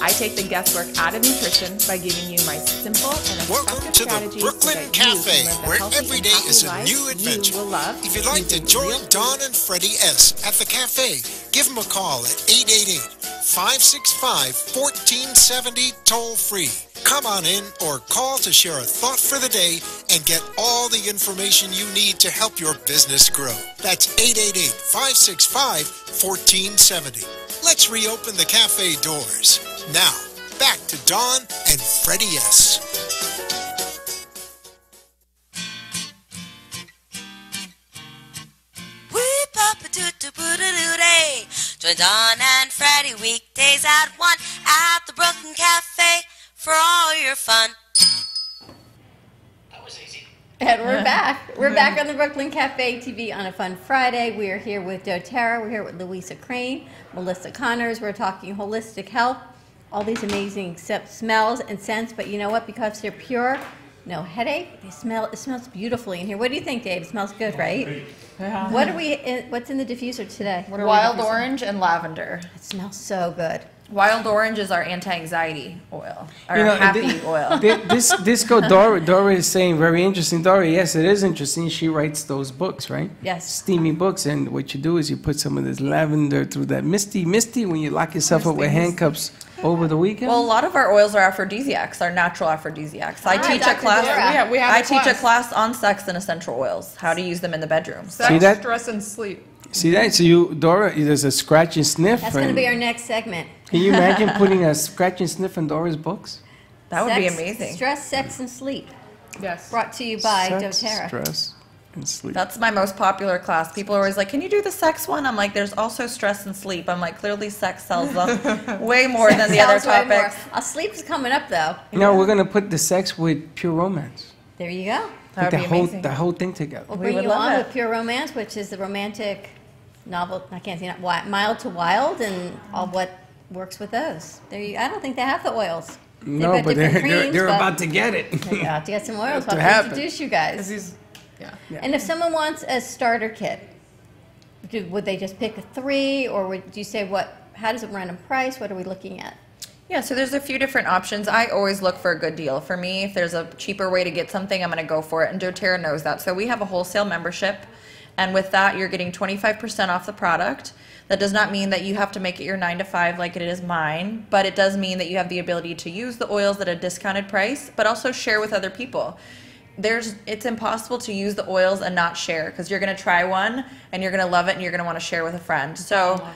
I take the guesswork out of nutrition by giving you my simple and Welcome effective to the strategies Brooklyn so that Cafe, you can live the where healthy every and day happy is a life new adventure. You will love If you'd like to using join real Don and Freddie S. at the cafe, give them a call at 888-565-1470 toll free. Come on in or call to share a thought for the day and get all the information you need to help your business grow. That's 888-565-1470. Let's reopen the cafe doors. Now, back to Dawn and Freddie S. Whoop-a-doo-doo-boo-doo-doo-day. Join Dawn and Freddy weekdays at 1 at the Brooklyn Cafe for all your fun. And we're back. We're back on the Brooklyn Cafe TV on a fun Friday. We are here with doTERRA. We're here with Louisa Crane, Melissa Connors. We're talking holistic health, all these amazing smells and scents. But you know what? Because they're pure no headache. It smells beautifully in here. What do you think, Dave? It smells good, right? Yeah. What's in the diffuser today? Wild orange and lavender. It smells so good. Wild orange is our anti-anxiety oil, our happy oil. This girl, Dora is saying, very interesting. Dora, yes, it is interesting. She writes those books, right? Yes. Steamy books. And what you do is you put some of this lavender through that misty when you lock yourself up with handcuffs over the weekend. Well, a lot of our oils are aphrodisiacs, our natural aphrodisiacs. I teach a class. I teach a class on sex and essential oils, how to use them in the bedroom. Sex, stress, and sleep. See that? So Dora, there's a scratch and sniff. That's going to be our next segment. Can you imagine putting a scratch and sniff in Dora's books? That would be amazing. Stress, sex, and sleep. Yes. Brought to you by Sex, doTERRA. stress, and sleep. That's my most popular class. People are always like, can you do the sex one? I'm like, there's also stress and sleep. I'm like, clearly sex sells them way more than the other topics. Sleep's coming up, though. No, we're going to put the sex with Pure Romance. There you go. That would be amazing. The whole thing together. We'll bring you on with Pure Romance, which is the romantic novel, I can't say that, mild to wild, and all what works with those. I don't think they have the oils. No, but they're about to get it. They're about to get some oils. To I'll introduce you guys. Yeah. And if someone wants a starter kit, would they just pick a 3, or would you say how does it run in price? What are we looking at? Yeah, so there's a few different options. I always look for a good deal. For me, if there's a cheaper way to get something, I'm going to go for it, and doTERRA knows that. So we have a wholesale membership, and with that, you're getting 25% off the product. That does not mean that you have to make it your 9 to 5 like it is mine, but it does mean that you have the ability to use the oils at a discounted price, but also share with other people. It's impossible to use the oils and not share, because you're going to try one and you're going to love it and you're going to want to share with a friend. So,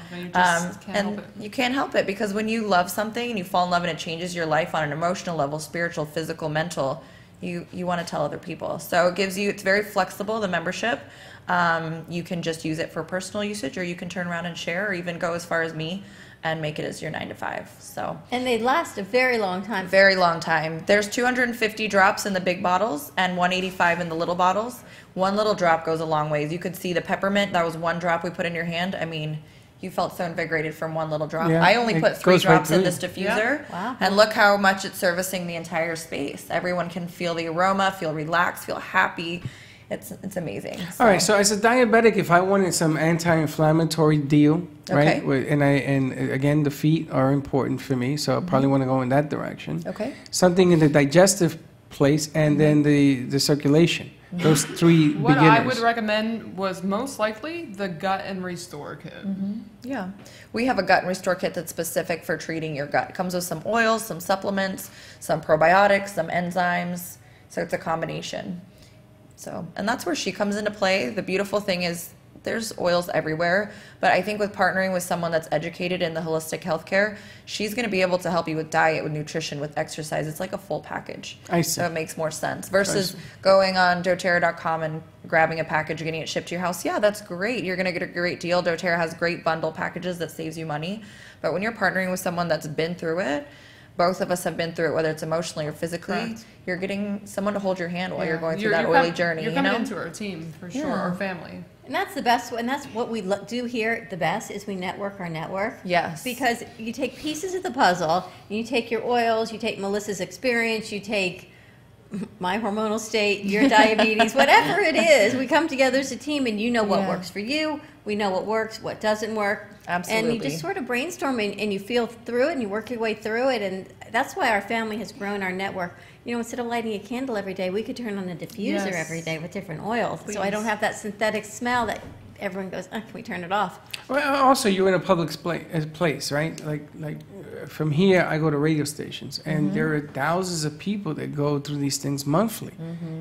you can't help it, because when you love something and you fall in love and it changes your life on an emotional level, spiritual, physical, mental, you want to tell other people. So it's very flexible, the membership. You can just use it for personal usage, or you can turn around and share, or even go as far as me and make it as your 9 to 5. So. And they last a very long time. Very long time. There's 250 drops in the big bottles and 185 in the little bottles. One little drop goes a long ways. You could see the peppermint. That was one drop we put in your hand. I mean, you felt so invigorated from one little drop. Yeah, I only put 3 drops in this diffuser. Yeah. Wow. And look how much it's servicing the entire space. Everyone can feel the aroma, feel relaxed, feel happy. It's amazing. All right, so as a diabetic, if I wanted some anti-inflammatory deal, right? And again, the feet are important for me, so I probably want to go in that direction. Okay. Something in the digestive place, and then the circulation. Those 3 What beginners. I would recommend was most likely the Gut and Restore kit. Yeah. We have a Gut and Restore kit that's specific for treating your gut. It comes with some oils, some supplements, some probiotics, some enzymes. So it's a combination. So, and that's where she comes into play. The beautiful thing is there's oils everywhere, but I think with partnering with someone that's educated in the holistic healthcare, she's going to be able to help you with diet, with nutrition, with exercise. It's like a full package. I see. So it makes more sense versus going on doTERRA.com and grabbing a package and getting it shipped to your house. Yeah, that's great. You're going to get a great deal. doTERRA has great bundle packages that saves you money. But when you're partnering with someone that's been through it, both of us have been through it, whether it's emotionally or physically. Correct. You're getting someone to hold your hand while you're going through that oily journey. You're coming into our team, for sure, our family. And that's the best, and that's what we do here the best, is we network our network. Yes. Because you take pieces of the puzzle, you take your oils, you take Melissa's experience, you take my hormonal state, your diabetes, whatever it is, we come together as a team, and you know what works for you, we know what works, what doesn't work. Absolutely. And you just sort of brainstorm and you feel through it and you work your way through it, and that's why our family has grown our network. You know, instead of lighting a candle every day, we could turn on a diffuser every day with different oils. Please. So I don't have that synthetic smell that everyone goes, can we turn it off? Well, also, you're in a public place, right? Like from here, I go to radio stations, and there are thousands of people that go through these things monthly.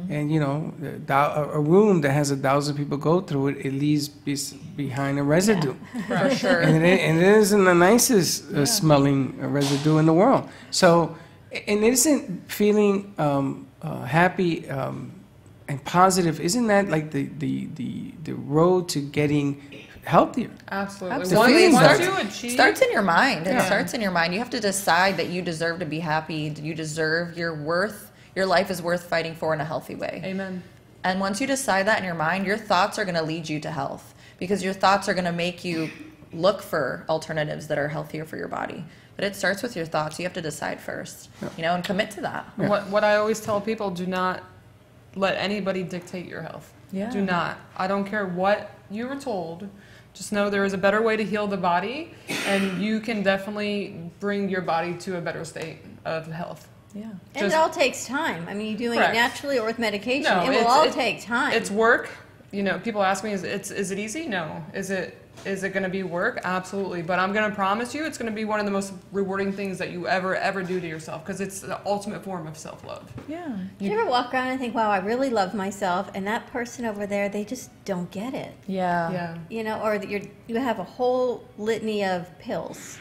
And, you know, a room that has 1,000 people go through it, it leaves behind a residue. For sure. And it isn't the nicest smelling residue in the world. So, and it isn't feeling happy and positive. Isn't that like the road to getting healthier? Absolutely. It starts in your mind. It starts in your mind. You have to decide that you deserve to be happy. You deserve your worth. Your life is worth fighting for in a healthy way. Amen. And once you decide that in your mind, your thoughts are going to lead you to health, because your thoughts are going to make you look for alternatives that are healthier for your body. But it starts with your thoughts. You have to decide first, and commit to that. What I always tell people, do not let anybody dictate your health. Yeah. Do not. I don't care what you were told. Just know there is a better way to heal the body, and you can definitely bring your body to a better state of health. Yeah. And it all takes time. I mean, you're doing it naturally or with medication. No, it will all take time. It's work. People ask me, is it easy? No. Is it going to be work? Absolutely. But I'm going to promise you it's going to be one of the most rewarding things that you ever do to yourself, because it's the ultimate form of self-love. Yeah. Do you ever walk around and think, wow, I really love myself, and that person over there, they just don't get it? Yeah. Or that you have a whole litany of pills,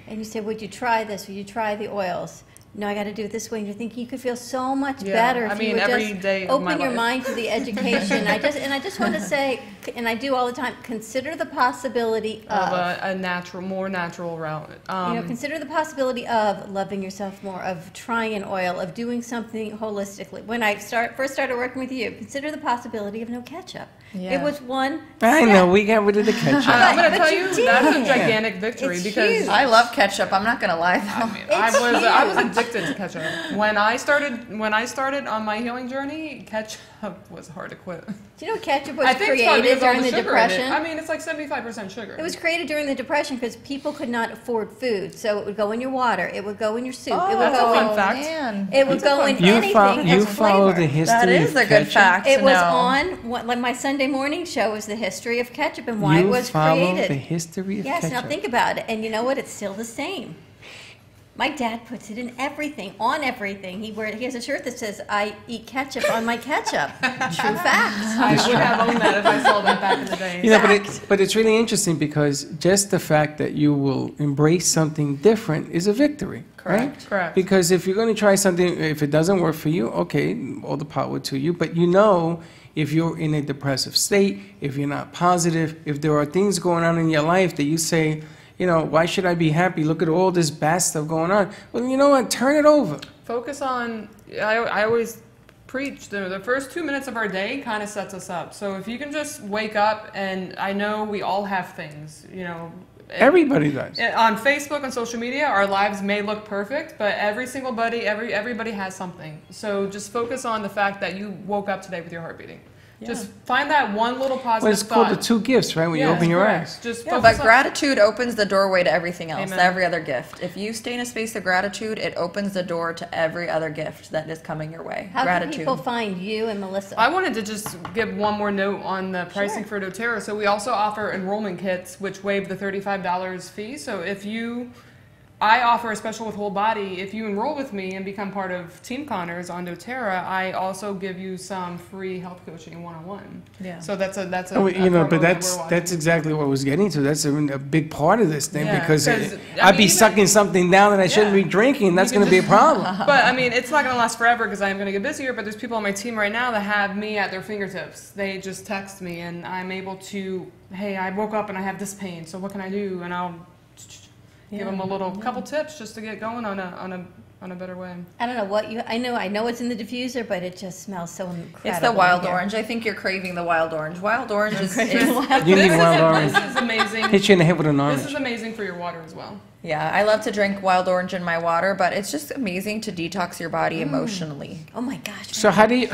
and you say, would you try this? Would you try the oils? No, I got to do it this way. And you're thinking you could feel so much better if you would just open your mind to the education. I just want to say, and I do all the time, consider the possibility of a more natural route. Consider the possibility of loving yourself more, of trying an oil, of doing something holistically. When I first started working with you, consider the possibility of no ketchup. Yeah. It was one I step. know, we got rid of the ketchup. I'm going to tell you, that's a gigantic victory, It's because huge. I love ketchup. I'm not going to lie, though. I was addicted to ketchup. When I started on my healing journey, ketchup was hard to quit. Do you know ketchup was I think it's probably created because all during the sugar in it. Depression? I mean, it's like 75% sugar. It was created during the Depression because people could not afford food, so it would go in your water, it would go in your soup, it would that's go a fun in fact. Man. it would go in anything You as follow flavor. the history That is of a good ketchup? fact. It to was know. on like my Sunday morning show was the history of ketchup and why You it was follow created. the history of Yes, ketchup. now think about it, and you know what? It's still the same. My dad puts it in everything, on everything. He has a shirt that says, "I eat ketchup on my ketchup." True fact. I would have owned that if I saw that back in the day. But it's really interesting, because just the fact that you will embrace something different is a victory. Right? Correct. Because if you're going to try something, if it doesn't work for you, okay, all the power to you. But if you're in a depressive state, if you're not positive, if there are things going on in your life that you say, why should I be happy? Look at all this bad stuff going on. Well, you know what? Turn it over. Focus on, I always preach, the first 2 minutes of our day kind of sets us up. So if you can just wake up, and I know we all have things, Everybody does. On Facebook and social media, our lives may look perfect, but everybody has something. So just focus on the fact that you woke up today with your heart beating. Yeah. Just find that one little positive Well, it's called the two gifts, right? When you open your eyes. Just but gratitude opens the doorway to everything else, Amen. to every other gift. If you stay in a space of gratitude, it opens the door to every other gift that is coming your way. How gratitude. can people find you and Melissa? I wanted to just give one more note on the pricing for doTERRA. So we also offer enrollment kits, which waive the $35 fee. So I offer a special with whole body. If you enroll with me and become part of Team Connors on doTERRA, I also give you some free health coaching one-on-one. Yeah. So that's a but promo that's exactly what I was getting to. That's a big part of this thing, because I I'd be mean, sucking something down that I shouldn't be drinking. That's going to be a problem. But I mean, it's not going to last forever, because I'm going to get busier. But there's people on my team right now that have me at their fingertips. They just text me, and I'm able to, hey, I woke up and I have this pain. So what can I do? And I'll give them a couple tips just to get going on a better way. I don't know what I know it's in the diffuser, but it just smells so incredible. It's the wild orange. I think you're craving the wild orange. Wild orange is You need wild orange. This is amazing. Hit you in the head with an orange. This is amazing for your water as well. Yeah, I love to drink wild orange in my water, but it's just amazing to detox your body emotionally. Oh my gosh. So how do you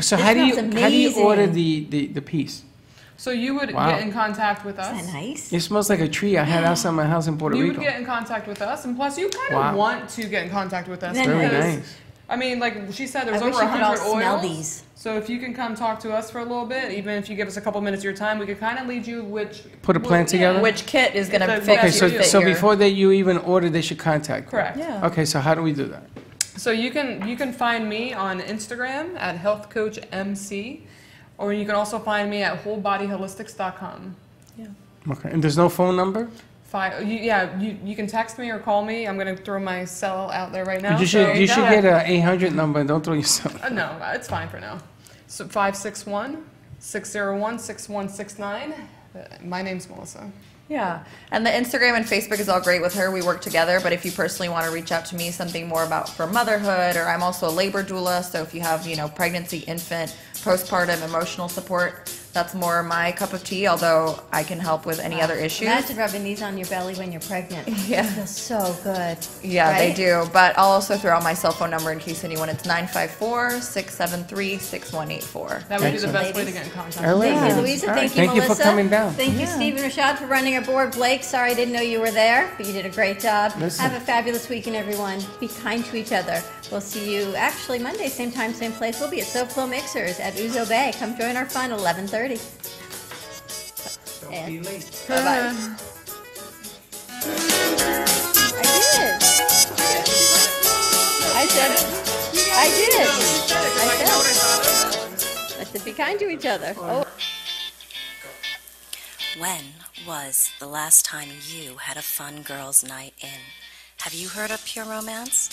order the piece? So you would get in contact with us. Is that nice? It smells like a tree I had outside my house in Puerto You Rico. would get in contact with us, and plus you kind of want to get in contact with us. Very nice. I mean, like she said, there's I wish over you could all 100 oils. smell these. So if you can come talk to us for a little bit, even if you give us a couple minutes of your time, we could kind of lead you Put a plan together? Which kit is going to fit Okay, you. so before you even order, they should contact you. Correct. Yeah. Okay, so how do we do that? So you can find me on Instagram at healthcoachmc, or you can also find me at wholebodyholistics.com. Yeah. Okay, and there's no phone number? You can text me or call me. I'm going to throw my cell out there right now. You should get an 800 number and don't throw yourself. No, it's fine for now. So 561-601-6169. My name's Melissa. Yeah, and the Instagram and Facebook is all great with her. We work together, but if you personally want to reach out to me, something more for motherhood, or I'm also a labor doula, so if you have, pregnancy, infant, postpartum, emotional support, That's more my cup of tea, although I can help with any other issues. Imagine rubbing these on your belly when you're pregnant. Yeah. It feels so good. Yeah, right? they do. But I'll also throw out my cell phone number in case anyone. It's 954-673-6184. That would be the best way to get in contact. Thank you, Louisa. Thank you, Thank you Melissa. for coming down. Thank you, Stephen Rashad, for running our board. Blake, sorry I didn't know you were there, but you did a great job. Listen. Have a fabulous weekend, everyone. Be kind to each other. We'll see you actually Monday, same time, same place. We'll be at SoFlo Mixers at Ouzo Bay. Come join our fun, 11:30. Don't be late. Bye-bye. I said, be kind to each other. Oh. When was the last time you had a fun girls' night in? Have you heard of Pure Romance?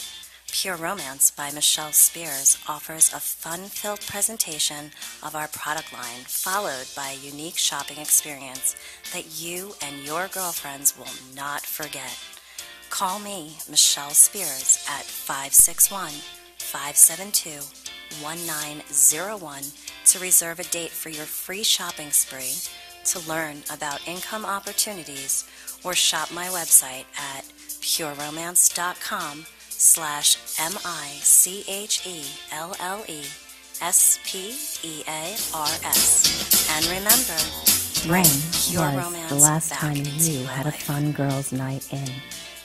Pure Romance by Michelle Spears offers a fun-filled presentation of our product line, followed by a unique shopping experience that you and your girlfriends will not forget. Call me, Michelle Spears, at 561-572-1901 to reserve a date for your free shopping spree, to learn about income opportunities, or shop my website at pureromance.com/MICHELLESPEARS. And remember, when was the last time you had a fun girls' night in?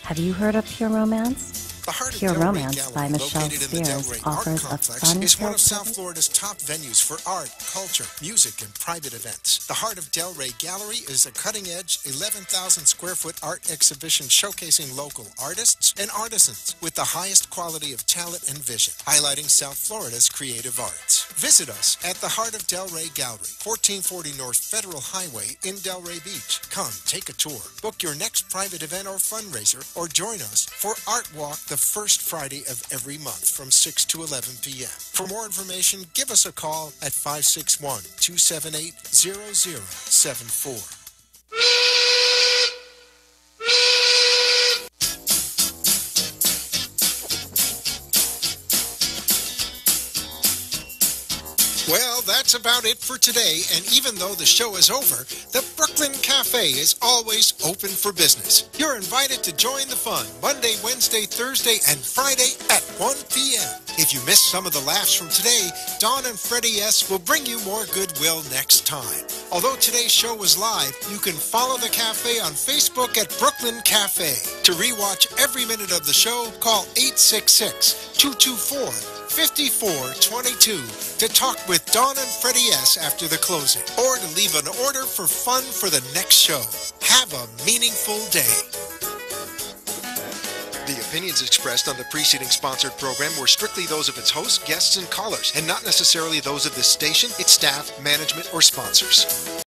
Have you heard of Pure Romance? Pure Romance by Michelle Spears offers a fun is one of South Florida's top venues for art, culture, music, and private events. The Heart of Delray Gallery is a cutting-edge 11,000-square-foot art exhibition showcasing local artists and artisans with the highest quality of talent and vision, highlighting South Florida's creative arts. Visit us at the Heart of Delray Gallery, 1440 North Federal Highway in Delray Beach. Come, take a tour, book your next private event or fundraiser, or join us for Art Walk the first Friday of every month from 6 to 11 p.m. For more information, give us a call at 561-278-0074. Well, that's about it for today, and even though the show is over, the Brooklyn Cafe is always open for business. You're invited to join the fun Monday, Wednesday, Thursday, and Friday at 1 p.m. If you missed some of the laughs from today, Dawn and Freddy S. will bring you more goodwill next time. Although today's show was live, you can follow the cafe on Facebook at Brooklyn Cafe. To rewatch every minute of the show, call 866-224-5422 to talk with Dawn and Freddy S. after the closing, or to leave an order for fun for the next show. Have a meaningful day. The opinions expressed on the preceding sponsored program were strictly those of its hosts, guests, and callers, and not necessarily those of this station, its staff, management, or sponsors.